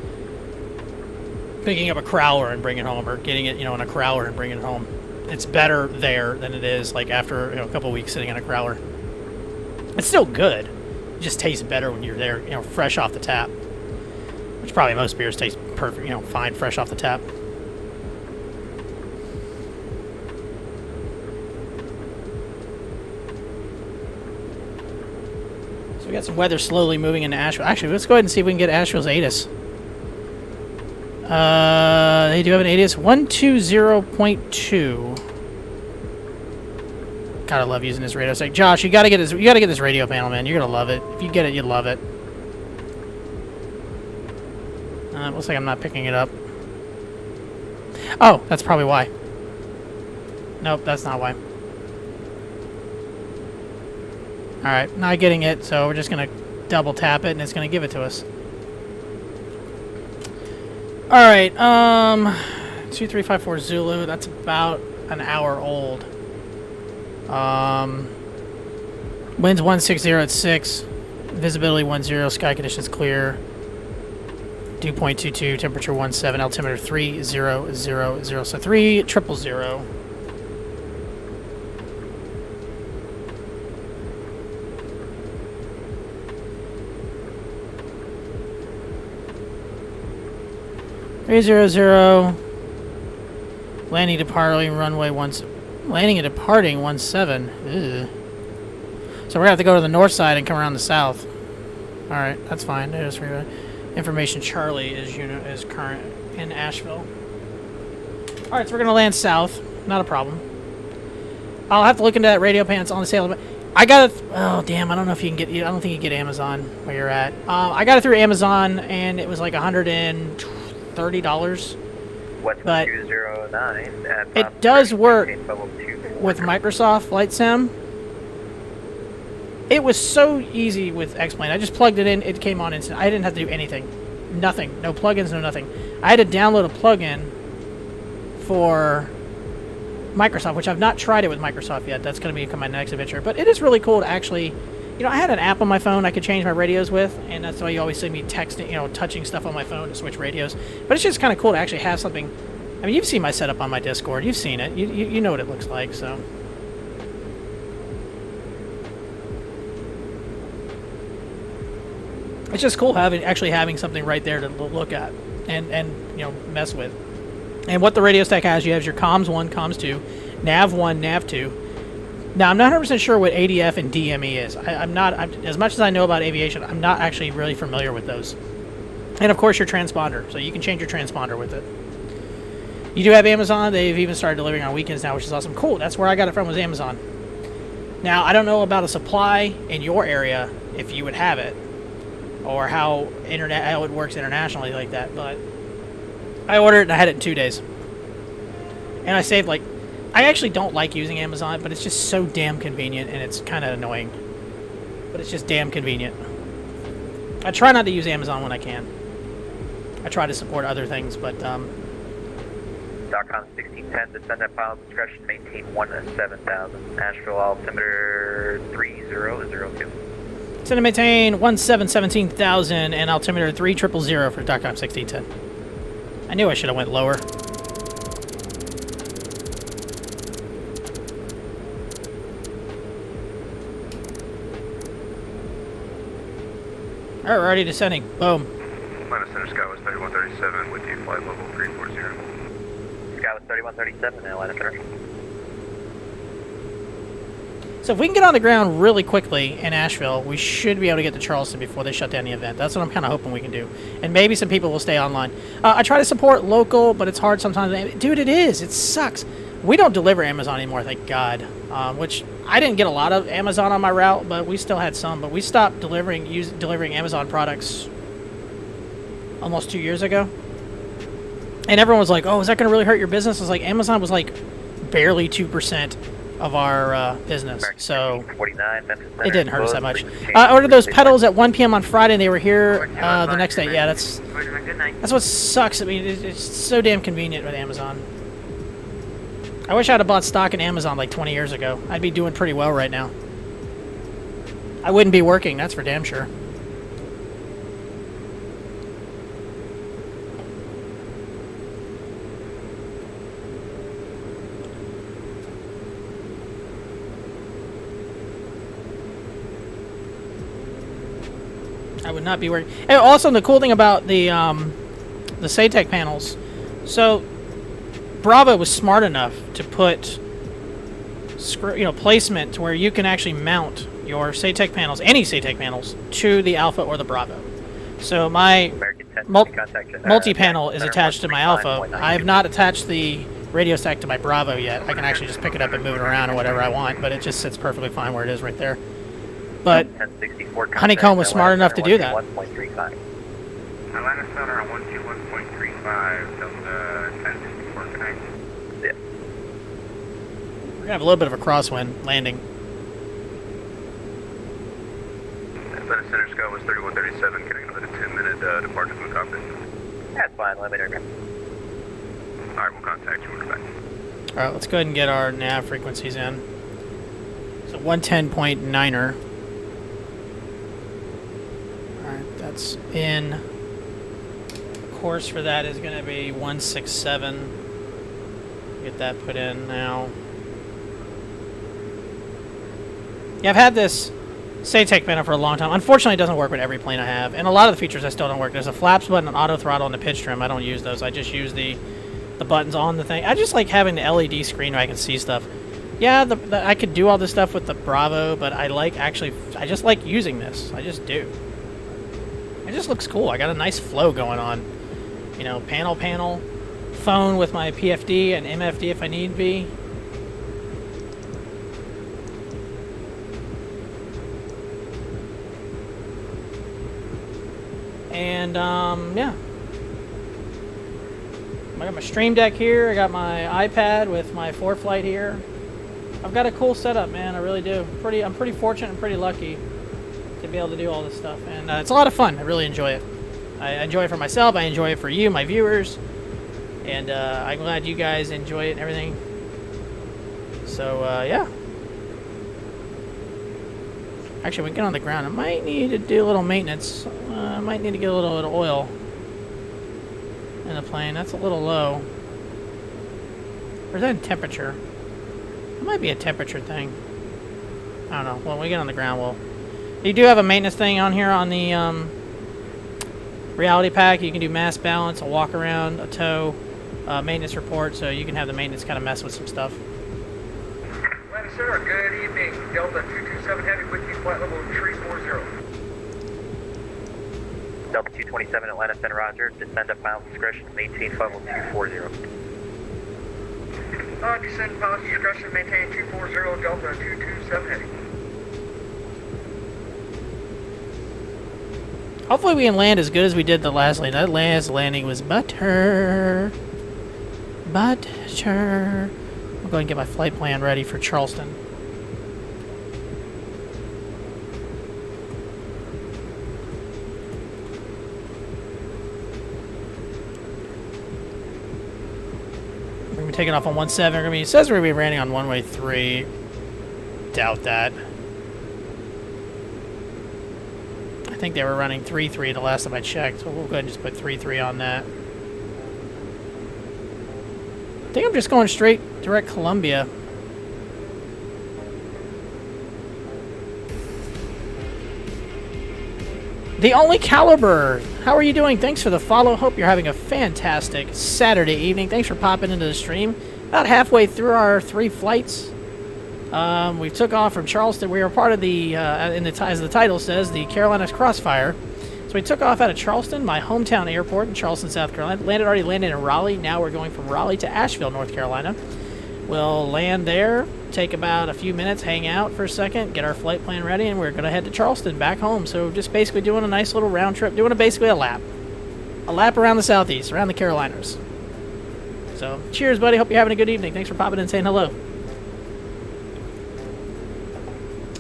picking up a crowler and bringing it home, or getting it in a crowler and bringing it home. It's better there than it is like after a couple weeks sitting in a crowler. It's still good. It just tastes better when you're there, fresh off the tap. Which probably most beers taste perfect, fine, fresh off the tap. So we got some weather slowly moving into Asheville. Actually, let's go ahead and see if we can get Asheville's ATIS. They do have an ATIS 120.2. Gotta love using this radio. It's like, Josh, you gotta get this radio panel, man. You're gonna love it. If you get it, you'd love it. Looks like I'm not picking it up. Oh, that's probably why. Nope, that's not why. Alright, not getting it, so we're just gonna double tap it and it's gonna give it to us. Alright, 2354 Zulu, that's about an hour old. Winds 160 at 6, visibility 10, sky conditions clear. Dew point 22, temperature 17, altimeter 3000, so 3000. Landing, departing, runway landing and departing 17. Ugh. So we're gonna have to go to the north side and come around the south. All right, that's fine. There's information. Charlie is current in Asheville. All right, so we're gonna land south. Not a problem. I'll have to look into that radio pan. It's on the sale. I got it. Oh damn! I don't know if you can get. I don't think you can get Amazon where you're at. I got it through Amazon, and it was like $130. But 209. It does work with Microsoft Flight Sim. It was so easy with XPlane. I just plugged it in. It came on instant. I didn't have to do anything. Nothing. No plugins, no nothing. I had to download a plugin for Microsoft, which I've not tried it with Microsoft yet. That's going to become my next adventure. But it is really cool to actually... You know, I had an app on my phone I could change my radios with, and that's why you always see me texting, touching stuff on my phone to switch radios. But it's just kind of cool to actually have something... I mean, you've seen my setup on my Discord. You've seen it. You know what it looks like, so... It's just cool actually having something right there to look at and mess with. And what the radio stack has, you have your comms 1, comms 2, nav 1, nav 2. Now, I'm not 100% sure what ADF and DME is. I'm as much as I know about aviation, I'm not actually really familiar with those. And, of course, your transponder. So you can change your transponder with it. You do have Amazon. They've even started delivering on weekends now, which is awesome. Cool. That's where I got it from, was Amazon. Now, I don't know about a supply in your area, if you would have it, or how it works internationally like that, but I ordered it and I had it in 2 days. And I saved, like... I actually don't like using Amazon, but it's just so damn convenient, and it's kind of annoying. But it's just damn convenient. I try not to use Amazon when I can. I try to support other things, but... DOCOM 1610, descend at pilot discretion, maintain 17,000. Asheville altimeter 3002. Descend and maintain 17,000 and altimeter 3000 for DOCOM 1610. I knew I should have went lower. Alright, we're already descending. Boom. Minus center sky was 3137 with you, flight level 340. Sky was 3137 and Atlanta center. So if we can get on the ground really quickly in Asheville, we should be able to get to Charleston before they shut down the event. That's what I'm kind of hoping we can do. And maybe some people will stay online. I try to support local, but it's hard sometimes. Dude, it is. It sucks. We don't deliver Amazon anymore, thank God. Which I didn't get a lot of Amazon on my route, but we still had some. But we stopped delivering Amazon products almost 2 years ago. And everyone was like, "Oh, is that going to really hurt your business?" I was like, Amazon was like barely 2% of our business, so it didn't hurt us that much. I ordered those pedals at 1 p.m. on Friday, and they were here the next day. Yeah, that's what sucks. I mean, it's so damn convenient with Amazon. I wish I'd have bought stock in Amazon like 20 years ago. I'd be doing pretty well right now. I wouldn't be working, that's for damn sure. I would not be working. And also, the cool thing about the SATEC panels, so Bravo was smart enough to put placement to where you can actually mount your SATEC panels, any SATEC panels, to the Alpha or the Bravo. So my multi-panel is attached to my Alpha. I have not attached the radio stack to my Bravo yet. I can actually just pick it up and move it around or whatever I want, but it just sits perfectly fine where it is right there. But Honeycomb was smart enough to do that. Atlanta Center on 121.35, Delta 1064 connect. Yeah. We're going to have a little bit of a crosswind landing. Atlanta Center sky was 3137, getting another 10-minute departure from the cockpit. That's fine, let me know. Alright, we'll contact you when we're back. Alright, let's go ahead and get our nav frequencies in. So 110.9er. Alright, that's in. course for that is going to be 167. Get that put in now. Yeah, I've had this SATEC panel for a long time. Unfortunately, it doesn't work with every plane I have, and a lot of the features I still don't work. There's a flaps button, an auto throttle, and a pitch trim. I don't use those. I just use the buttons on the thing. I just like having the LED screen where I can see stuff. Yeah, I could do all this stuff with the Bravo, but I just like using this. I just do. It just looks cool. I got a nice flow going on. You know, panel, phone with my PFD and MFD if I need be. And, yeah. I got my Stream Deck here. I got my iPad with my ForeFlight here. I've got a cool setup, man. I really do. I'm pretty fortunate and pretty lucky to be able to do all this stuff. And it's a lot of fun. I really enjoy it. I enjoy it for myself. I enjoy it for you, my viewers. And I'm glad you guys enjoy it and everything. So, yeah. Actually, when we get on the ground, I might need to do a little maintenance. I might need to get a little bit of oil in the plane. That's a little low. Or is that in temperature? It might be a temperature thing. I don't know. When we get on the ground, you do have a maintenance thing on here on the reality pack. You can do mass balance, a walk around, a tow, maintenance report, so you can have the maintenance kind of mess with some stuff. Atlanta Center, good evening. Delta 227 Heavy with you, flight level 340. Delta 227 Atlanta Center, roger. Descend at pilot discretion, maintain flight level 240. Descend pilot discretion, maintain 240, Delta 227 Heavy. Hopefully we can land as good as we did the last landing. That last landing was butter. Butter. I'm going to get my flight plan ready for Charleston. We're going to be taking off on 17. It says we're going to be landing on runway 3. Doubt that. I think they were running 3-3 the last time I checked, so we'll go ahead and just put 3-3 on that. I think I'm just going straight direct Columbia. The Only Caliber, how are you doing? Thanks for the follow. Hope you're having a fantastic Saturday evening. Thanks for popping into the stream. About halfway through our 3 flights. We took off from Charleston. We were part of the, as the title says, the Carolina's Crossfire. So we took off out of Charleston, my hometown airport in Charleston, South Carolina. Already landed in Raleigh. Now we're going from Raleigh to Asheville, North Carolina. We'll land there, take about a few minutes, hang out for a second, get our flight plan ready, and we're going to head to Charleston, back home. So just basically doing a nice little round trip, basically a lap. A lap around the Southeast, around the Carolinas. So cheers, buddy. Hope you're having a good evening. Thanks for popping in and saying hello.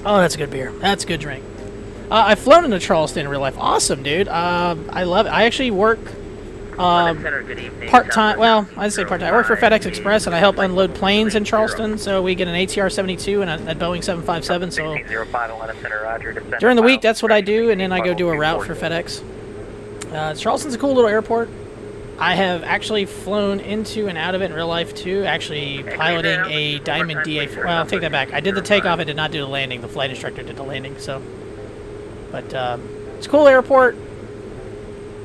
Oh, that's a good beer. That's a good drink. I've flown into Charleston in real life. Awesome, dude. I love it. I actually work part-time. Well, I'd say part-time. I work for FedEx Express, and I help unload planes in Charleston. So we get an ATR 72 and a Boeing 757. So during the week, that's what I do, and then I go do a route for FedEx. Charleston's a cool little airport. I have actually flown into and out of it in real life, too, actually piloting a Diamond DA. Well, I'll take that back. I did the takeoff. I did not do the landing. The flight instructor did the landing, so. But it's a cool airport.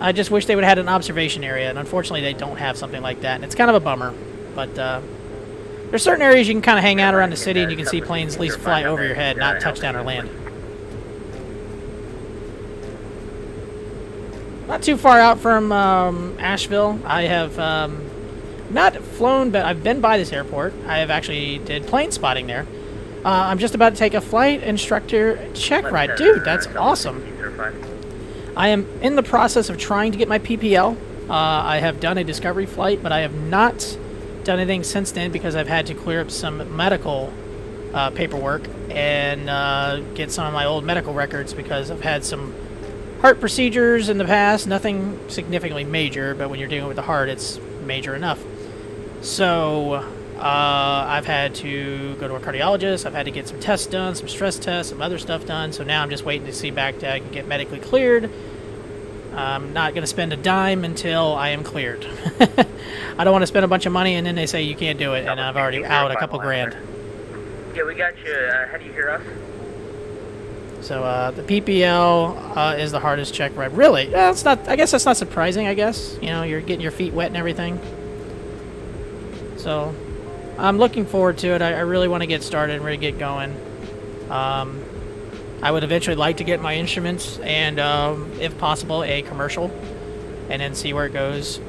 I just wish they would have had an observation area, and unfortunately they don't have something like that, and it's kind of a bummer. But there's certain areas you can kind of hang out around the city, and you can see planes at least fly over your head, not touch down or land. Not too far out from Asheville. I have not flown, but I've been by this airport. I have actually did plane spotting there. I'm just about to take a flight instructor check ride. Dude, that's awesome. I am in the process of trying to get my PPL. I have done a discovery flight, but I have not done anything since then because I've had to clear up some medical paperwork and get some of my old medical records because I've had some heart procedures in the past. Nothing significantly major, but when you're dealing with the heart, it's major enough. So I've had to go to a cardiologist. I've had to get some tests done, some stress tests, some other stuff done. So now I'm just waiting to see back to get medically cleared I'm not going to spend a dime until I am cleared. I don't want to spend a bunch of money and then they say you can't do it, and I'm already out a couple grand. Yeah, we got you. How do you hear us? So the PPL is the hardest check ride. Really? It's not. I guess that's not surprising. I guess you're getting your feet wet and everything. So I'm looking forward to it. I really want to get started and really get going. I would eventually like to get my instruments and, if possible, a commercial, and then see where it goes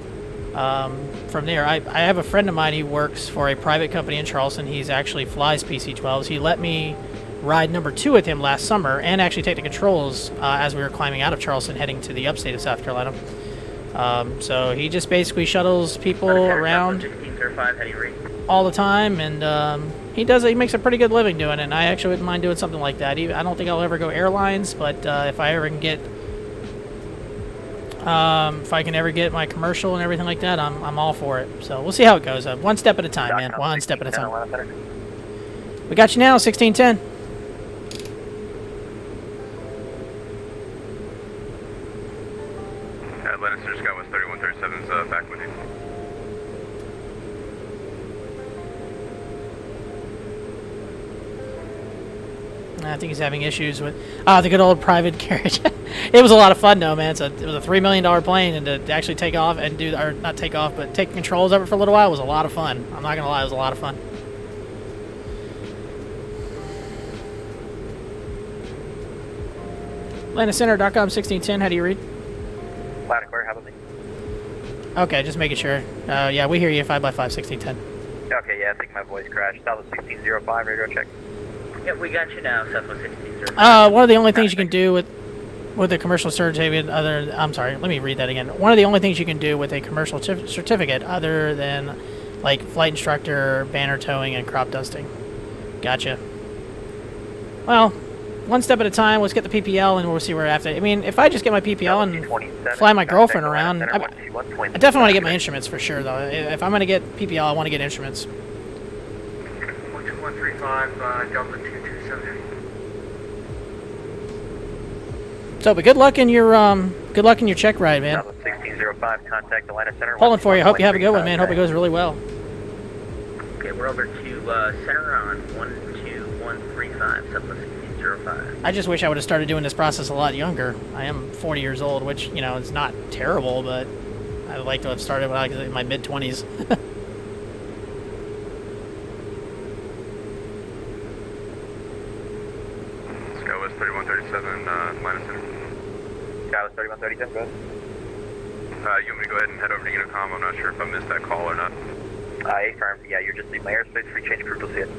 from there. I have a friend of mine. He works for a private company in Charleston. He's actually flies PC12s. He let me ride number 2 with him last summer and actually take the controls as we were climbing out of Charleston heading to the upstate of South Carolina. So he just basically shuttles people around all the time, and he makes a pretty good living doing it, and I actually wouldn't mind doing something like that. I don't think I'll ever go airlines, but if I ever can get my commercial and everything like that, I'm all for it. So we'll see how it goes. One step at a time, man. One step at a time. We got you now, 1610. Lannister Scott was 3137's back with you. I think he's having issues with the good old private carriage. It was a lot of fun, though, man. It was a $3 million plane, and to actually take off and not take off, but take controls of it for a little while was a lot of fun. I'm not gonna lie, it was a lot of fun. AtlantaCenter.com 1610. How do you read? Loud and clear. How about me? Okay, just making sure. Yeah, we hear you. 5x5 1610. Okay, yeah, I think my voice crashed. Southwest 1605. Radio check. Yep, we got you now, Southwest 1605. One of the only things you can do with a commercial certificate, I'm sorry, let me read that again. One of the only things you can do with a commercial certificate, other than like flight instructor, banner towing, and crop dusting. Gotcha. Well, one step at a time. Let's get the PPL, and we'll see where after. I mean, if I just get my PPL and fly my girlfriend around, I definitely want to get my instruments for sure, though. If I'm going to get PPL, I want to get instruments. 12135, Delta 227. So, but good luck in your check ride, man. 1605, contact Atlanta Center. Pulling for you. Hope you have a good one, man. Hope it goes really well. Okay, we're over to center on 12135, Southwest 1605. I just wish I would have started doing this process a lot younger. I am 40 years old, which, is not terrible, but I would like to have started when I was in my mid-20s. Scott was 3137, Atlanta Center. Scott was 3137, go ahead. You want me to go ahead and head over to Unicom? I'm not sure if I missed that call or not. A-firm, yeah, you're just leaving my airspace, free change crew, we'll see it.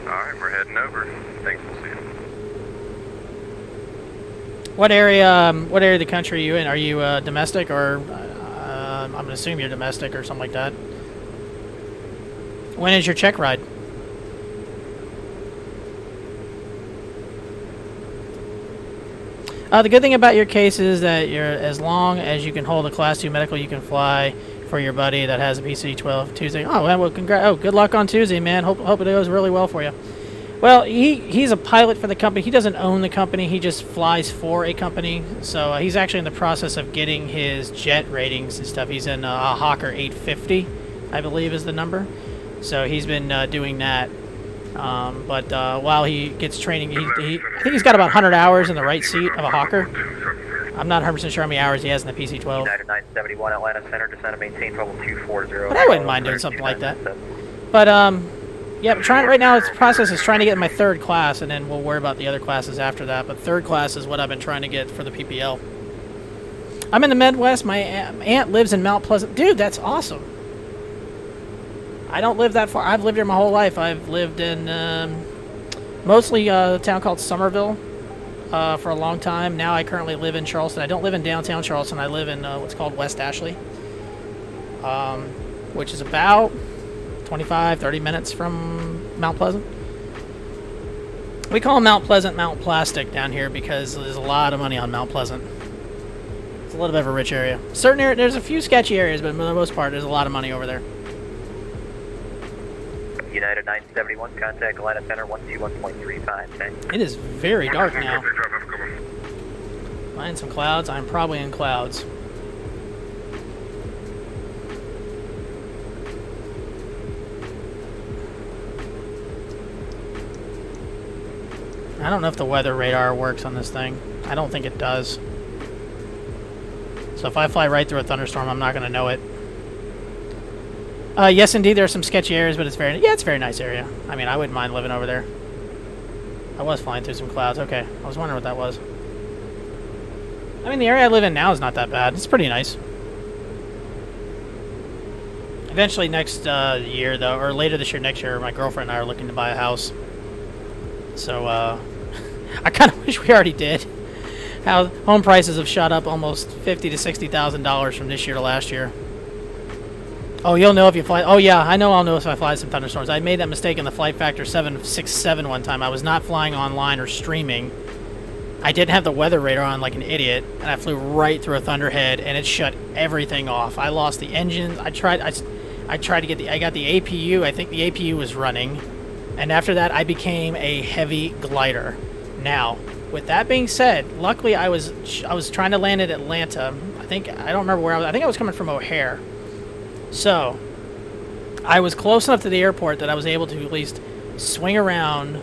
Alright, we're heading over. Thanks, we'll see you. What area of the country are you in? Are you domestic, or I'm going to assume you're domestic or something like that? When is your check ride? The good thing about your case is that as long as you can hold a Class 2 medical, you can fly for your buddy that has a PC12 Tuesday. Oh, well, good luck on Tuesday, man. Hope it goes really well for you. Well, he's a pilot for the company. He doesn't own the company. He just flies for a company. So he's actually in the process of getting his jet ratings and stuff. He's in a Hawker 850, I believe is the number. So he's been doing that. But while he gets training, I think he's got about 100 hours in the right seat of a Hawker. I'm not 100% sure how many hours he has in the PC12. United 971 Atlanta Center, descend and maintain level 240. But I wouldn't mind doing something like that. But yeah, but right now the process is trying to get my third class, and then we'll worry about the other classes after that. But third class is what I've been trying to get for the PPL. I'm in the Midwest. My aunt lives in Mount Pleasant. Dude, that's awesome. I don't live that far. I've lived here my whole life. I've lived in mostly a town called Somerville for a long time. Now I currently live in Charleston. I don't live in downtown Charleston. I live in what's called West Ashley, which is about 25-30 minutes from Mount Pleasant. We call Mount Pleasant Mount Plastic down here because there's a lot of money on Mount Pleasant. It's a little bit of a rich area. Certain area, there's a few sketchy areas, but for the most part, there's a lot of money over there. United 971, contact Atlanta Center 121.35. It is very dark now. Am I in some clouds? I'm probably in clouds. I don't know if the weather radar works on this thing. I don't think it does. So if I fly right through a thunderstorm, I'm not going to know it. Yes, indeed, there are some sketchy areas, but it's it's a very nice area. I mean, I wouldn't mind living over there. I was flying through some clouds. Okay, I was wondering what that was. I mean, the area I live in now is not that bad. It's pretty nice. Eventually next year, though, or later this year, next year, my girlfriend and I are looking to buy a house. So, I kind of wish we already did. How home prices have shot up almost $50,000 to $60,000 from this year to last year. Oh, you'll know if you fly. Oh, yeah, I know I'll know if I fly some thunderstorms. I made that mistake in the flight factor 767 one time. I was not flying online or streaming. I didn't have the weather radar on like an idiot, and I flew right through a thunderhead, and it shut everything off. I lost the engine. I tried to get I got the APU. I think the APU was running, and after that, I became a heavy glider. Now, with that being said, luckily I was trying to land at Atlanta. I don't remember where I was. I think I was coming from O'Hare. So, I was close enough to the airport that I was able to at least swing around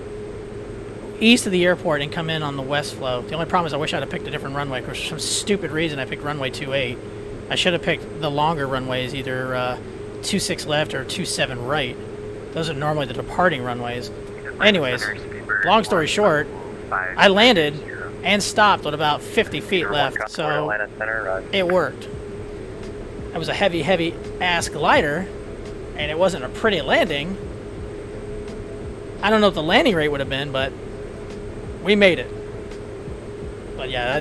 east of the airport and come in on the west flow. The only problem is I wish I'd have picked a different runway. For some stupid reason, I picked runway 28. I should have picked the longer runways, either 26 left or 27 right. Those are normally the departing runways. Anyways, long story short, I landed and stopped with about 50 feet left, so it worked. It was a heavy, heavy ass glider, and it wasn't a pretty landing. I don't know what the landing rate would have been, but we made it. But yeah,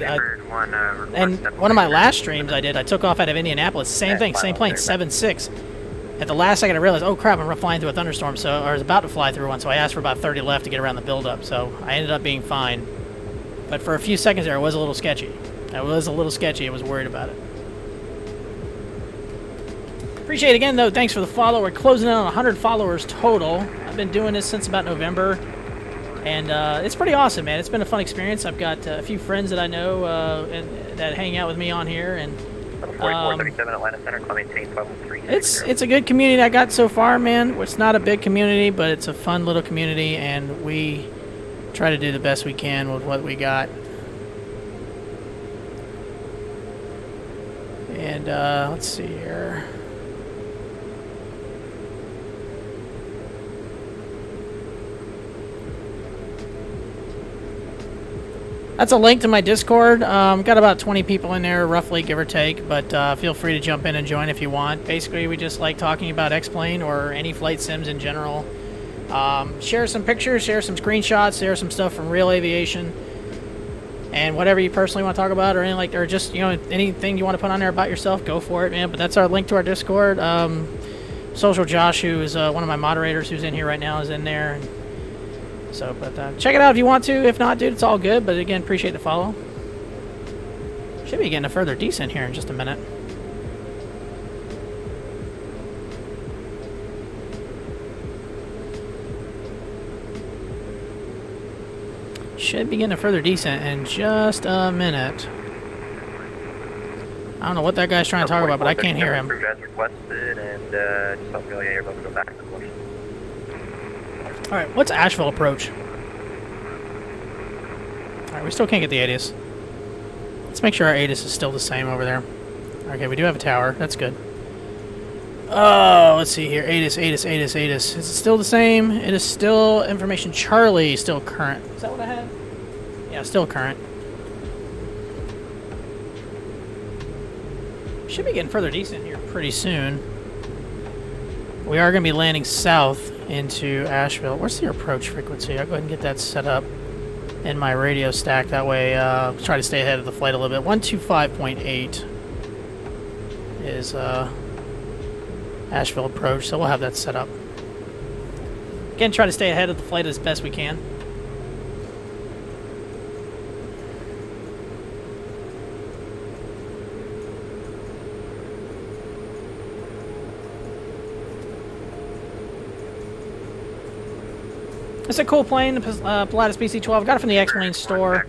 and one of my last streams I did, I took off out of Indianapolis, same thing, same plane, 7.6. At the last second I realized, oh crap, I'm flying through a thunderstorm, so I was about to fly through one, so I asked for about 30 left to get around the buildup, so I ended up being fine. But for a few seconds there, it was a little sketchy. I was worried about it. Appreciate it again, though. Thanks for the follow. We're closing in on 100 followers total. I've been doing this since about November, and it's pretty awesome, man. It's been a fun experience. I've got a few friends that I know that hang out with me on here, and it's a good community I got so far, man. It's not a big community, but it's a fun little community, and we try to do the best we can with what we got. And let's see here. That's a link to my Discord. Got about 20 people in there, roughly, give or take, but feel free to jump in and join if you want. Basically, we just like talking about X-Plane or any flight sims in general. Share some pictures, share some screenshots, share some stuff from real aviation, and whatever you personally want to talk about, or anything, or just anything you want to put on there about yourself, go for it, man. But that's our link to our Discord. Social Josh, who is one of my moderators, who's in here right now, is in there. So, but check it out if you want to. If not, dude, it's all good. But again, appreciate the follow. Should be getting a further descent here in just a minute. Should be getting a further descent in just a minute. I don't know what that guy's trying to talk about, but I can't hear him. Alright, what's Asheville approach? Alright, we still can't get the ATIS. Let's make sure our ATIS is still the same over there. Okay, we do have a tower. That's good. Oh, let's see here. ATIS. Is it still the same? It is still information Charlie, still current. Is that what I had? Yeah, still current. Should be getting further decent here pretty soon. We are going to be landing south into Asheville. Where's the approach frequency? I'll go ahead and get that set up in my radio stack. That way, try to stay ahead of the flight a little bit. 125.8 is Asheville approach, so we'll have that set up. Again, try to stay ahead of the flight as best we can. It's a cool plane, the Pilatus PC12. Got it from the XPlane store.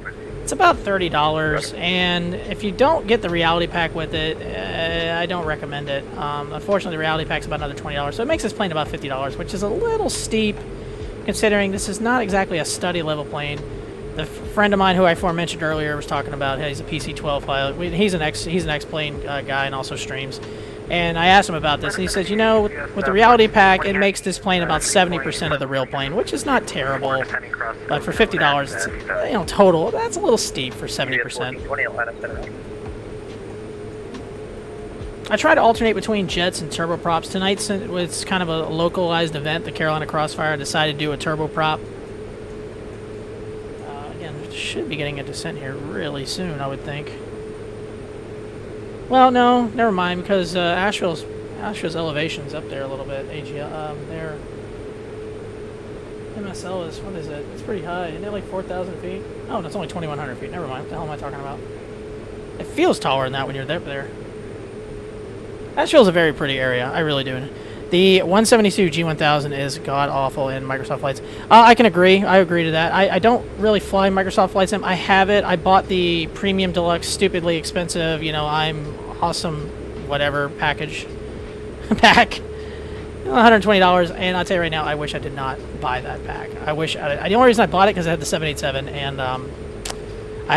It's about $30, and if you don't get the reality pack with it, I don't recommend it. Unfortunately, the reality pack's about another $20, so it makes this plane about $50, which is a little steep, considering this is not exactly a study level plane. The friend of mine who I aforementioned earlier was talking about, hey, he's a PC12 pilot. He's an XPlane guy and also streams. And I asked him about this, and he says, you know, with the reality pack, it makes this plane about 70% of the real plane, which is not terrible. But for $50, it's, you know, total, that's a little steep for 70%. I try to alternate between jets and turboprops. Tonight, since it's kind of a localized event, the Carolina Crossfire, I decided to do a turboprop. Again, should be getting a descent here really soon, I would think. Well, no, never mind, because Asheville's elevation's up there a little bit. Their MSL is, what is it? It's pretty high. Isn't it like 4,000 feet? Oh, no, it's only 2,100 feet. Never mind. What the hell am I talking about? It feels taller than that when you're up there. Asheville's a very pretty area. I really do. The 172 G1000 is god-awful in Microsoft Flight Sim. I can agree. I agree to that. I don't really fly Microsoft Flight Sim. I have it. I bought the Premium Deluxe, stupidly expensive, you know, I'm awesome, whatever, package. Pack. $120, and I'll tell you right now, I wish I did not buy that pack. I wish the only reason I bought it because I had the 787, and I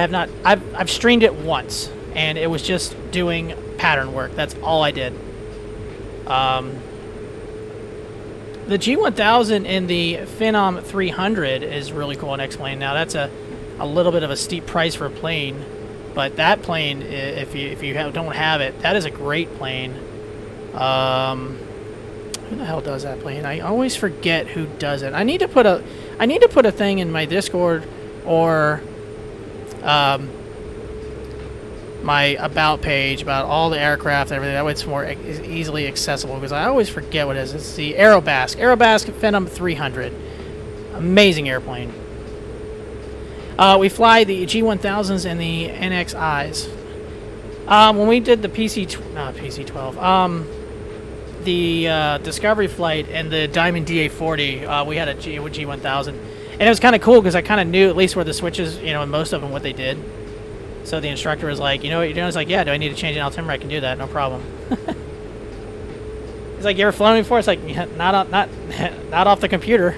have not. I've streamed it once, and it was just doing pattern work. That's all I did. The G1000 in the Phenom 300 is really cool in X-Plane. Now that's a little bit of a steep price for a plane, but that plane, if you don't have it, that is a great plane. Who the hell does that plane? I always forget who does it. I need to put a thing in my Discord or my about page about all the aircraft and everything. That way it's more easily accessible, because I always forget what it is. It's the Aerobask Phenom 300. Amazing airplane. We fly the G1000s and the NXIs. When we did the PC12, the Discovery flight and the Diamond DA40, we had a G1000, and it was kind of cool because I kind of knew at least where the switches, you know, and most of them what they did. So the instructor was like, you know what you're doing? I was like, yeah, do I need to change an altimeter? I can do that, no problem. He's like, you ever flown before? It's like, yeah, not off the computer.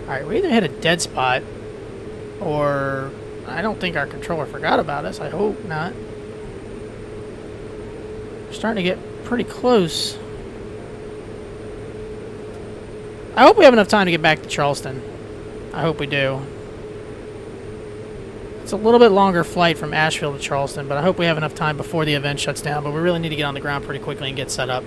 Alright, we either hit a dead spot, or I don't think our controller forgot about us. I hope not. We're starting to get pretty close. I hope we have enough time to get back to Charleston. I hope we do. It's a little bit longer flight from Asheville to Charleston, but I hope we have enough time before the event shuts down. But we really need to get on the ground pretty quickly and get set up.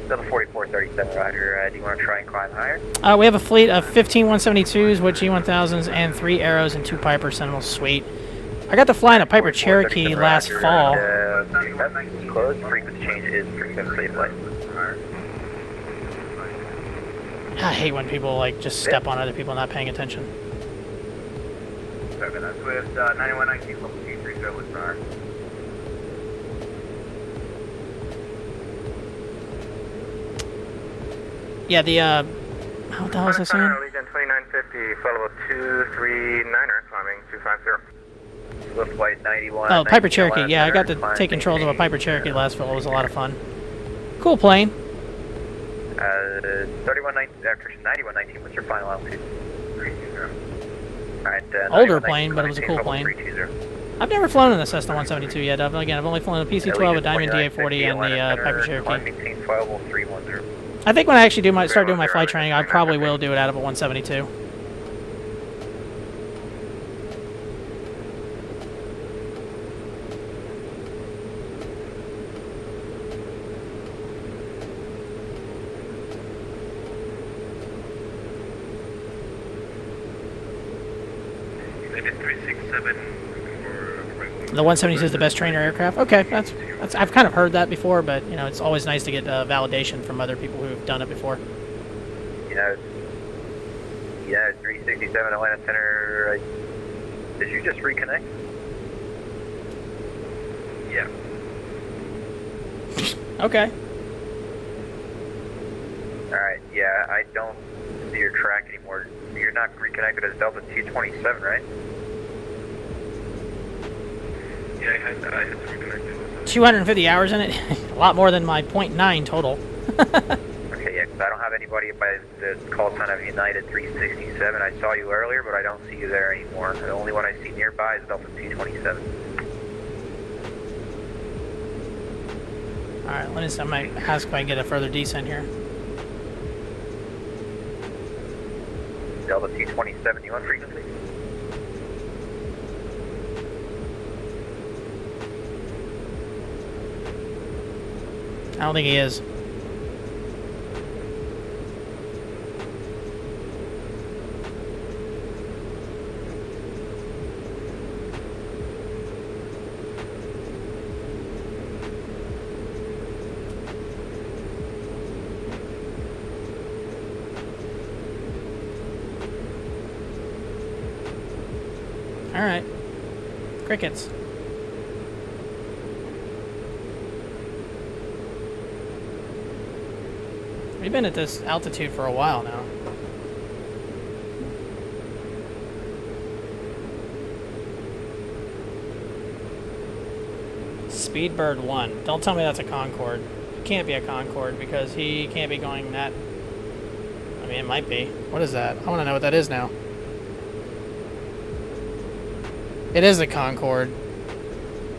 Level 4437, Roger. Do you want to try and climb higher? We have a fleet of 15 172s with G1000s and 3 Arrows and 2 Piper Sentinels. Sweet. I got to fly in a Piper Cherokee last fall. Close. Frequency change is frequency flight. I hate when people like just step on other people not paying attention. Okay, that's with 9119 level 230 with power. Yeah, the what the hell was I saying? Legion 2950, follow 239er, climbing 250. Lift white 91. Oh, Piper Cherokee. Yeah, I got to take control of a Piper Cherokee last fall. It was a lot of fun. Cool plane. 9119, what's your final altitude? 320. Alright, older plane, but it was a cool plane. I've never flown in the Cessna 172 yet. I've only flown a PC12, a Diamond DA40, and the Piper Cherokee. I think when I actually start doing my flight training, I probably will do it out of a 172. United 367 for regular The 172 is the best trainer aircraft. Okay, that's I've kind of heard that before, but you know it's always nice to get validation from other people who have done it before. United 367 Atlanta Center. Did you just reconnect? Yeah. Okay. Alright, yeah, I don't see your track anymore. You're not reconnected as Delta 227, right? Yeah, I had to reconnect. 250 hours in it. A lot more than my .9 total. Okay, yeah, because I don't have anybody by the call sign of United 367. I saw you earlier, but I don't see you there anymore. The only one I see nearby is Delta 227. Alright, I might ask if I can get a further descent here. Delta 227, you on frequency? I don't think he is. All right. Crickets. We've been at this altitude for a while now. Speedbird 1. Don't tell me that's a Concorde. It can't be a Concorde because he can't be going that... I mean, it might be. What is that? I want to know what that is now. It is a Concorde.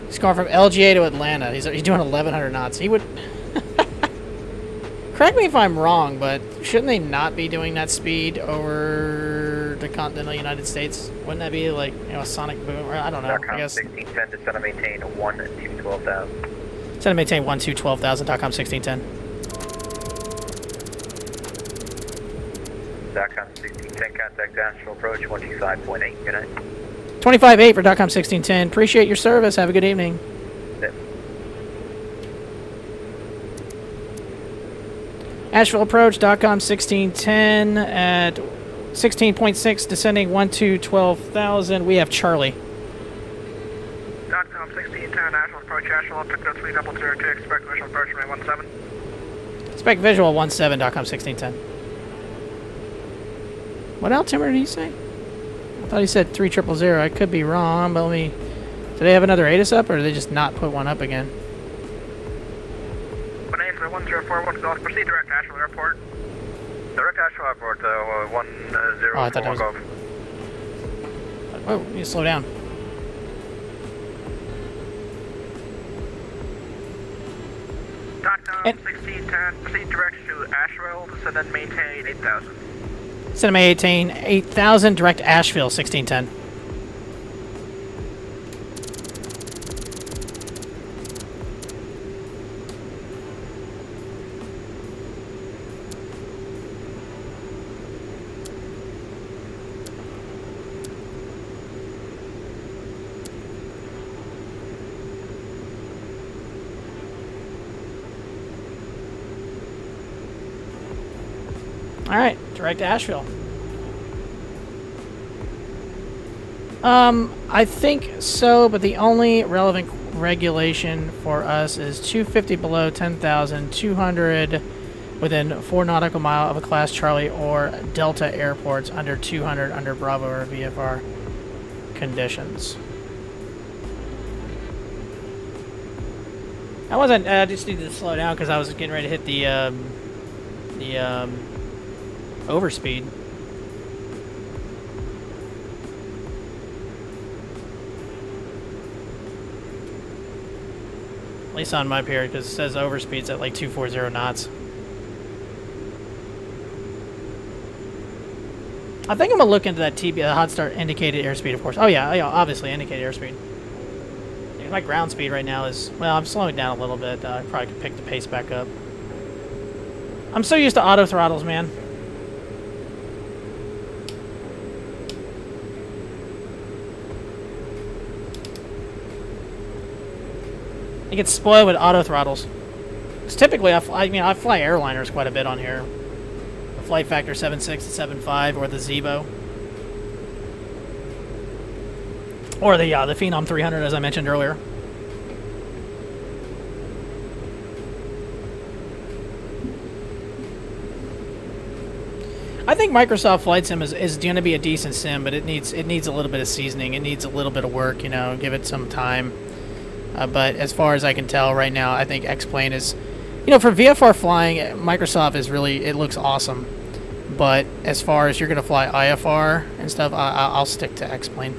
He's going from LGA to Atlanta. He's doing 1,100 knots. He would... Correct me if I'm wrong, but shouldn't they not be doing that speed over the continental United States? Wouldn't that be like, you know, a sonic boom? Or I don't know. I guess. 1610 to center maintain 12,000. Center maintain 12,000. .com 1610. .com 1610 contact Asheville approach 125.8. Good night. 25.8 for .com 1610. Appreciate your service. Have a good evening. Asheville approach, .com 1610 at 16.6, descending 12,000. We have Charlie. .com 1610, Asheville approach, Asheville, Pickup 3002, expect visual approach, May 17. Expect visual 17, .com 1610. What altimeter did he say? I thought he said 3000. I could be wrong, but let me... Do they have another ATIS up, or did they just not put one up again? 1041 Golf, proceed direct to Asheville Airport. Direct to Asheville Airport, 1041 Golf. Whoa, you need to slow down. .com 1610, proceed direct to Asheville, descend and maintain 8,000. Descend and maintain 8,000, direct to Asheville, 1610. Alright, direct to Asheville. I think so, but the only relevant regulation for us is 250 below 10,000, 200 within 4 nautical mile of a Class Charlie or Delta airports, under 200 under Bravo or VFR conditions. I wasn't, I just needed to slow down because I was getting ready to hit the overspeed. At least on my period, because it says overspeed's at like 240 knots. I think I'm gonna look into that TB, the hot start indicated airspeed, of course. Oh yeah, obviously indicated airspeed. Yeah, my ground speed right now is, well, I'm slowing down a little bit. I probably could pick the pace back up. I'm so used to auto throttles, man. It gets spoiled with auto throttles. It's typically, I fly airliners quite a bit on here. The Flight Factor 7.6 and 7.5, or the Zebo. Or the Phenom 300, as I mentioned earlier. I think Microsoft Flight Sim is going to be a decent sim, but it needs a little bit of seasoning. It needs a little bit of work, you know, give it some time. But as far as I can tell right now, I think XPlane is, you know, for VFR flying, Microsoft is really, it looks awesome. But as far as you're going to fly IFR and stuff, I'll stick to XPlane.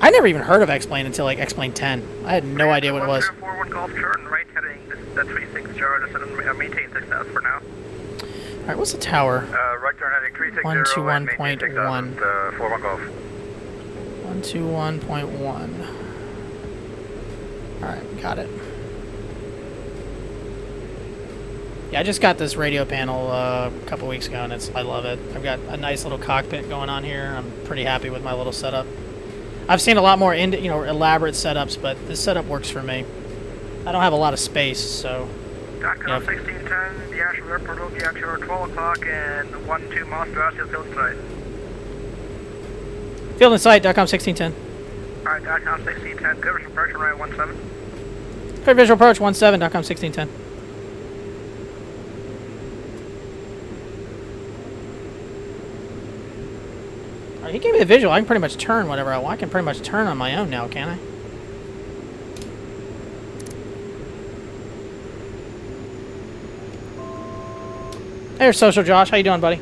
I never even heard of XPlane until like XPlane11. I had no idea what it was. 41 Golf turn right heading this 36 Charger, so maintain 6,000 for now. Alright, what's the tower? Right turn heading 360 and maintain 6,000, 41 Golf. 121.1. Alright, got it. Yeah, I just got this radio panel a couple weeks ago, and I love it. I've got a nice little cockpit going on here. I'm pretty happy with my little setup. I've seen a lot more elaborate setups, but this setup works for me. I don't have a lot of space, so... DOTCOM 1610, the Asheville Airport will be at your 12 o'clock and 12 miles to Asheville Field in sight. Field in sight, DOTCOM 1610. Alright, DOTCOM 1610, good visual approach, runway 17. Good visual approach, 17, DOTCOM 1610. Alright, he gave me the visual. I can pretty much turn whatever I want. I can pretty much turn on my own now, can't I? There's Social Josh. How you doing, buddy?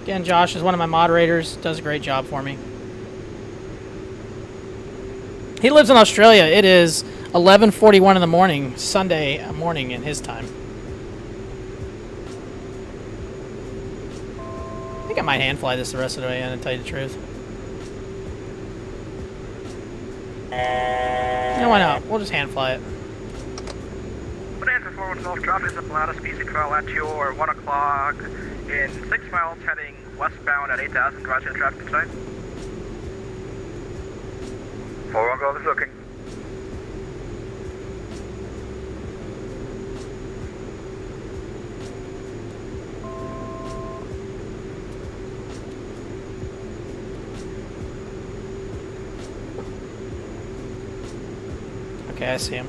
Again, Josh is one of my moderators. Does a great job for me. He lives in Australia. It is 11:41 in the morning, Sunday morning in his time. I think I might hand fly this the rest of the way in, to tell you the truth. No, why not? We'll just hand fly it. Answer 41 Golf, drop is up lattice PC12 at your 1 o'clock in 6 miles heading westbound at 8,000, crossing traffic in sight. 41 Golf is looking. Okay, I see him.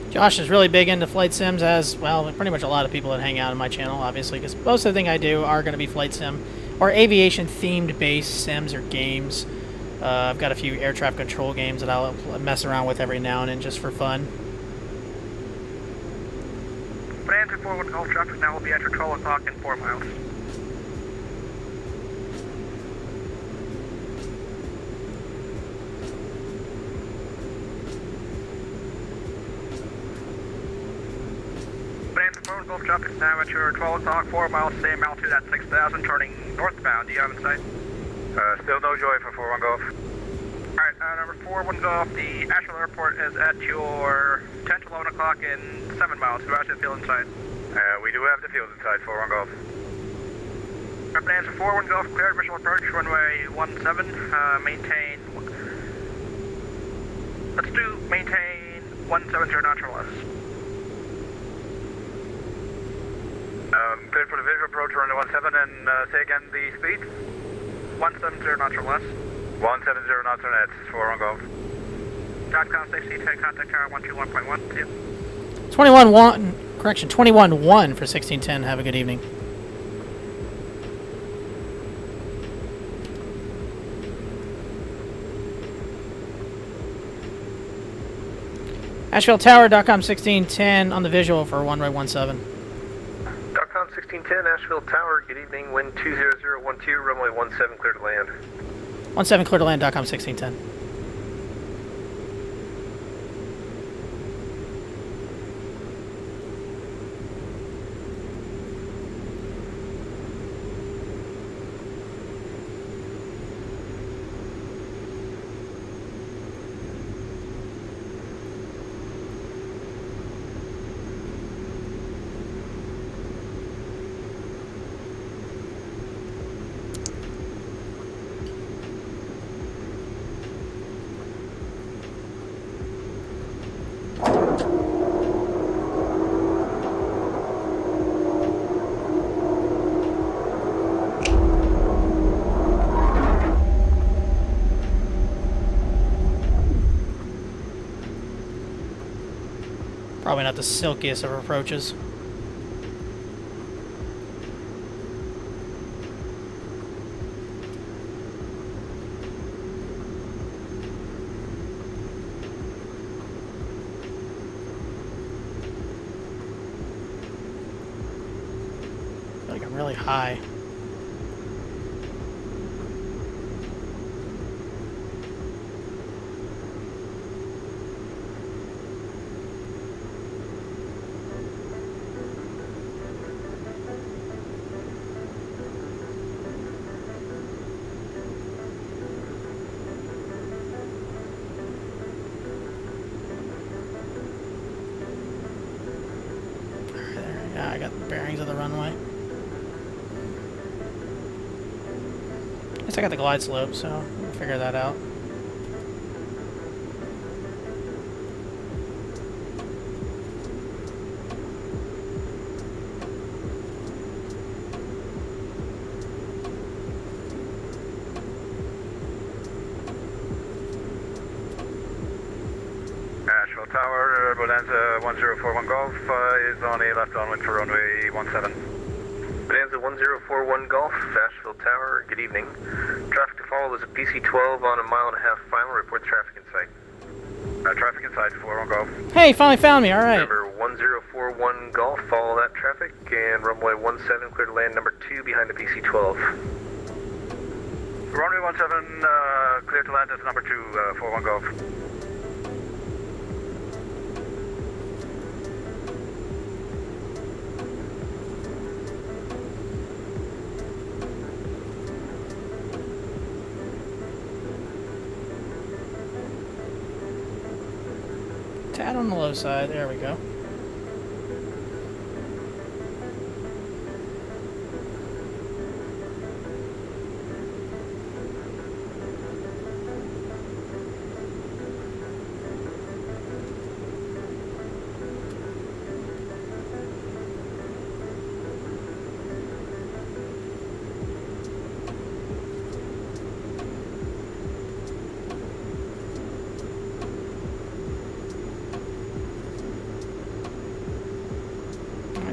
Josh is really big into flight sims, as well, pretty much a lot of people that hang out on my channel, obviously, because most of the thing I do are going to be flight sim or aviation-themed based sims or games. I've got a few air traffic control games that I'll mess around with every now and then just for fun. But answer 41 Golf, traffic now will be at your 12 o'clock in 4 miles. Golf traffic is now at your 12 o'clock, 4 miles, same altitude at 6,000, turning northbound. Do you have in sight? Still no joy for 41 Golf. Alright, number 41 Golf, the Asheville Airport is at your 10 to 11 o'clock in 7 miles. Do you have the field in sight? We do have the field in sight, 41 Golf. Urban answer 41 Golf, cleared visual approach, runway 17, maintain... Let's do maintain 170 knots or less. Cleared for the visual approach, runway 17, and say again the speed? 170 knots or less. 170 knots or net, 41 Golf. DOTCOM 1610, contact tower 121.1, see you. 21-1, correction, 21-1 for 1610. Have a good evening. Asheville Tower, DOTCOM 1610 on the visual for runway 17. DOTCOM 1610, Asheville Tower, good evening, wind 20012, runway 17, clear to land. 17 clear to land, DOTCOM 1610. probably not the silkiest of approaches. I feel like I'm really high. Yeah, I got the bearings of the runway. Guess I got the glide slope, so we'll figure that out. Asheville Tower, Bonanza 1041 Golf is on a left downwind for runway 17. Bonanza 1041 Golf, Asheville Tower, good evening. Traffic to follow is a PC12 on a 1.5 mile final. Report traffic in sight. Traffic inside 41 Golf. Hey, finally found me, alright. Number 1041 Golf, follow that traffic, and runway 17 clear to land number 2 behind the PC12. Runway 17 clear to land is number 2, 41 Golf. Tad on the low side, there we go.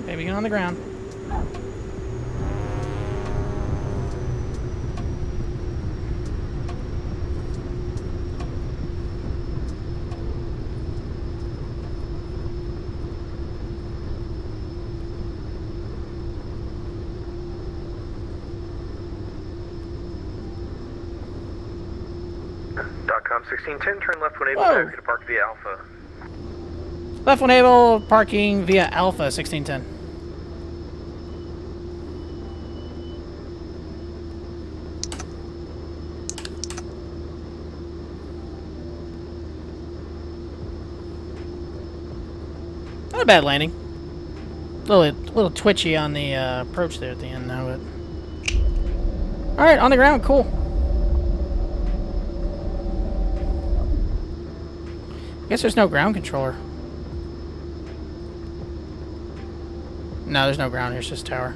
Baby, get on the ground. .com 1610, turn left when able to park via Alpha. Left when able, parking via Alpha 1610. Not a bad landing. A little twitchy on the approach there at the end now, but... Alright, on the ground, cool. I guess there's no ground controller. No, there's no ground here, it's just tower.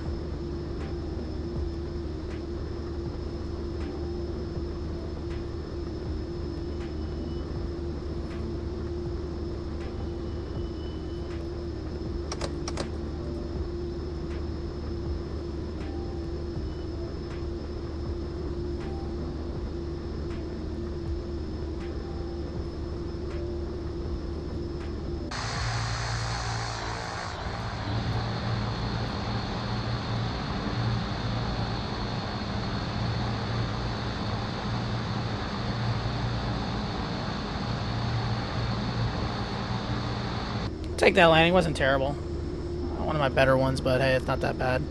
Take that landing, wasn't terrible. One of my better ones, but hey, it's not that bad.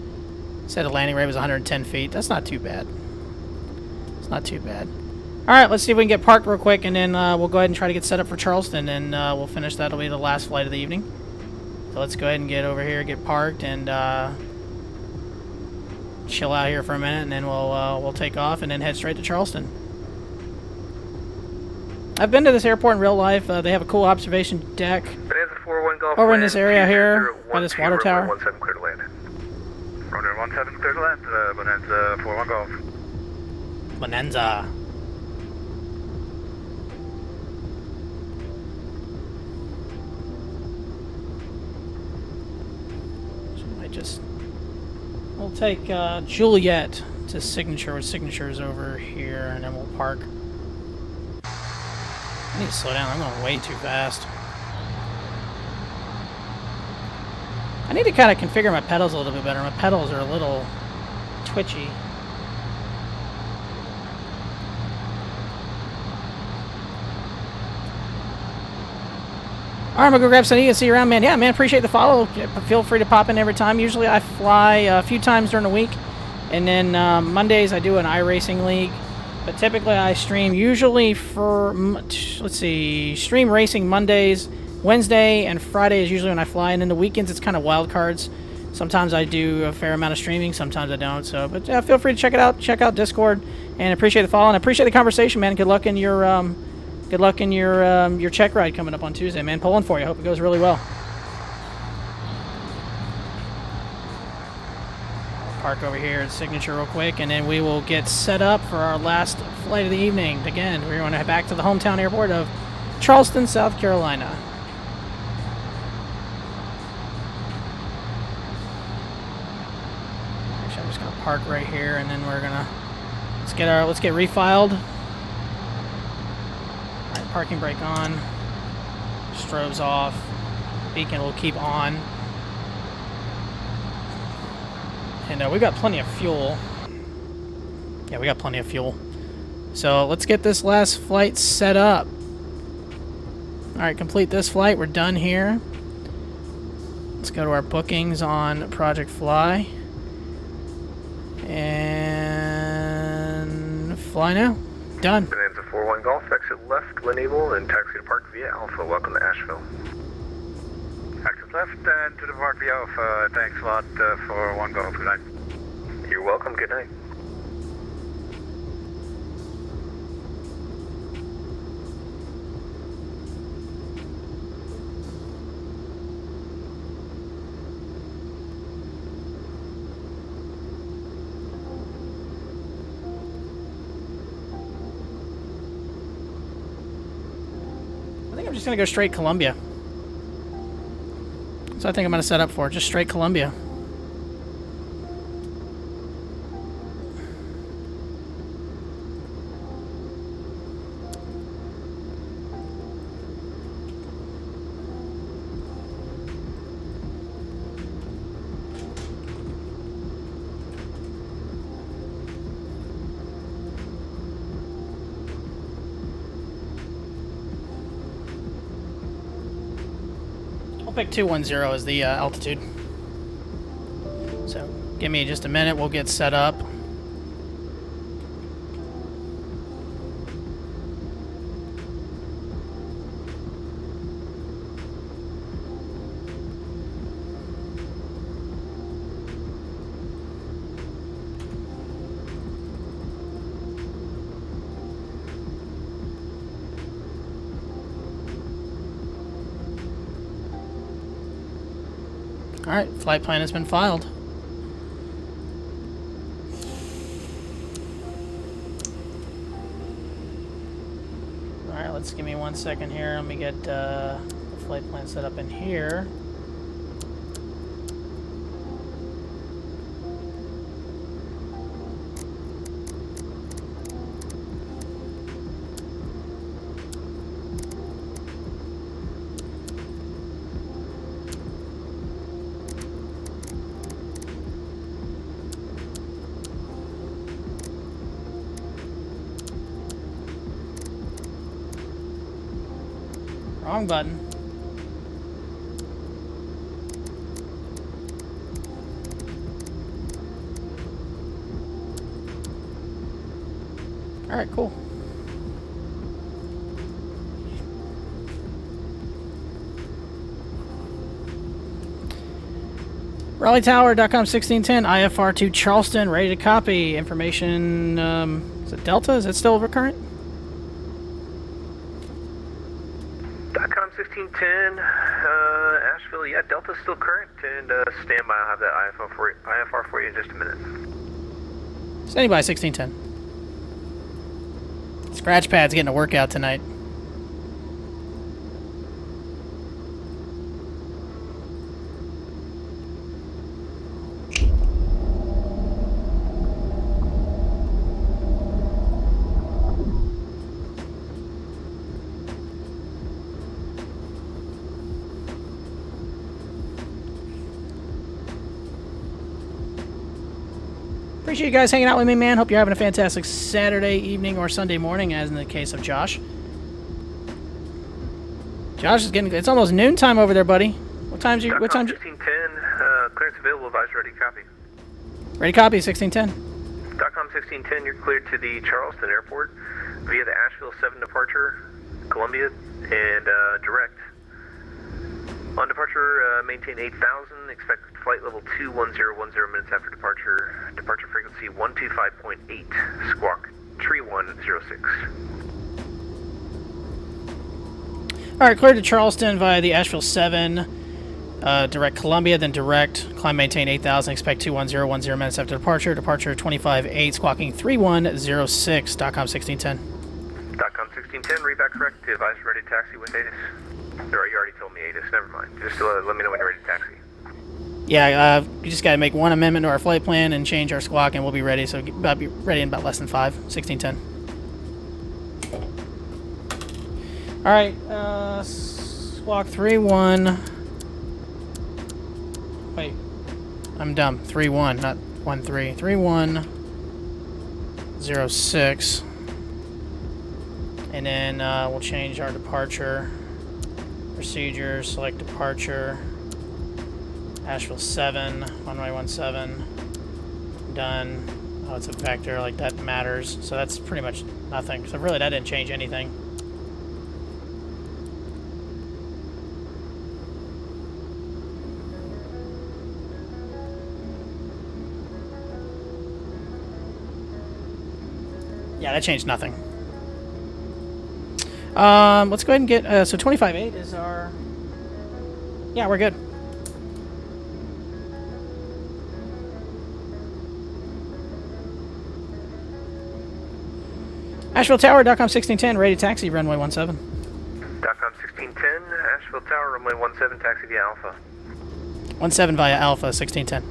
Said the landing rate was 110 feet. That's not too bad. It's not too bad. Alright, let's see if we can get parked real quick, and then we'll go ahead and try to get set up for Charleston, and we'll finish. That'll be the last flight of the evening. So let's go ahead and get over here, get parked, and chill out here for a minute, and then we'll take off and then head straight to Charleston. I've been to this airport in real life. They have a cool observation deck over in this area here by this water tower. 17 clear to land. Runway 17 clear to land. Bonanza 41 Golf. Bonanza. we'll take Juliet to Signature, with Signature's over here, and then we'll park. I need to slow down. I'm going way too fast. I need to kind of configure my pedals a little bit better. My pedals are a little twitchy. Alright, I'm gonna go grab some and see you around, man. Yeah, man, appreciate the follow. Feel free to pop in every time. Usually I fly a few times during the week. And then Mondays I do an iRacing league. But typically I stream usually for, let's see, stream racing Mondays. Wednesday and Friday is usually when I fly. And then the weekends it's kind of wild cards. Sometimes I do a fair amount of streaming. Sometimes I don't. So, but yeah, feel free to check it out. Check out Discord. And appreciate the follow. And I appreciate the conversation, man. Good luck in your... Good luck in your check ride coming up on Tuesday, man. Pulling for you. Hope it goes really well. I'll park over here at Signature real quick, and then we will get set up for our last flight of the evening. Again, we're going to head back to the hometown airport of Charleston, South Carolina. Actually, I'm just going to park right here, and then we're going to let's get refiled. Parking brake on, strobes off, beacon will keep on, and we got plenty of fuel. Yeah, we got plenty of fuel. So let's get this last flight set up. Alright, complete this flight. We're done here. Let's go to our bookings on Project Fly. And fly now. Done. Bonanza 41 Golf, exit left, enable, and taxi to park via Alpha. Welcome to Asheville. Exit left and to the park via Alpha. Thanks a lot for 1 Golf. Good night. You're welcome. Good night. I'm just going to go straight Columbia. So I think I'm going to set up for just straight Columbia. Pick 210 is the altitude. So give me just a minute, we'll get set up. Alright, flight plan has been filed. Alright, let's give me 1 second here. Let me get the flight plan set up in here. Wrong button. Alright, cool. Raleigh Tower.com 1610, IFR to Charleston, ready to copy. Information, is it Delta? Is it still recurrent? 1610, Asheville, yeah, Delta's still current, and stand by, I'll have that IFR for you in just a minute. Standing by, 1610. Scratchpad's getting a workout tonight. Appreciate you guys hanging out with me, man. Hope you're having a fantastic Saturday evening or Sunday morning, as in the case of Josh. Josh is getting... It's almost noontime over there, buddy. What time's you... What time's... 1610, clearance available, advise ready, copy. Ready, copy, 1610. .com 1610, you're cleared to the Charleston Airport via the Asheville 7 departure, Columbia, and direct. On departure, maintain 8,000, expect flight level 21010 minutes after departure. Departure frequency 125.8, squawk 3106. All right, cleared to Charleston via the Asheville 7, direct Columbia, then direct. Climb, maintain 8,000, expect 21010 minutes after departure. Departure 25.8, squawking 3106, .com 1610. .com 1610, read back correct to advise ready taxi with ATIS. Or you already told me ATIS, never mind. Just let me know when you're ready to taxi. Yeah, you just got to make one amendment to our flight plan and change our squawk, and we'll be ready. So I'll be ready in about less than 5, 1610. All right, squawk 31. Wait, I'm dumb. 31, not 13. 3106. And then we'll change our departure procedure. Select departure. Asheville 7, runway 17. Done. Oh, it's a vector. Like, that matters. So that's pretty much nothing. So really, that didn't change anything. Yeah, that changed nothing. Let's go ahead and get, so 25.8 is our, yeah, we're good. Asheville Tower, .com 1610, ready taxi, runway 17. .com 1610, Asheville Tower, runway 17, taxi via Alpha. 17 via Alpha, 1610.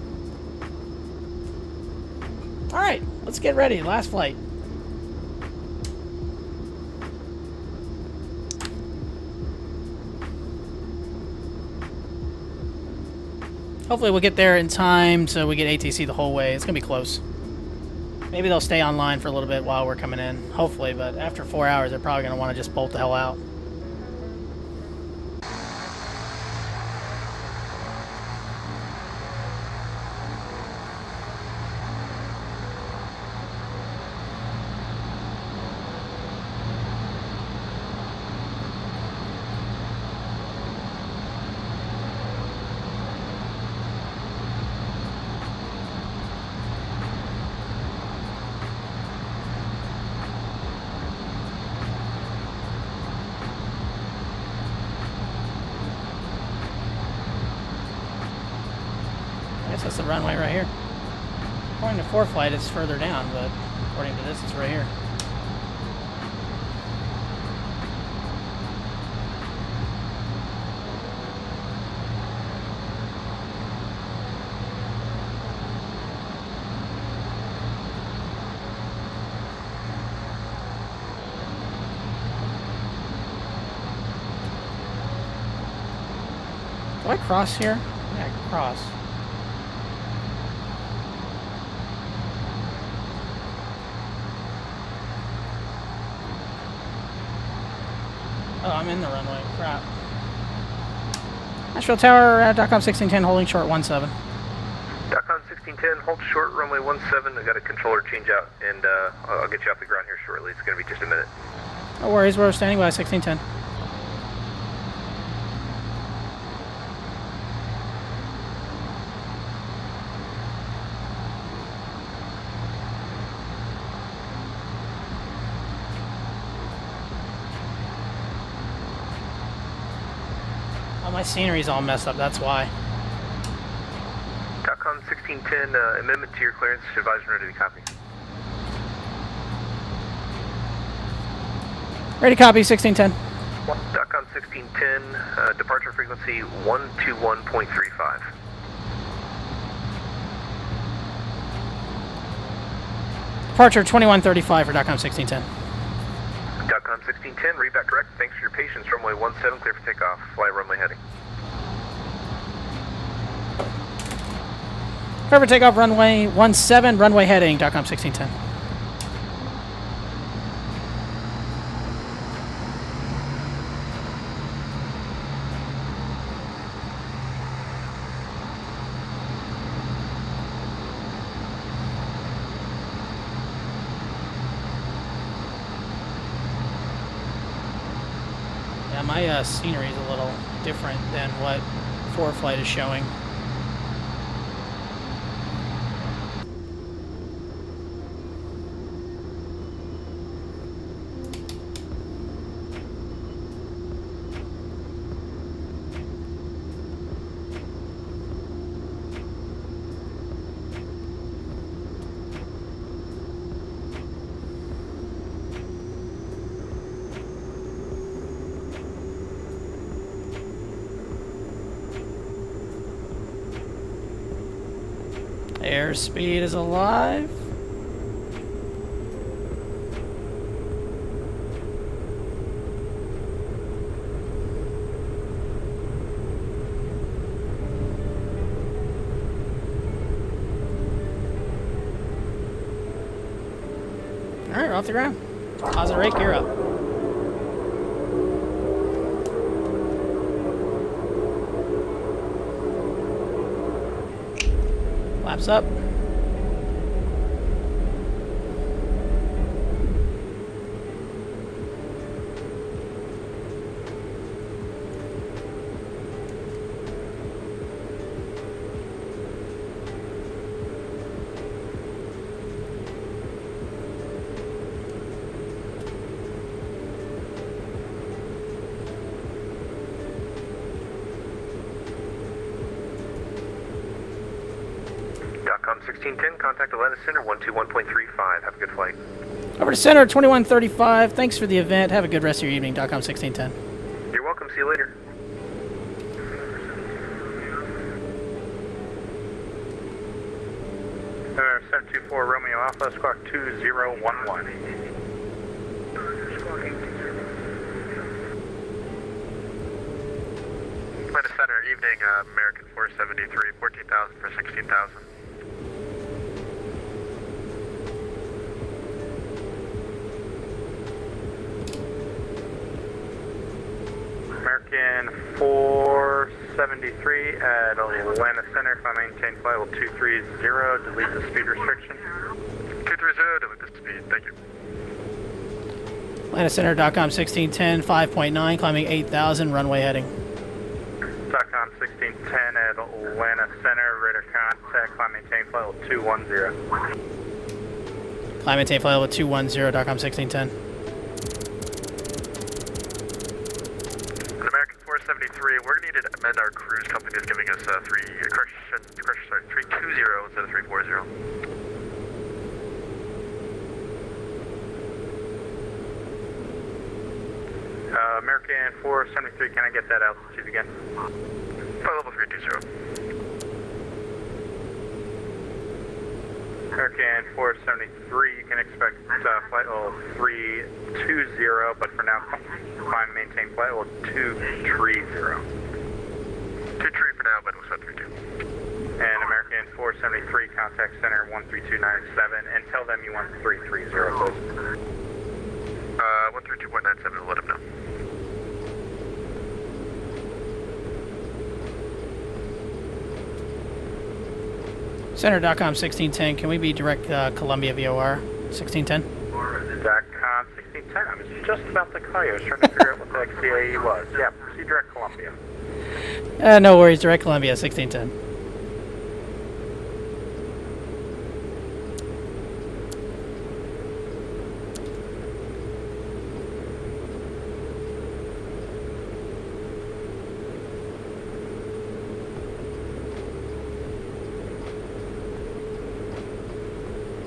All right, let's get ready, last flight. Hopefully we'll get there in time so we get ATC the whole way. It's going to be close. Maybe they'll stay online for a little bit while we're coming in. Hopefully, but after 4 hours, they're probably going to want to just bolt the hell out. That's the runway right here. According to ForeFlight, it's further down, but according to this, it's right here. Do I cross here? Yeah, I can cross. Oh, I'm in the runway. Crap. Asheville Tower, .com 1610, holding short 17. .com 1610, hold short, runway 17. I got a controller change out, and I'll get you off the ground here shortly. It's going to be just a minute. No worries, we're standing by 1610. My scenery's all messed up, that's why. .com 1610, amendment to your clearance, advise and ready to copy. Ready copy, 1610. .com 1610, departure frequency 121.35. Departure 2135 for .com 1610. .com 1610, read back correct. Thanks for your patience. Runway 17, clear for takeoff. Fly runway heading. Clear for takeoff, runway 17, runway heading, .com 1610. Yeah, my scenery is a little different than what ForeFlight is showing. Airspeed is alive. Alright, we're off the ground. Positive rate, gear up. Flaps up. .com 1610, contact Atlanta Center 121.35. Have a good flight. Over to Center 2135. Thanks for the event. Have a good rest of your evening. .com 1610. You're welcome. See you later. 724 Romeo Alpha, squawk 2011. Atlanta Center, evening, American 473, 14,000 for 16,000. American 473 at Atlanta Center, if I maintain flight level 230, delete the speed restriction. 230, delete the speed, thank you. Atlanta Center, .com 1610, 5.9, climbing 8,000, runway heading. .com 1610 at Atlanta Center, radar contact, climb maintain flight level 210. Climb maintain flight level 210, .com 1610. American 473, we're going to need to amend our cruise company is giving us 320 instead of 340. American 473, can I get that altitude again? Flight level 320. American 473, you can expect flight level 320, but for now, climb maintain flight level 230. 230 for now, but we'll set 32. And American 473, contact center 13297, and tell them you want 330, please. 132.97, let them know. Center.com 1610. Can we be direct Columbia VOR 1610? .com 1610. I was just about to call you. I was trying to figure out what the XCAE was. Yeah, proceed direct Columbia. No worries. Direct Columbia 1610.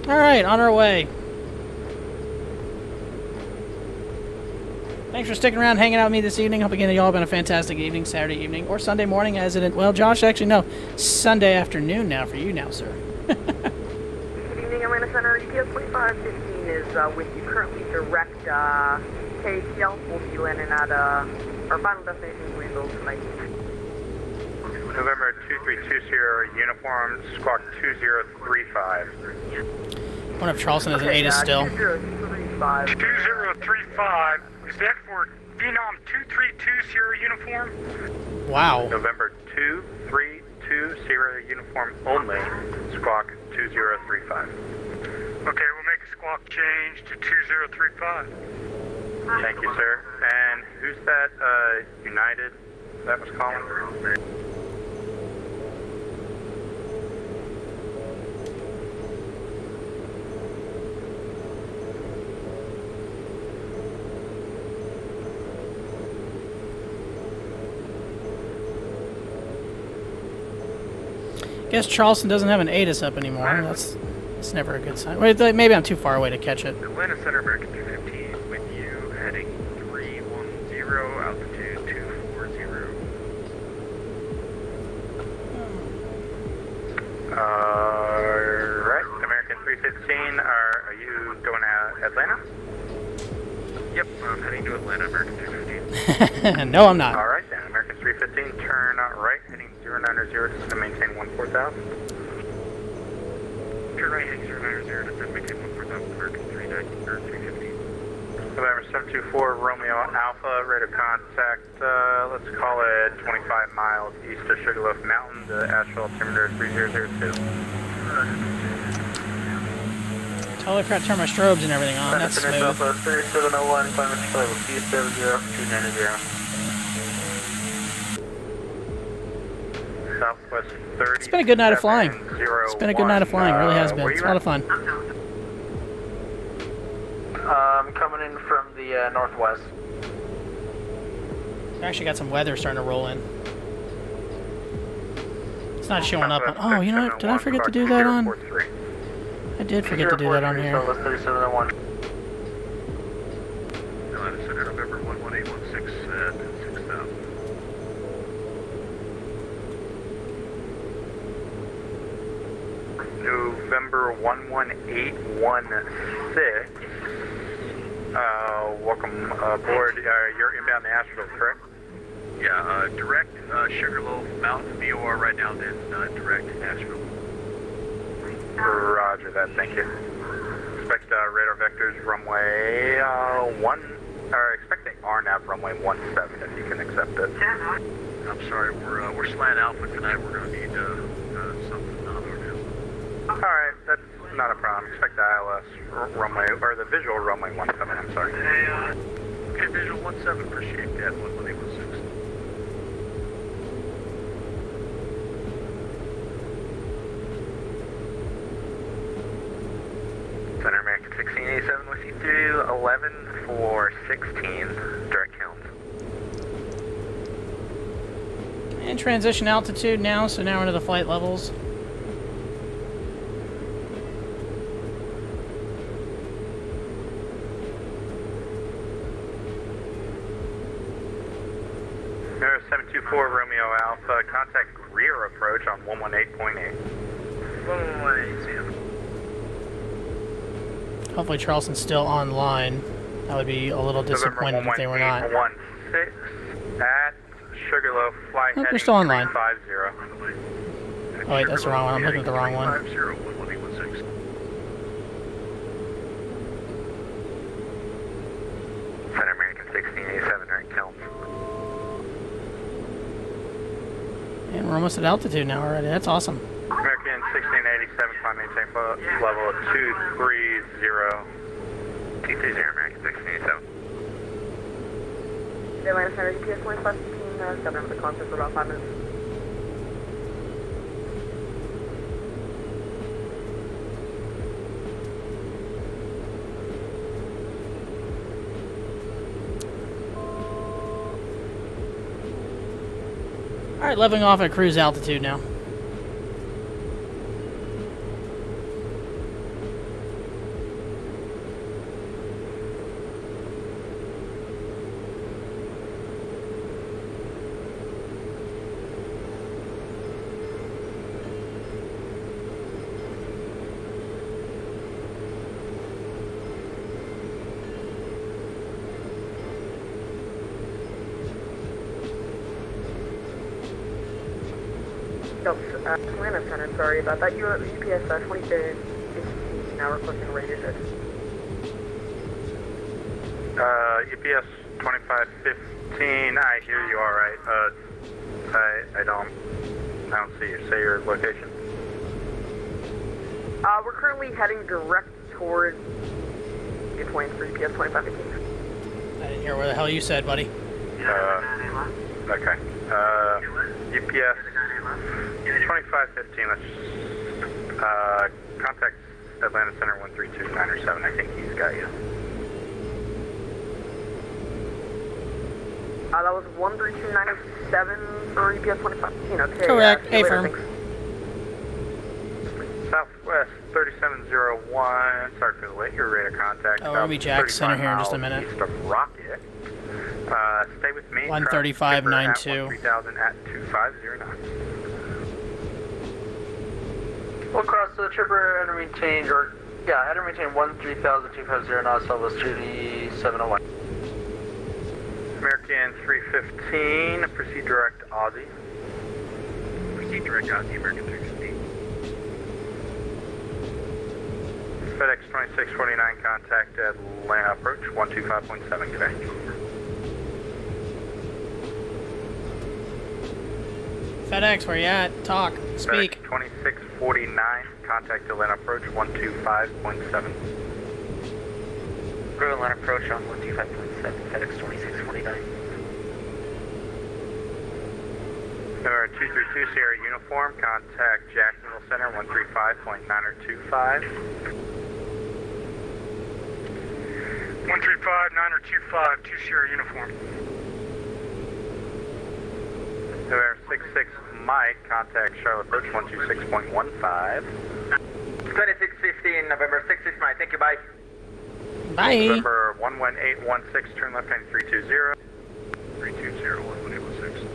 All right, on our way. Thanks for sticking around, hanging out with me this evening. Hope again that y'all have been a fantastic evening, Saturday evening, or Sunday morning, as it. Well, Josh, actually, no, Sunday afternoon now for you now, sir. Good evening, Atlanta Center. ETS 2515 is with you currently. Direct KCL. We'll be landing at our final destination, Louisville tonight. November 2320 uniform, squawk 2035. I wonder if Charleston has an ATIS still. 2035. Is that for Phenom 2320 uniform? Wow. November 2320 uniform only, squawk 2035. Okay, we'll make a squawk change to 2035. Thank you, sir. And who's that, United that was calling? Guess Charleston doesn't have an ATIS up anymore. That's never a good sign. Wait, maybe I'm too far away to catch it. Atlanta Center, American 215, with you, heading 310, altitude 240. Alright, American 315, are you going to Atlanta? Yep, I'm heading to Atlanta, American 315. No, I'm not. Alright then, American 315, turn right, heading 090 to maintain 14000. Turn right, heading 090 to maintain 14000, American 315. November 724, Romeo Alpha, rate of contact, let's call it 25 miles east of Sugarloaf Mountain, the asphalt altimeter 3002. Totally forgot to turn my strobes and everything on. That's smooth. Southwest 3701, climate level P70 Southwest 30. It's been a good night of flying. It's been a good night of flying. It really has been. It's a lot of fun. Coming in from the northwest. I actually got some weather starting to roll in. It's not showing up on... Oh, you know what? Did I forget to do that on... I did forget to do that on here. Atlanta Center, November 11816 at 6000. November 11816. Welcome aboard. You're inbound to Asheville, correct? Yeah, direct Sugarloaf Mountain VOR right now, then direct Nashville. Roger that, thank you. Expect radar vectors runway expecting RNAV runway 17 if you can accept it. I'm sorry, we're slant alpha tonight. We're going to need something non-RNAV. Alright, that's not a problem. Expect the ILS runway, or the visual runway 17, I'm sorry. Okay, visual 17, appreciate that, 11816. Center American 1687 with you through 11 for 16, direct count. And transition altitude now, so now we're into the flight levels. Mirror 724 Romeo Alpha, contact rear approach on 118.8. 118. Hopefully Charleston's still online. That would be a little disappointing if they were not. 116 at Sugarloaf, flight Oh, heading they're still online. 350. Oh wait, that's the wrong one. I'm looking at the wrong one. 350, 11816. Center American 1687, right count. And we're almost at altitude now already. That's awesome. American 1687, climb maintain level 230. 230, American 1687. The Atlanta Center GPS 1+15, 7 for the concert for about 5 minutes. Alright, leveling off at cruise altitude now. Atlanta Center, sorry about that. UPS 2515 is now requesting radio check. UPS 2515, I hear you all right. I don't see you. Say your location. We're currently heading direct towards the point for UPS 2515. I didn't hear what the hell you said, buddy. Okay. UPS 2515, let's contact Atlanta Center 132907. I think he's got you. That was 13297 for UPS 2515. Okay. Correct. See you later, A-firm. thanks. Southwest 3701. Sorry for the wait. Your radar contact. Oh, we'll be Jack Center here in just a minute. East of Rocket. Stay with me. 13592. 3000 at 2509. We'll cross the tripper and maintain, head and maintain 130,250 knots, level 2D701. American 315, proceed direct Aussie. Proceed direct Aussie, American 315. FedEx 2649, contact Atlanta approach 125.7 today. FedEx, where you at? Talk. Speak. FedEx 2649, contact Atlanta approach 125.7. Atlanta approach on 125.7, FedEx 2649. Number 232 Sierra Uniform, contact Jacksonville Center 135.925. 135-925, 2 Sierra Uniform. November 66 Mike, contact Charlotte approach 126.15. 2615, November 66 Mike, thank you, bye. Bye. November 11816, turn left hand 320. 320, 11816.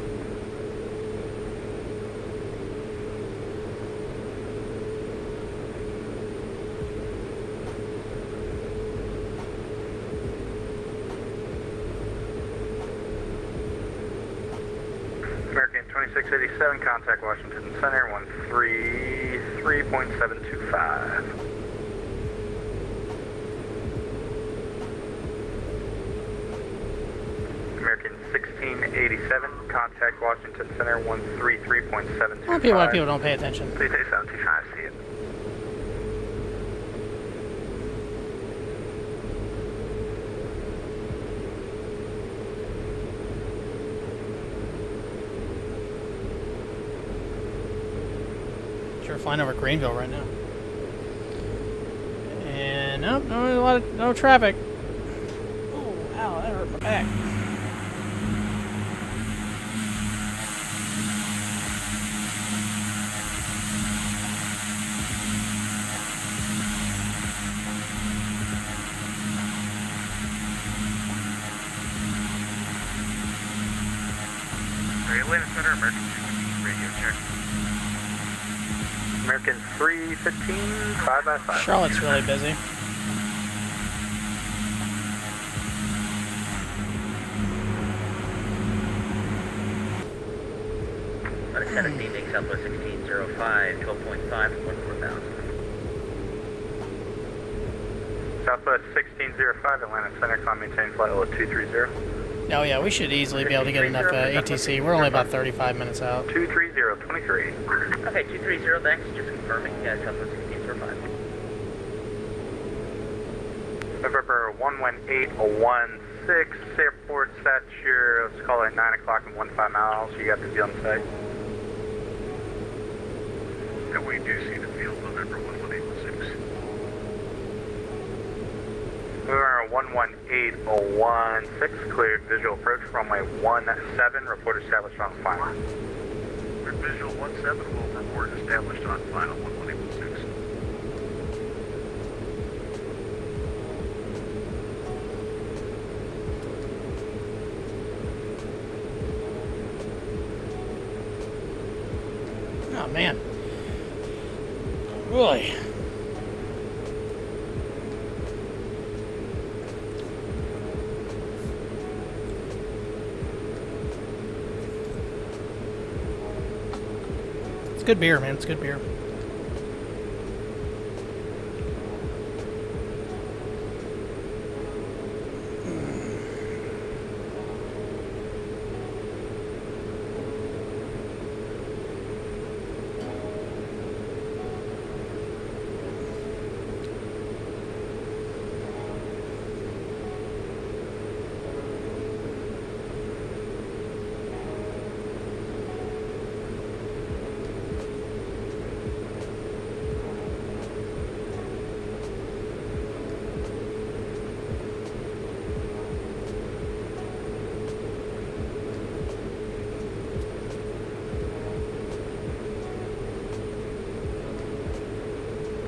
American 2687, contact Washington Center 133.725. American 1687, contact Washington Center 133.725. A lot of people don't pay attention. 33725, see it. Sure, flying over Greenville right now. And nope, no traffic. Oh, ow, that hurt my back. Atlanta Center, American 315, radio check. American 315, 5x5. Charlotte's really busy. Tennessee, make Southwest 1605, 12.5, 14,000. Southwest 1605, Atlanta Center, climb maintain flight level 230. Oh yeah, we should easily be able to get enough ATC. We're only about 35 minutes out. 230, 23. Okay, 230, thanks. Just confirming, Southwest 1605. November 11816, airport set your, let's call it 9 o'clock and 15 miles. You got the field in sight. And we do see the field, November 11816. November 11816, cleared visual approach, runway 17, report established on final. Visual 17 will report established on final 11816. Oh man. Really? good beer, man. It's good beer.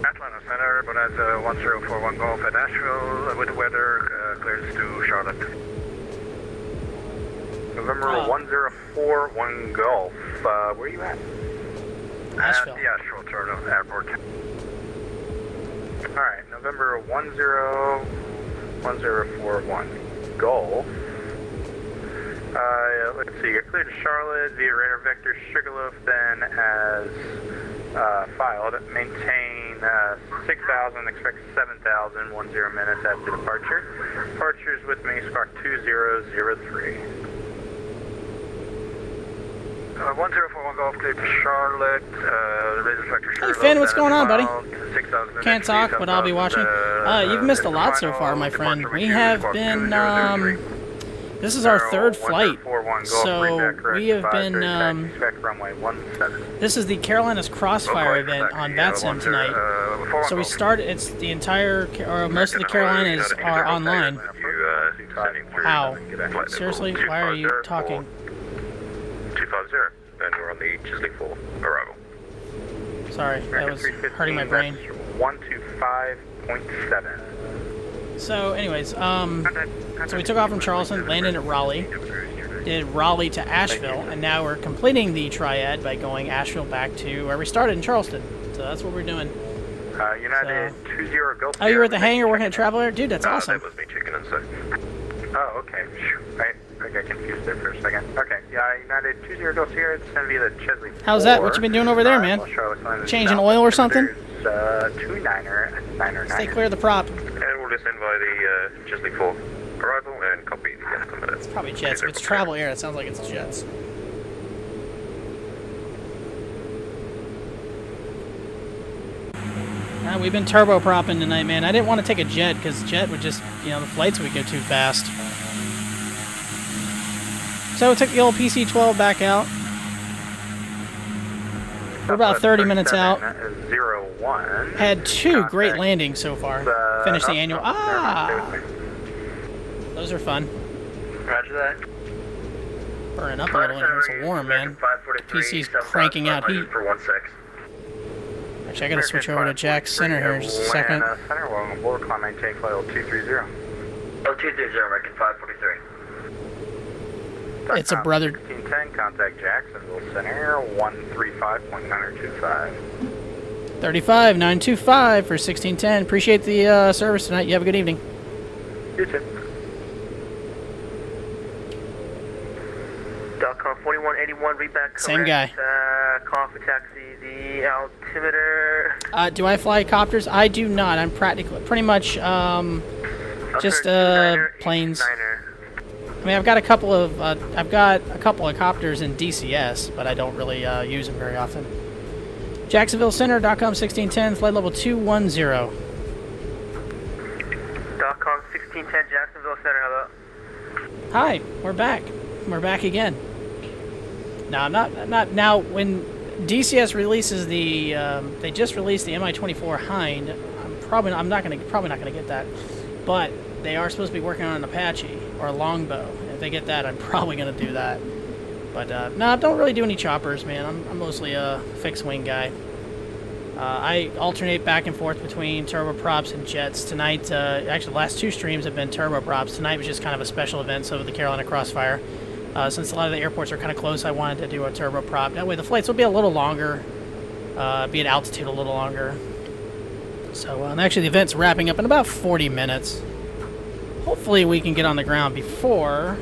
Atlanta Center, Bonanza 1041 Golf at Asheville with weather, clears to Charlotte. November 1041 Golf. Where are you at? Asheville. At the Asheville Terminal Airport. Alright, November 1041 Golf. Let's see, you're cleared to Charlotte via radar vector Sugarloaf, then as filed. Maintain 6,000, expect 7,000, 10 minutes after departure. Departures with me, squawk 2003. 1041 Golf cleared to Charlotte, radar vector Hey Sugarloaf. Finn, what's going on, buddy? 6,000 Can't talk, but I'll be watching. You've missed a lot so far, my friend. We have been, this is our third flight, so we have been, this is the Carolinas Crossfire event on Vatsim tonight. So we started, it's the entire, or most of the Carolinas are online. Wow. Seriously? Why are you talking? 250, and we're on the Chisley 4 arrival. Sorry, that was hurting my brain. 125.7. So anyways, so we took off from Charleston, landed at Raleigh, did Raleigh to Asheville, and now we're completing the triad by going Asheville back to where we started in Charleston. So that's what we're doing. United 20 Golf. Oh, you were at the hangar working at Travel Air? Dude, that's awesome. That was me checking in, so. Oh, okay. I got confused there for a second. Okay, yeah, United 20 Golf Sierra, it's going to be the Chesley 4. How's that? What you been doing over there, man? Changing oil or something? 29er. Stay clear of the prop. And we'll descend by the Chisley 4 arrival and copy the estimate. It's probably jets. If it's Travel Air, it sounds like it's jets. We've been turbopropping tonight, man. I didn't want to take a jet because jet would just, the flights would go too fast. So we took the old PC12 back out. We're about 30 minutes out. 01. Had two great landings so far. Finished the annual. Those are fun. Roger that. Burning up a little in here. It's warm, man. PC's cranking out heat. Actually, I gotta switch over to Jack's center here in just a second. Center, well, on board, climb maintain flight 0230. 0230, American 543. It's a brother. 1610, contact Jacksonville Center, 135.925. 35925 for 1610. Appreciate the service tonight. You have a good evening. You too. .com 4181, read back. Same guy. Call for taxi, the altimeter. Do I fly copters? I do not. I'm pretty much just planes. I mean, I've got a couple of copters in DCS, but I don't really use them very often. Jacksonville Center.com 1610, flight level 210. .com 1610, Jacksonville Center. Hello. Hi, we're back. We're back again. No, I'm not now. When DCS releases the, they just released the Mi-24 Hind. Probably not gonna get that, but they are supposed to be working on an Apache or a Longbow. If they get that, I'm probably gonna do that. But no, I don't really do any choppers, man. I'm mostly a fixed wing guy. I alternate back and forth between turboprops and jets. Tonight, actually, the last two streams have been turboprops. Tonight was just kind of a special event, so the Carolina Crossfire. Since a lot of the airports are kind of close, I wanted to do a turboprop. That way the flights will be a little longer, be at altitude a little longer. So actually the event's wrapping up in about 40 minutes. Hopefully we can get on the ground before,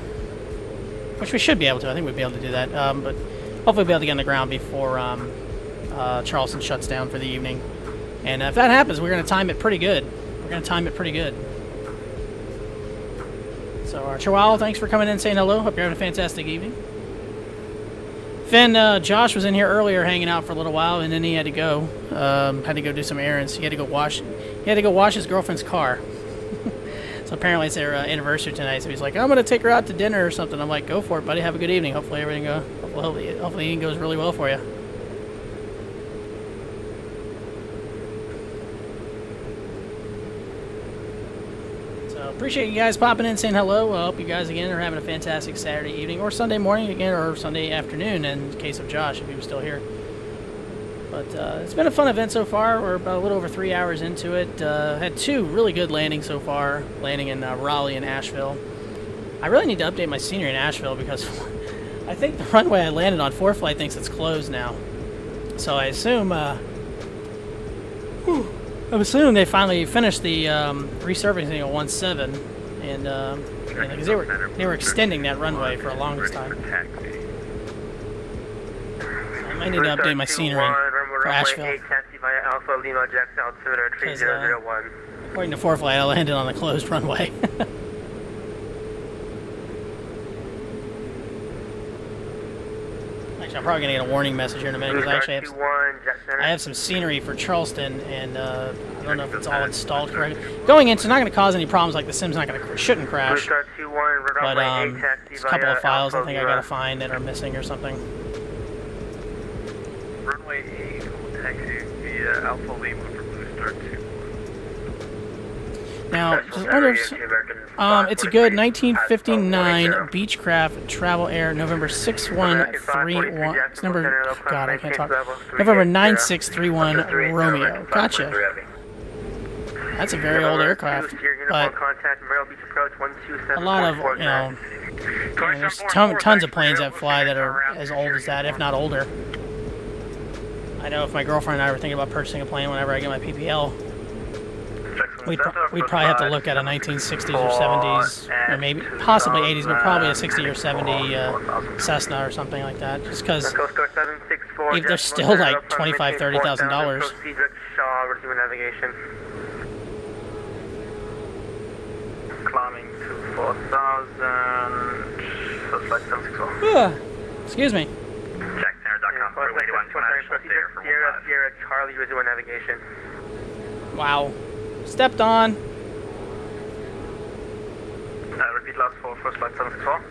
which we should be able to. I think we'd be able to do that. But hopefully we'll be able to get on the ground before Charleston shuts down for the evening. And if that happens, we're going to time it pretty good. So, Chihuahua, thanks for coming in and saying hello. Hope you're having a fantastic evening. Finn, Josh was in here earlier hanging out for a little while, and then he had to go. Had to go do some errands. He had to go wash his girlfriend's car. So apparently it's their anniversary tonight. So he's like, I'm going to take her out to dinner or something. I'm like, go for it, buddy. Have a good evening. Hopefully everything hopefully goes really well for you. Appreciate you guys popping in, saying hello. I hope you guys again are having a fantastic Saturday evening or Sunday morning again, or Sunday afternoon in case of Josh if he was still here. But it's been a fun event so far. We're about a little over 3 hours into it. Had 2 really good landings so far, landing in Raleigh and Asheville. I really need to update my scenery in Asheville because I think the runway I landed on, ForeFlight thinks it's closed now. So I assume they finally finished the resurfacing at 17, and because they were extending that runway for a longest time. I might need to update my scenery for Asheville. According to ForeFlight, I landed on the closed runway. Actually, I'm probably going to get a warning message here in a minute because I actually have some scenery for Charleston, and I don't know if it's all installed correctly. Going into, not going to cause any problems, like the sim's shouldn't crash. But there's a couple of files I think I got to find that are missing or something. Runway 8 will taxi via Alpha Lima for Blue Star 2. Now, just wonder if, it's a good 1959 Beechcraft Travel Air November 6131. It's number, oh God, I can't talk. November 9631 Romeo. Gotcha. That's a very old aircraft, but a lot of, there's tons of planes that fly that are as old as that, if not older. I know if my girlfriend and I were thinking about purchasing a plane whenever I get my PPL, we'd probably have to look at a 1960s or 70s, or maybe possibly 80s, but probably a 60 or 70 Cessna or something like that, just because they're still like $25,000, $30,000. Climbing to 4,000. Excuse me. Sierra Charlie residual navigation. Wow. Stepped on. Repeat last for first flight 764.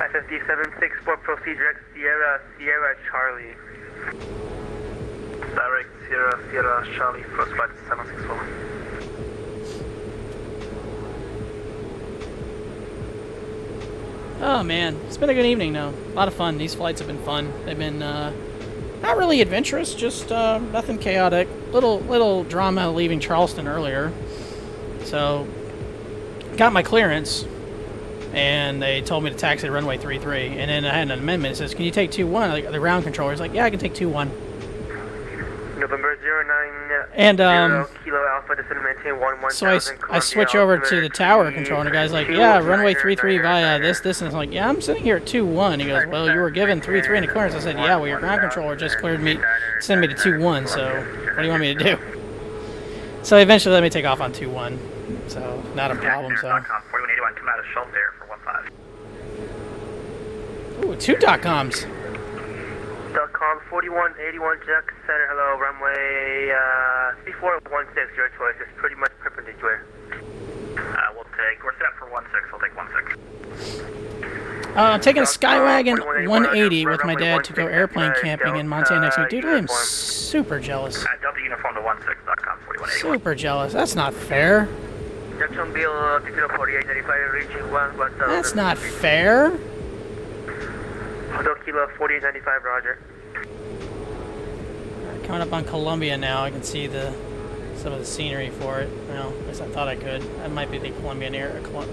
FFD764, proceed direct Sierra Charlie. Direct Sierra Charlie, first flight 764. Oh man, it's been a good evening though. A lot of fun. These flights have been fun. They've been not really adventurous, just nothing chaotic. Little drama leaving Charleston earlier. So got my clearance, and they told me to taxi runway 33. And then I had an amendment. It says, "Can you take 21?" Like, the ground controller's like, "Yeah, I can take 21." November 09. And Kilo Alpha, descend maintain 11. So I switch over to the tower control, and the guy's like, "Yeah, runway 33 via this." And I'm like, "Yeah, I'm sitting here at 21." He goes, "Well, you were given 33 in the clearance." I said, "Yeah, well, your ground controller just cleared me, sent me to 21. So what do you want me to do?" So eventually let me take off on 21. So not a problem. So. 4181, come out of Schultz Air for 15. Ooh, 2 .coms. .com 4181 Jack Center, hello, runway 3416, your choice, it's pretty much perpendicular. We're set up for 16, we'll take 16. I'm taking a Skywagon 180 with my dad to go airplane camping in Montana next week. Dude, I am super jealous. Delta uniform to 16.com 4181. Super jealous. That's not fair. Jacksonville, 4895, reaching 1. That's not fair. Hotel Kilo 4895, roger. Coming up on Columbia now, I can see some of the scenery for it. Well, at least I thought I could. That might be the Columbia Airport.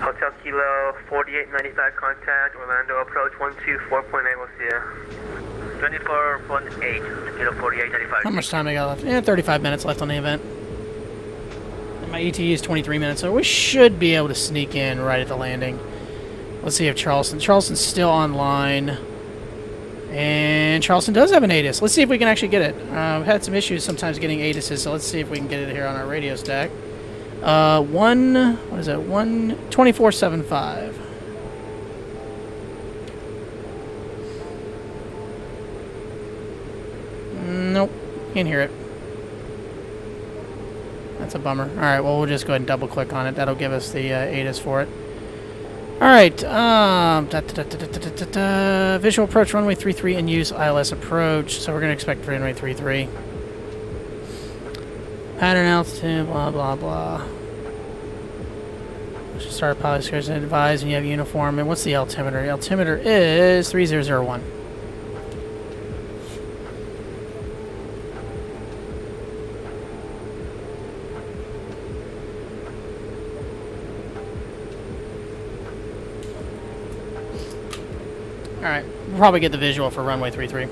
Hotel Kilo 4895, contact Orlando approach 124.8. We'll see you. 24.8, Kilo 4895. How much time I got left? 35 minutes left on the event. My ETA is 23 minutes, so we should be able to sneak in right at the landing. Let's see if Charleston's still online. And Charleston does have an ATIS. Let's see if we can actually get it. We've had some issues sometimes getting ATISes, so let's see if we can get it here on our radio stack. 12475. Nope, can't hear it. That's a bummer. Alright, well, we'll just go ahead and double click on it. That'll give us the ATIS for it. Alright, visual approach, runway 33 in use, ILS approach. So we're going to expect runway 33. Pattern altitude, blah, blah, blah. Should start pilot scores and advise, and you have uniform. And what's the altimeter? The altimeter is 3001. Alright, we'll probably get the visual for runway 33.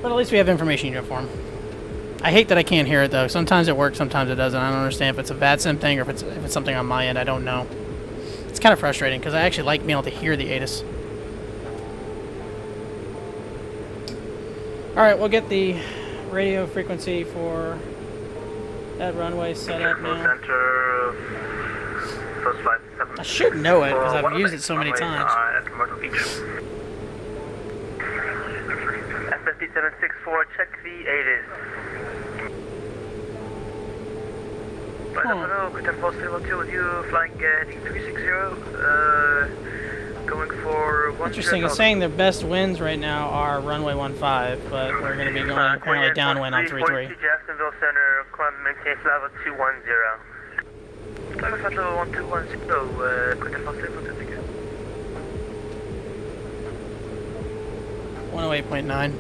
But at least we have information uniform. I hate that I can't hear it though. Sometimes it works, sometimes it doesn't. I don't understand if it's a Vatsim thing or if it's something on my end. I don't know. It's kind of frustrating because I actually like being able to hear the ATIS. Alright, we'll get the radio frequency for that runway set up now. I should know it because I've used it so many times. FSD764, check the ATIS. Hello, Captain Post 2 with you, flying heading 360, going for 1. Interesting, it's saying the best winds right now are runway 15, but we're going to be going apparently downwind on 33. Jacksonville Center, climb maintain level 210. Level 1210, Captain Post 2 with you. 108.9.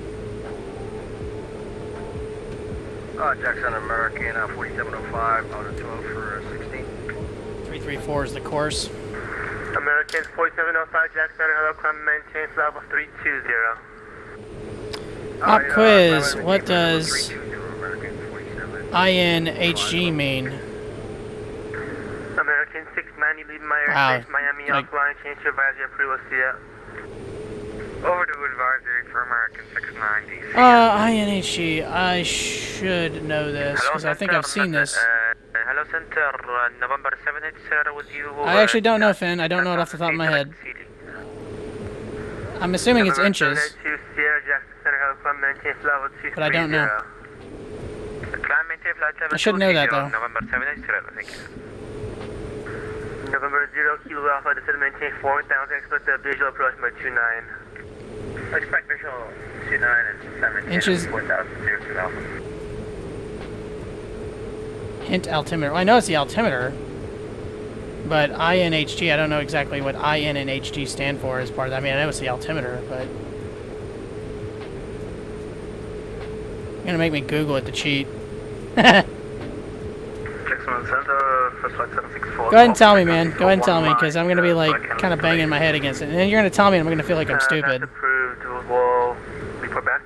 Jackson American 4705 out of 12 for 16. 334 is the course. American 4705 Jackson, hello, climb maintain level 320. Pop quiz, what does INHG mean? American 690, leave my airspace, Miami offline, change to advisory approval, see ya. Over to advisory for American 690. INHG, I should know this, because I think I've seen this. Hello Center, November 7th, sir, with you. I actually don't know, Finn. I don't know it off the top of my head. I'm assuming it's inches. But I don't know. I should know that, though. November 0, Kilo Alpha, descend maintain 4,000, expect the visual approach by 29. Expect visual 29 and 7 inches. 4,000, 02 Alpha. Hint altimeter. Well, I know it's the altimeter, but INHG, I don't know exactly what IN and HG stand for as part of that. I mean, I know it's the altimeter, but you're gonna make me Google it to cheat. Go ahead and tell me, man. Go ahead and tell me, because I'm going to be, like, kind of banging my head against it. And then you're going to tell me and I'm going to feel like I'm stupid. That's approved. We'll report back.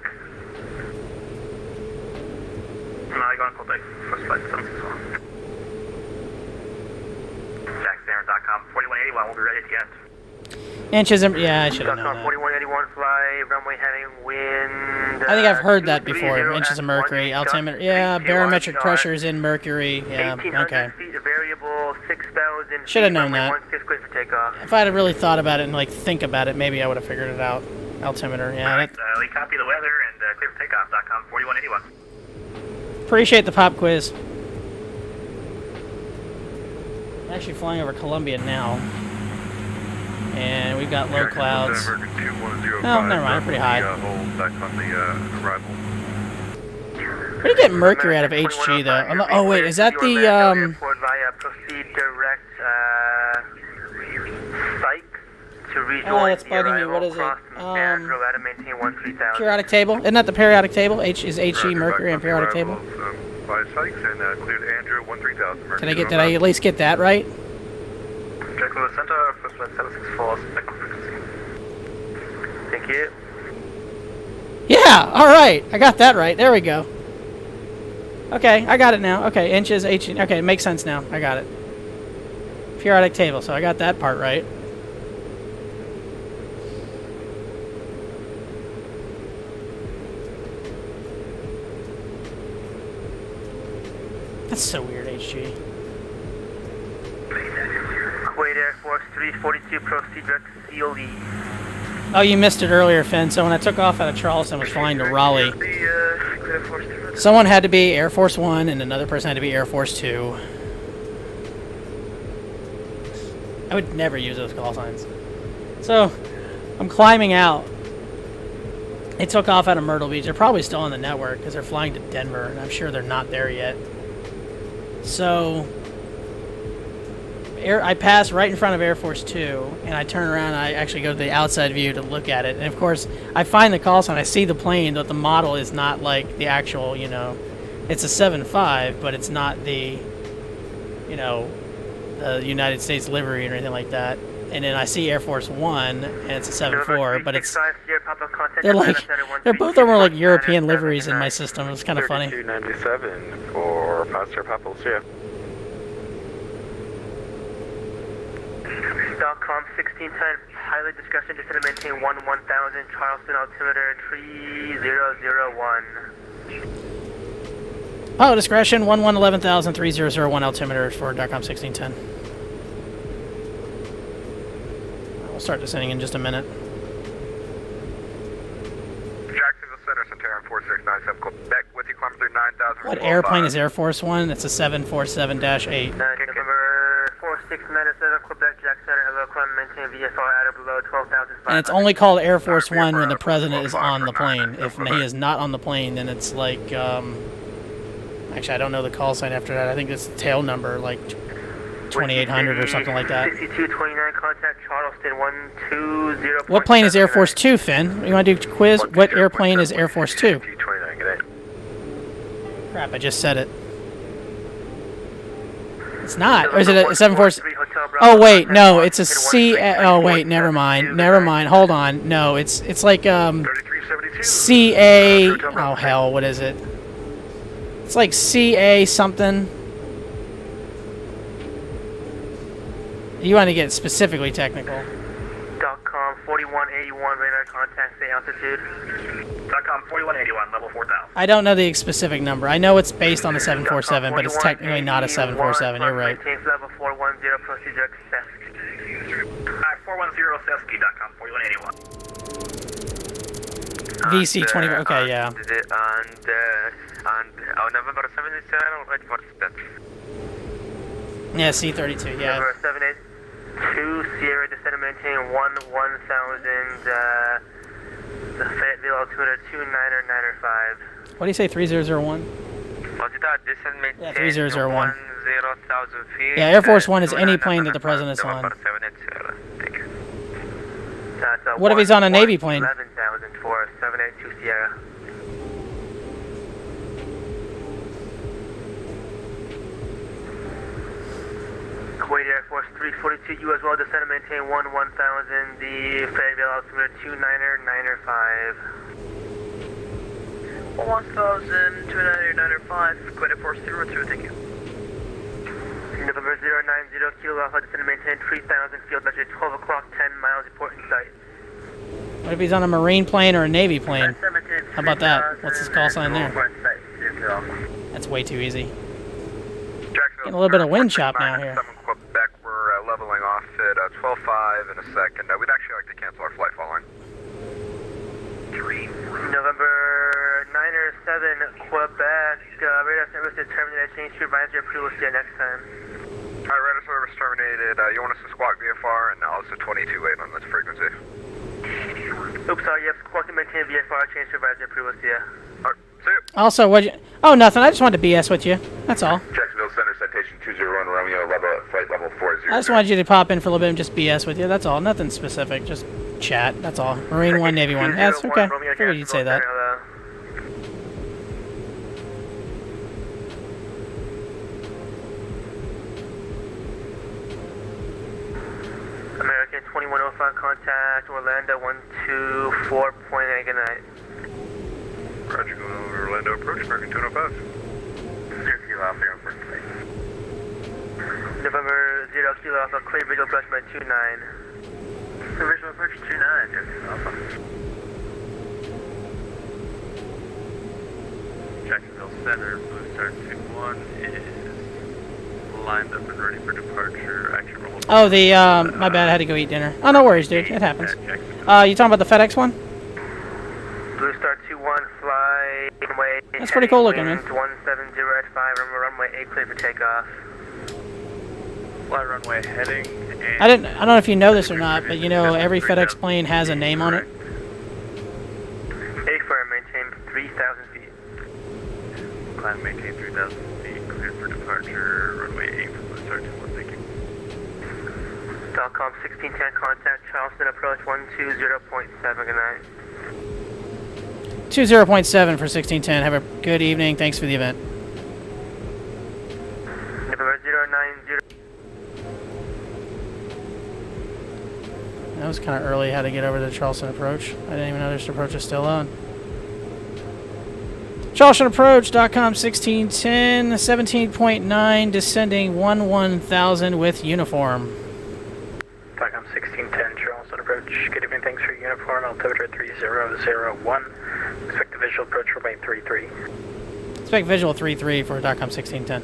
No, you're going to call back. First flight 761. JackSammer.com, 4181, we'll be ready to get. Inches, yeah, I should have known that. 4181, fly, runway heading, wind. I think I've heard that before. Inches of mercury, altimeter. Yeah, barometric pressure is in mercury. Yeah, okay. Variable 6,000. Should have known that. For takeoff. If I'd have really thought about it and like think about it, maybe I would have figured it out. Altimeter, yeah. Alright, we copy the weather and clear for takeoff.com, 4181. Appreciate the pop quiz. I'm actually flying over Columbia now. And we've got low clouds. Oh, never mind, pretty high. Where do you get mercury out of HG though? Oh wait, is that the oh, that's bugging me. What is it? Periodic table? Isn't that the periodic table? Is HG mercury and periodic table? Did I at least get that right? Jacksonville Center, first flight 764, frequency. Thank you. Yeah, alright. I got that right. There we go. Okay, I got it now. Okay, inches, okay, it makes sense now. I got it. Periodic table, so I got that part right. That's so weird, HG. Kuwait Air Force 342, proceed direct to COE. Oh, you missed it earlier, Finn. So when I took off out of Charleston, I was flying to Raleigh. Someone had to be Air Force 1 and another person had to be Air Force 2. I would never use those call signs. So, I'm climbing out. They took off out of Myrtle Beach. They're probably still on the network because they're flying to Denver, and I'm sure they're not there yet. So, I pass right in front of Air Force 2, and I turn around and I actually go to the outside view to look at it. And, of course, I find the call sign. I see the plane, but the model is not like the actual, you know, it's a 7.5, but it's not the, you know, the United States livery or anything like that. And then I see Air Force 1, and it's a 7.4, but it's, they're like, they're both of them are like European liveries in my system. It was kind of funny. 3297 for Pastor Papa Lucia. Stockcom 1610, pilot discretion, descend to maintain 1000, Charleston altimeter 3001. Pilot discretion, 11,000, 3001 altimeter for DOCOM 1610. We'll start descending in just a minute. Jacksonville Center, Centurion 4697, Quebec with you, climb through 9,000. What airplane is Air Force 1? It's a 747-8. November 4697, Quebec, Jack Center, hello, climb, maintain VFR at or below 12,500. And it's only called Air Force 1 when the president is on the plane. If he is not on the plane, then it's like, actually, I don't know the call sign after that. I think it's the tail number, like 2800 or something like that. 6229, contact Charleston 120. What plane is Air Force 2, Finn? You want to do a quiz? What airplane is Air Force 2? Crap, I just said it. It's not. Or is it a 747? Oh, wait, no, it's a C. Oh, wait, never mind. Never mind. Hold on. No, it's like, CA. Oh, hell, what is it? It's like CA something. You want to get specifically technical. Stockcom 4181, radar contact, stay altitude. Stockcom 4181, level 4000. I don't know the specific number. I know it's based on the 747, but it's technically not a 747. You're right. Maintain level 410, proceed direct to Sesk. 410 Sesky, Stockcom 4181. VC20. Okay, yeah. And November 77, ready for step. Yeah, C32, yeah. November 782, Sierra, descend and maintain 1000, the Fayetteville altimeter 2995. What do you say, 3001? Yeah, 3001. 10,000 feet. Yeah, Air Force 1 is any plane that the president's on. What if he's on a Navy plane? 11,000 for 782 Sierra. Kuwait Air Force 342, you as well, descend and maintain 1000, the Fayetteville altimeter 2995. 1000, 2995, Kuwait Air Force 342, thank you. November 090, Kilo Alpha, descend and maintain 3000, field measure 12 o'clock, 10 miles, reporting site. What if he's on a Marine plane or a Navy plane? How about that? What's his call sign there? That's way too easy. Getting a little bit of wind chop now here. Quebec, we're leveling off at 12.5 in a second. We'd actually like to cancel our flight following. November 907, Quebec, radar service is terminated. Change to advisory approval. See you next time. Alright, radar service terminated. You want us to squawk VFR, and now it's a 22.8 on this frequency. Oops, sorry, you have squawk and maintain VFR. Change to advisory approval. See ya. Alright, see ya. Also, what'd you... Oh, nothing. I just wanted to BS with you. That's all. Jacksonville Center, citation 201, Romeo, flight level 40. I just wanted you to pop in for a little bit and just BS with you. That's all. Nothing specific. Just chat. That's all. Marine 1, Navy 1. That's okay. Figured you'd say that. American 2105, contact Orlando 124.8, good night. Roger, going over Orlando approach, American 205. Alpha Airport Flight. November 0 Kilo Alpha, clear visual approach by 29. Visual approach 29, yes, Alpha. Jacksonville Center, Blue Star 2-1 is lined up and ready for departure. Action roll. Oh, the, my bad, I had to go eat dinner. Oh, no worries, dude. It happens. You talking about the FedEx one? Blue Star 2-1, fly runway. That's pretty cool looking, man. 170 at 5, runway 8, clear for takeoff. Fly runway heading. I don't know if you know this or not, but you know every FedEx plane has a name on it. A4, maintain 3,000 feet. Climb, maintain 3,000 feet, cleared for departure. Runway 8 for Blue Star 2-1, thank you. Telcom 1610, contact Charleston, approach 120.7, good night. 20.7 for 1610. Have a good evening. Thanks for the event. November 090. That was kind of early. How to get over the Charleston approach. I didn't even know this approach was still on. Charleston approach. .com 1610. 17.9. Descending 1000 with uniform. .com 1610. Charleston approach. Good evening. Thanks for your uniform. Altimeter 3001. Expect the visual approach for runway 33. Expect visual 33 for .com 1610.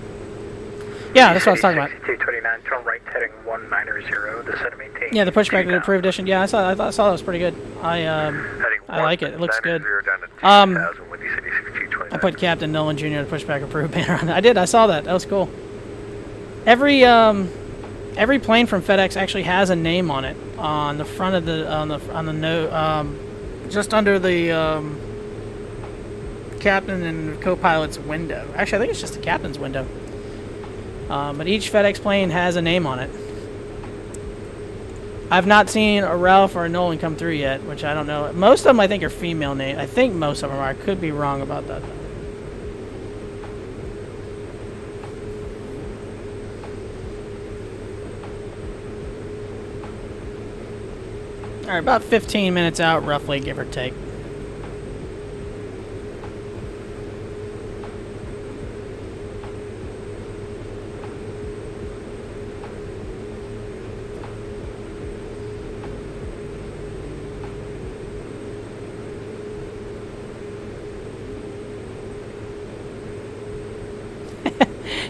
Yeah, that's what I was talking about. 6229, turn right heading 190, descend and maintain. Yeah, the pushback to the approved edition. Yeah, I saw that was pretty good. I like it. It looks good. I put Captain Nolan Jr. the pushback approved banner on it. I did. I saw that. That was cool. Every plane from FedEx actually has a name on it on the front of the on the note, just under the captain and co-pilot's window. Actually, I think it's just the captain's window. But each FedEx plane has a name on it. I've not seen a Ralph or a Nolan come through yet, which I don't know. Most of them, I think, are female names. I think most of them are. I could be wrong about that, though. All right, about 15 minutes out, roughly, give or take.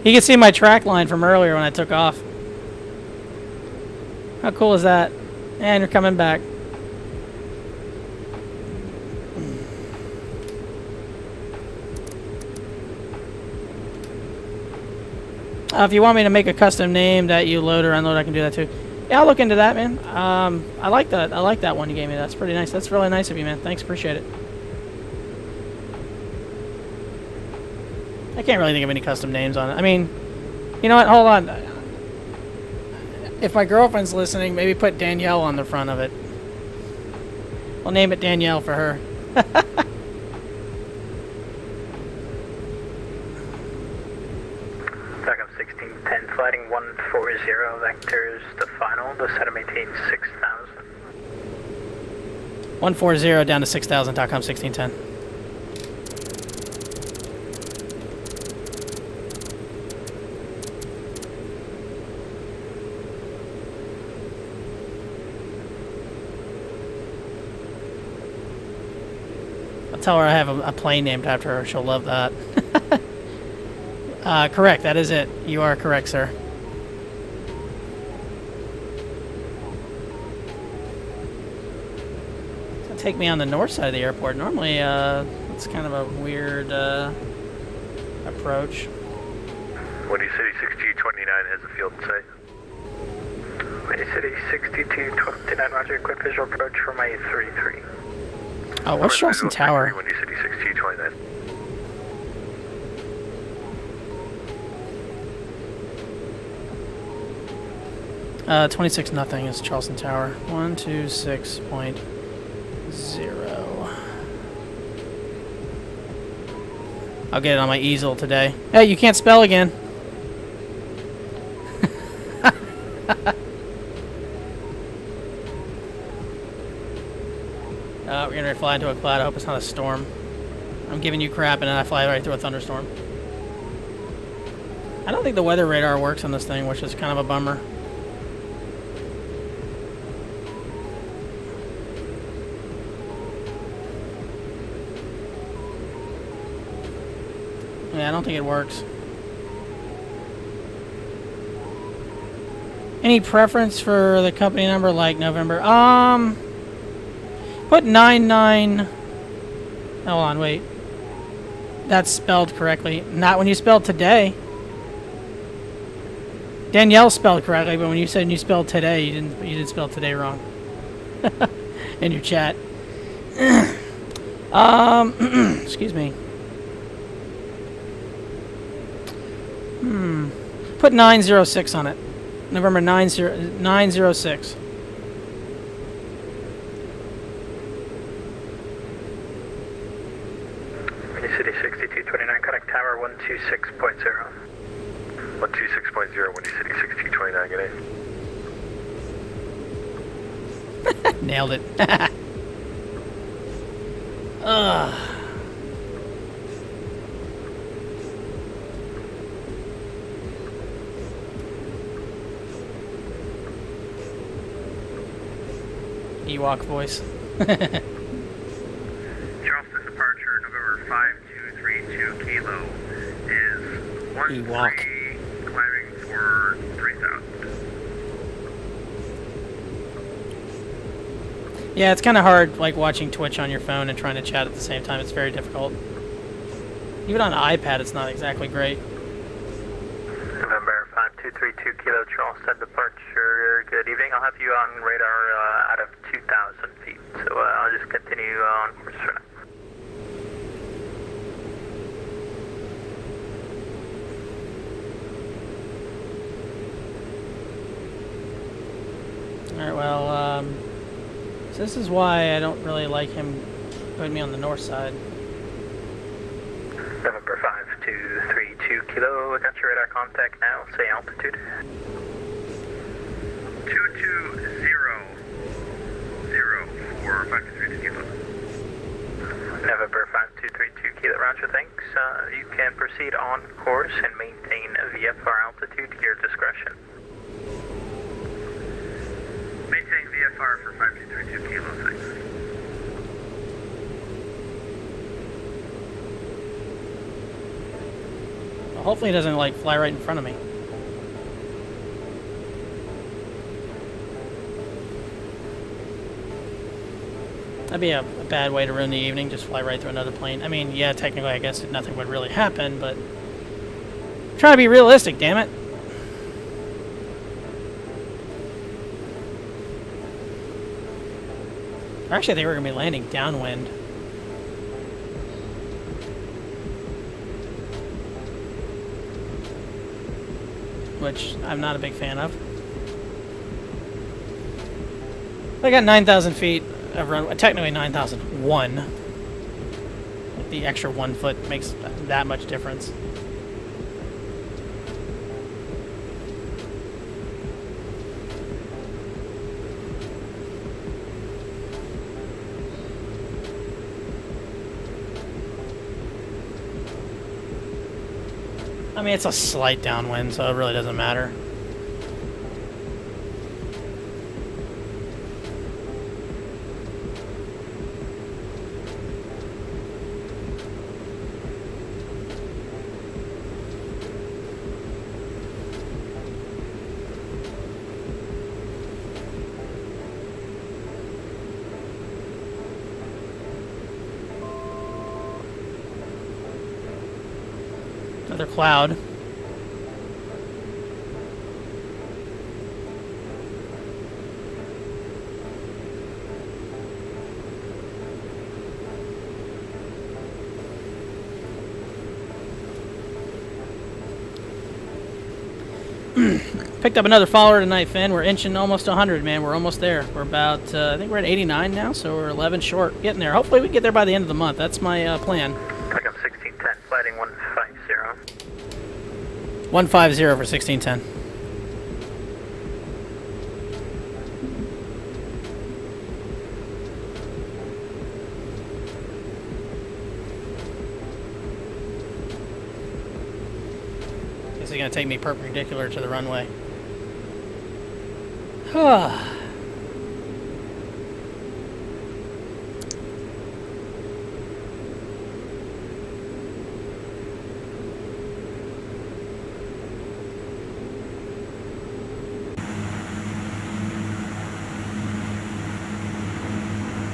You can see my track line from earlier when I took off. How cool is that? And you're coming back. If you want me to make a custom name that you load or unload, I can do that too. Yeah, I'll look into that, man. I like that. I like that one you gave me. That's pretty nice. That's really nice of you, man. Thanks, appreciate it. I can't really think of any custom names on it. I mean, you know what? Hold on. If my girlfriend's listening, maybe put Danielle on the front of it. We'll name it Danielle for her. Backup 1610, flighting 140, vectors to final, descend and maintain 6,000. 140 down to 6,000, .com 1610. Tell her I have a plane named after her. She'll love that. Correct. That is it. You are correct, sir. It's gonna take me on the north side of the airport. Normally, it's kind of a weird approach. Windy City 6229 has a field in sight. Windy City 6229, roger. Quick visual approach for my 33. Oh, what's Charleston Tower? Windy City 6229. Uh, 26-0 is Charleston Tower. 126.0. I'll get it on my easel today. Hey, you can't spell again. We're gonna fly into a cloud. I hope it's not a storm. I'm giving you crap and then I fly right through a thunderstorm. I don't think the weather radar works on this thing, which is kind of a bummer. Yeah, I don't think it works. Any preference for the company number, like November? Put 99. Hold on, wait. That's spelled correctly. Not when you spelled today. Danielle spelled correctly, but when you said you spelled today, you didn't spell today wrong. In your chat. Excuse me. Put 906 on it. November 906. City 6229, contact tower 126.0. 126.0, Windy City 6229, good day. Nailed it. Ugh. Ewok voice. Charleston departure, November 5232 Kilo is 13, climbing for 3,000. Yeah, it's kind of hard, like, watching Twitch on your phone and trying to chat at the same time. It's very difficult. Even on an iPad, it's not exactly great. November 5232 Kilo, Charleston departure. Good evening. I'll have you on radar out of 2,000 feet. So I'll just continue on course for now. Alright, well, so this is why I don't really like him putting me on the north side. November 5232 Kilo, we got your radar contact now. Say altitude. 220 for 5232 Kilo. November 5232 Kilo, roger, thanks. You can proceed on course and maintain VFR altitude to your discretion. Maintain VFR for 5232 Kilo, thanks. Well, hopefully it doesn't, like, fly right in front of me. That'd be a bad way to ruin the evening, just fly right through another plane. I mean, yeah, technically I guess nothing would really happen, but I'm trying to be realistic, damn it. Actually, I think we're going to be landing downwind. Which I'm not a big fan of. I got 9,000 feet of runway, technically 9,001. Like the extra 1 foot makes that much difference. I mean, it's a slight downwind, so it really doesn't matter. Another cloud. Picked up another follower tonight, Finn. We're inching almost 100, man. We're almost there. We're about, I think we're at 89 now, so we're 11 short. Getting there. Hopefully we can get there by the end of the month. That's my plan. Pick up 1610, flighting 150. 150 for 1610. Guess he's going to take me perpendicular to the runway.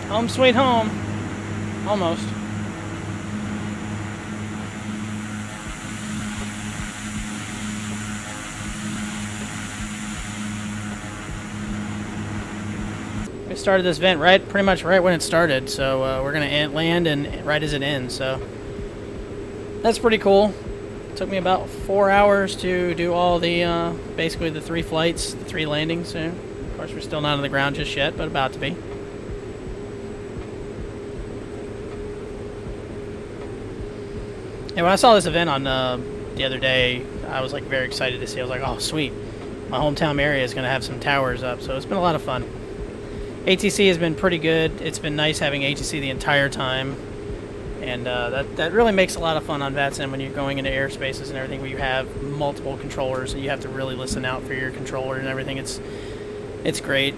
Home sweet home. Almost. We started this vent pretty much right when it started, so we're gonna land and right as it ends. So that's pretty cool. It took me about 4 hours to do all the basically the 3 flights, the 3 landings. So of course we're still not on the ground just yet, but about to be. And when I saw this event on the other day, I was like very excited to see. I was like, oh sweet, my hometown area is gonna have some towers up. So it's been a lot of fun. ATC has been pretty good. It's been nice having ATC the entire time, and that really makes a lot of fun on Vatsim when you're going into airspaces and everything where you have multiple controllers and you have to really listen out for your controller and everything. It's great.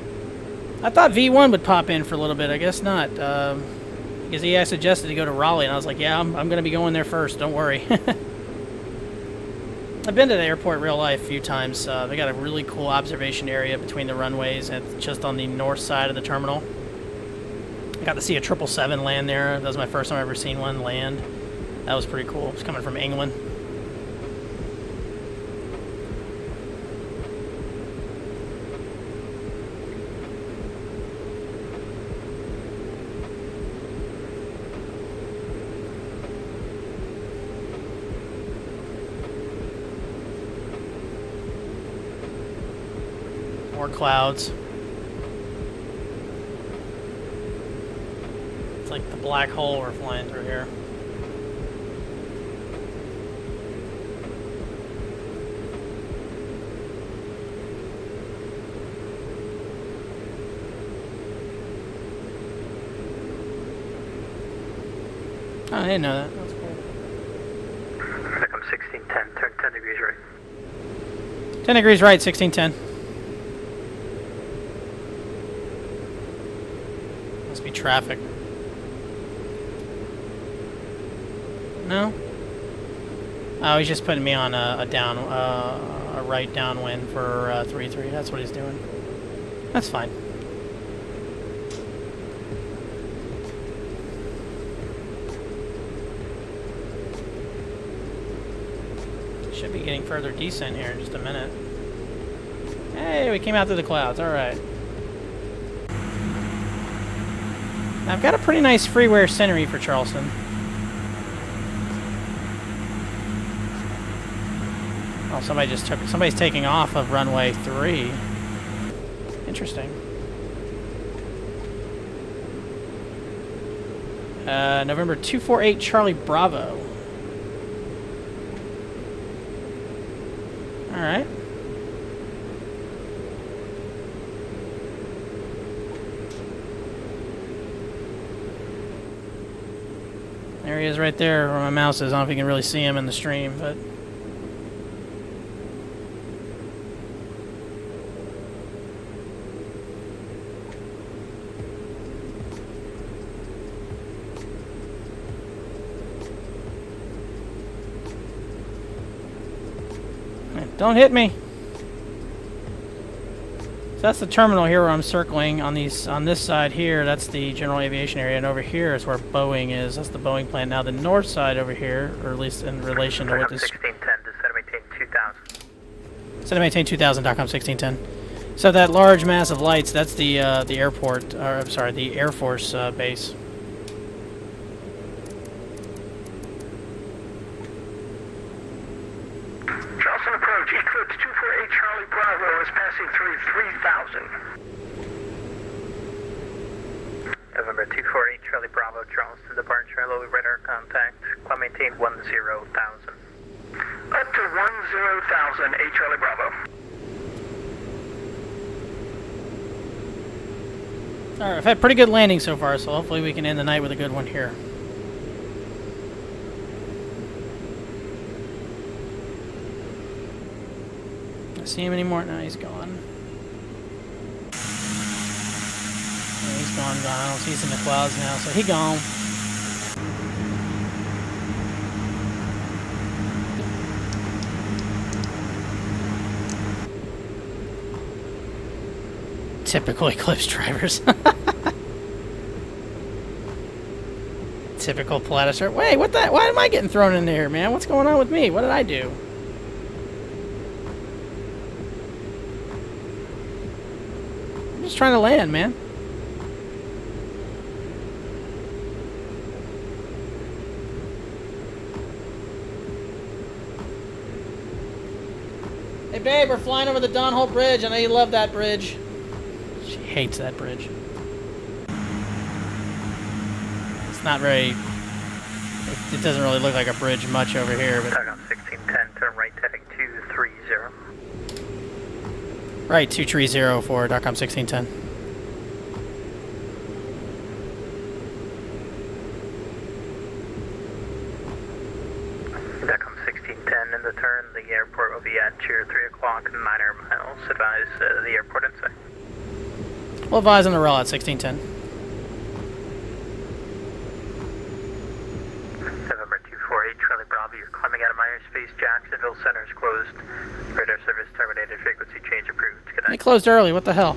I thought V1 would pop in for a little bit. I guess not, because he suggested to go to Raleigh, and I was like, yeah, I'm going to be going there first. Don't worry. I've been to the airport in real life a few times. They got a really cool observation area between the runways and just on the north side of the terminal. I got to see a 777 land there. That was my first time I've ever seen one land. That was pretty cool. It's coming from England. More clouds. It's like the black hole we're flying through here. Oh, I didn't know that. That's cool. Looks like I'm 1610. Turn 10 degrees right. 10 degrees right, 1610. Must be traffic. No? Oh, he's just putting me on a right downwind for 3-3. That's what he's doing. That's fine. Should be getting further descent here in just a minute. Hey, we came out through the clouds. All right. Now, I've got a pretty nice freeware scenery for Charleston. Oh, somebody's taking off of runway 3. Interesting. November 248 Charlie Bravo. All right. There he is right there where my mouse is. I don't know if you can really see him in the stream, but... Don't hit me. So that's the terminal here where I'm circling on these on this side here. That's the general aviation area, and over here is where Boeing is. That's the Boeing plant. Now the north side over here, or at least in relation to what this. 1610 to set and maintain 2000. Set and maintain 2000. .com 1610. So that large mass of lights, that's the airport, or I'm sorry, the Air Force base. Charleston approach, Eclipse 248 Charlie Bravo is passing through 3000. November 248 Charlie Bravo, Charleston departure, low radar contact, climb maintain 10,000. Up to 10,000, 8 Charlie Bravo. Alright, I've had pretty good landing so far, so hopefully we can end the night with a good one here. see him anymore. No, he's gone. Yeah, he's gone. I don't see he's in the clouds now, so he gone. Typical Eclipse drivers. Typical Pilatus. Wait, what the? Why am I getting thrown in there, man? What's going on with me? What did I do? I'm just trying to land, man. Hey, babe, we're flying over the Don Holt Bridge. I know you love that bridge. She hates that bridge. It's not very... It doesn't really look like a bridge much over here, but... On 1610, turn right heading 230. Right, 230 for DOCOM 1610. DOCOM 1610 in the turn. The airport will be at cheer 3 o'clock, 9 miles. Advise the airport inside. We'll advise on the rail at 1610. November 248, Charlie Bravo, you're climbing out of my airspace. Jacksonville Center is closed. Radar service terminated. Frequency change approved. Good night. They closed early. What the hell?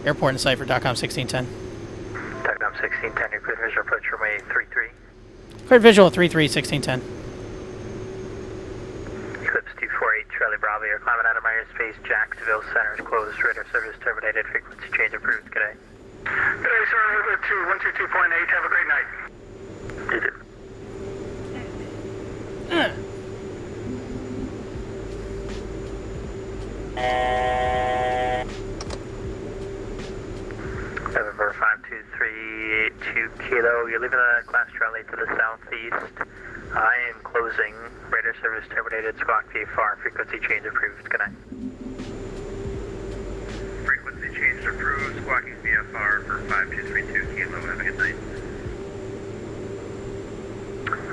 Airport in sight for DOCOM 1610. DOCOM 1610, your clear visual approach runway 33. Clear visual 33 1610. Eclipse 248, Charlie Bravo, you're climbing out of my airspace. Jacksonville Center is closed. Radar service terminated. Frequency change approved. Good day. Good day, sir. Over to 122.8. Have a great night. You too. November 52382 Kilo, you're leaving the class Charlie to the southeast. I am closing. Radar service terminated. Squawk VFR. Frequency change approved. Good night. Frequency change approved. Squawking VFR for 5232 Kilo. Have a good night.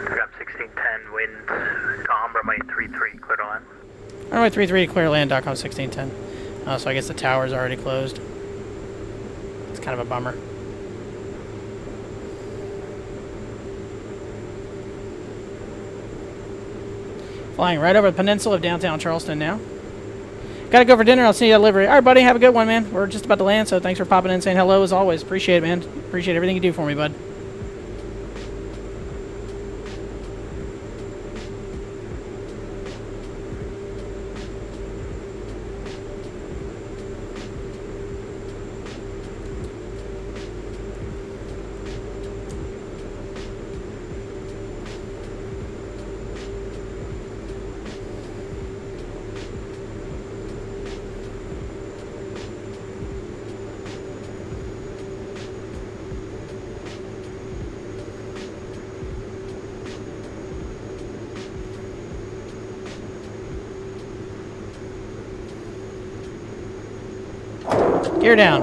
DOCOM 1610, wind, calm, runway 33, clear to land. Runway 33 clear land, DOCOM 1610. So I guess the tower's already closed. It's kind of a bummer. Flying right over the peninsula of downtown Charleston now. Gotta go for dinner. I'll see you at delivery. All right, buddy. Have a good one, man. We're just about to land, so thanks for popping in and saying hello as always. Appreciate it, man. Appreciate everything you do for me, bud. Gear down.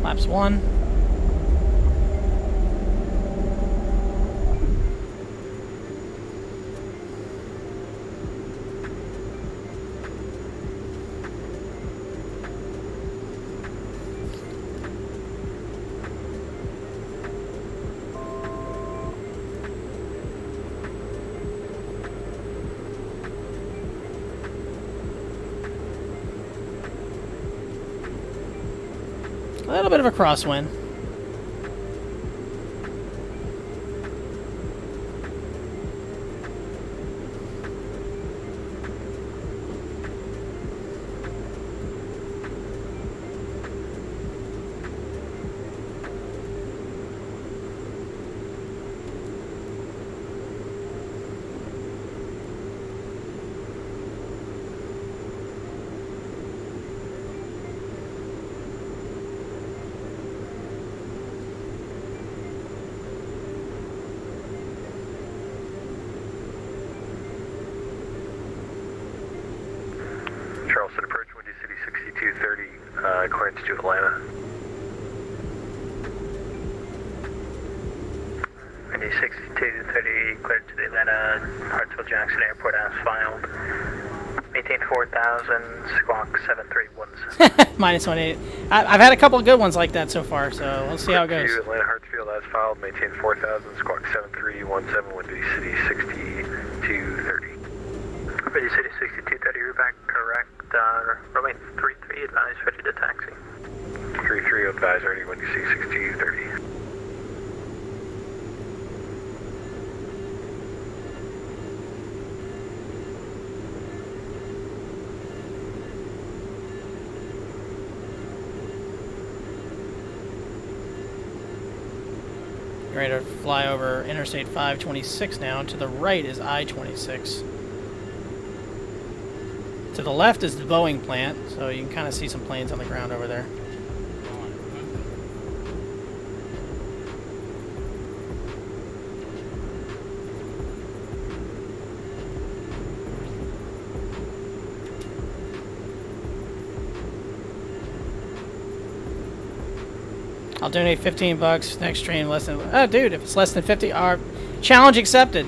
Laps 1. A little bit of a crosswind. clearance to Atlanta. Windy 6230, cleared to the Atlanta Hartsville Jackson Airport as filed. Maintain 4000, squawk 731. -18. I've had a couple of good ones like that so far, so let's see how it goes. To Atlanta Hartsfield as filed, maintain 4000, squawk 7317, Windy City 6230. Windy City 6230, you're back correct. Runway 33, advise ready to taxi. 33, advise ready, Windy City 6230. Ready to fly over Interstate 526 now. To the right is I-26. To the left is the Boeing plant, so you can kind of see some planes on the ground over there. I'll donate $15 next train less than... Oh, dude, if it's less than 50... challenge accepted.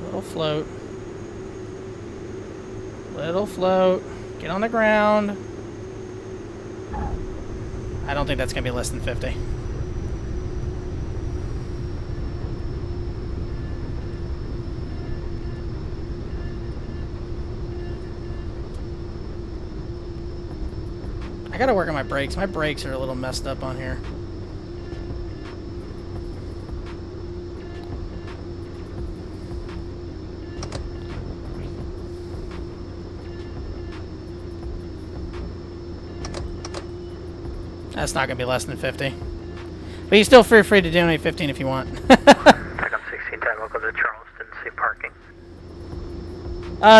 Little float. Little float. Get on the ground. I don't think that's going to be less than 50. I got to work on my brakes. My brakes are a little messed up on here. That's not going to be less than 50. But you still feel free to donate 15 if you want. Pick up 1610, welcome to Charleston, safe parking.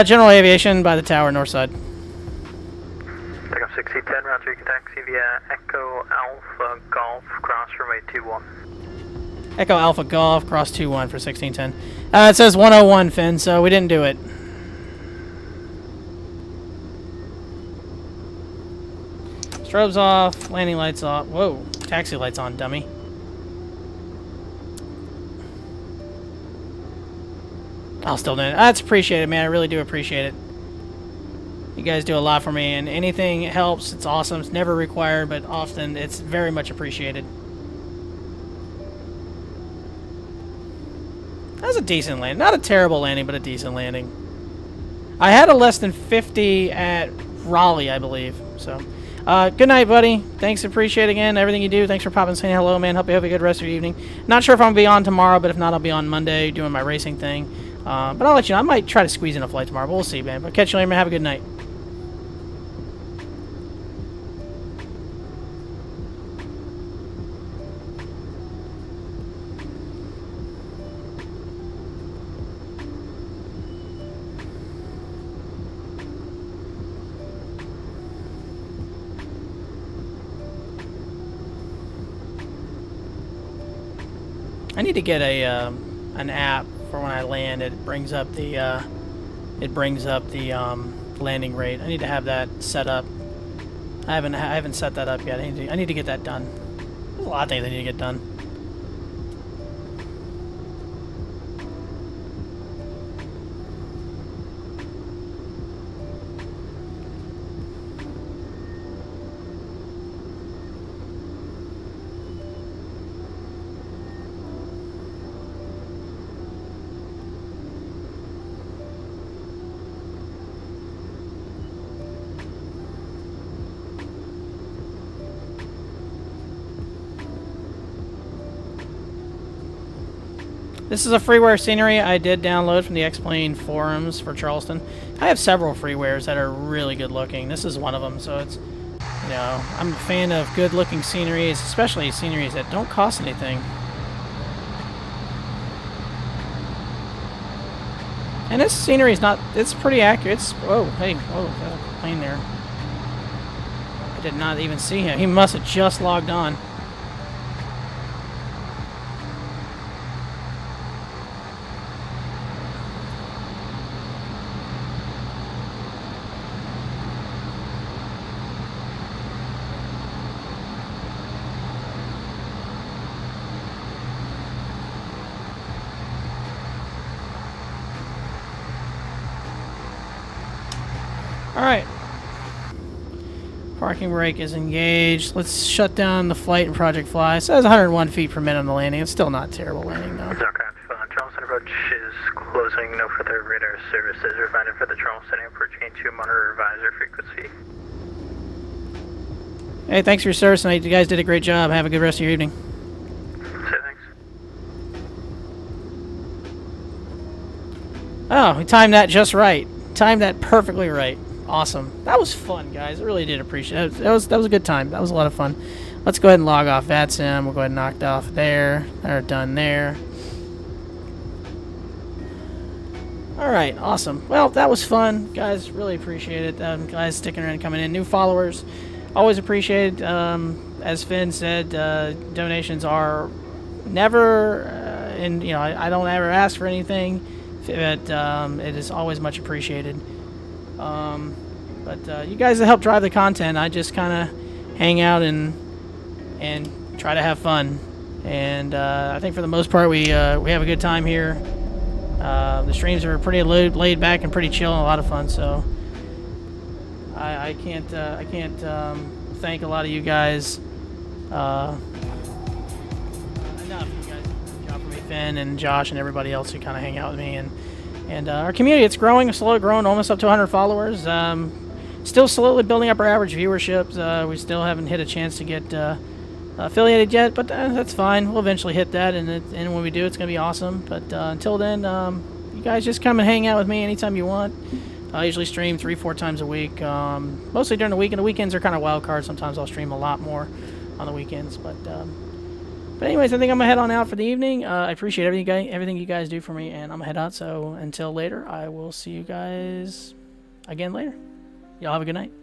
General Aviation by the tower, north side. Pick up 1610, roger, you can taxi via Echo Alpha Golf, cross runway 21. Echo Alpha Golf, cross 21 for 1610. It says 101, Finn, so we didn't do it. Strobes off, landing lights off. Whoa, taxi lights on, dummy. I'll still do it. That's appreciated, man. I really do appreciate it. You guys do a lot for me, and anything helps. It's awesome. It's never required, but often it's very much appreciated. That was a decent landing. Not a terrible landing, but a decent landing. I had a less than 50 at Raleigh, I believe. So, good night, buddy. Thanks, appreciate again everything you do. Thanks for popping and saying hello, man. Hope you have a good rest of your evening. Not sure if I'm going to be on tomorrow, but if not, I'll be on Monday doing my racing thing. But I'll let you know. I might try to squeeze in a flight tomorrow, but we'll see, man. But catch you later, man. Have a good night. I need to get a an app for when I land. It brings up the landing rate. I need to have that set up. I haven't set that up yet. I need to get that done. There's a lot of things I need to get done. This is a freeware scenery I did download from the XPlane forums for Charleston. I have several freewares that are really good looking. This is one of them, so it's, you know, I'm a fan of good looking sceneries, especially sceneries that don't cost anything. And this scenery is not, it's pretty accurate. It's, whoa, hey, whoa, there's a plane there. I did not even see him. He must have just logged on. Alright. Parking brake is engaged. Let's shut down the flight and Project Fly. It says 101 feet per minute on the landing. It's still not terrible landing, though. Charleston approach is closing. No further radar services are provided for the Charleston Airport. Chain 2 monitor advisor frequency. Hey, thanks for your service tonight. You guys did a great job. Have a good rest of your evening. Thanks. Oh, we timed that just right. Timed that perfectly right. Awesome. That was fun, guys. I really did appreciate it. That was a good time. That was a lot of fun. Let's go ahead and log off Vatsim. We'll go ahead and knock it off there. They're done there. Alright, awesome. Well, that was fun. Guys, really appreciate it. Guys sticking around and coming in. New followers, always appreciated. As Finn said, donations are never, and you know, I don't ever ask for anything, but it is always much appreciated. But you guys help drive the content. I just kind of hang out and try to have fun. And I think for the most part we have a good time here. The streams are pretty laid back and pretty chill and a lot of fun. So I can't thank a lot of you guys enough. You guys do a job for me, Finn and Josh and everybody else who kind of hang out with me. And our community, it's growing, slowly growing, almost up to 100 followers. Still slowly building up our average viewership. We still haven't hit a chance to get affiliated yet, but that's fine. We'll eventually hit that, and when we do, it's going to be awesome. But until then, you guys just come and hang out with me anytime you want. I usually stream 3-4 times a week, mostly during the week, and the weekends are kind of wild cards. Sometimes I'll stream a lot more on the weekends, but anyways, I think I'm going to head on out for the evening. I appreciate everything you guys do for me, and I'm going to head out. So until later, I will see you guys again later. Y'all have a good night.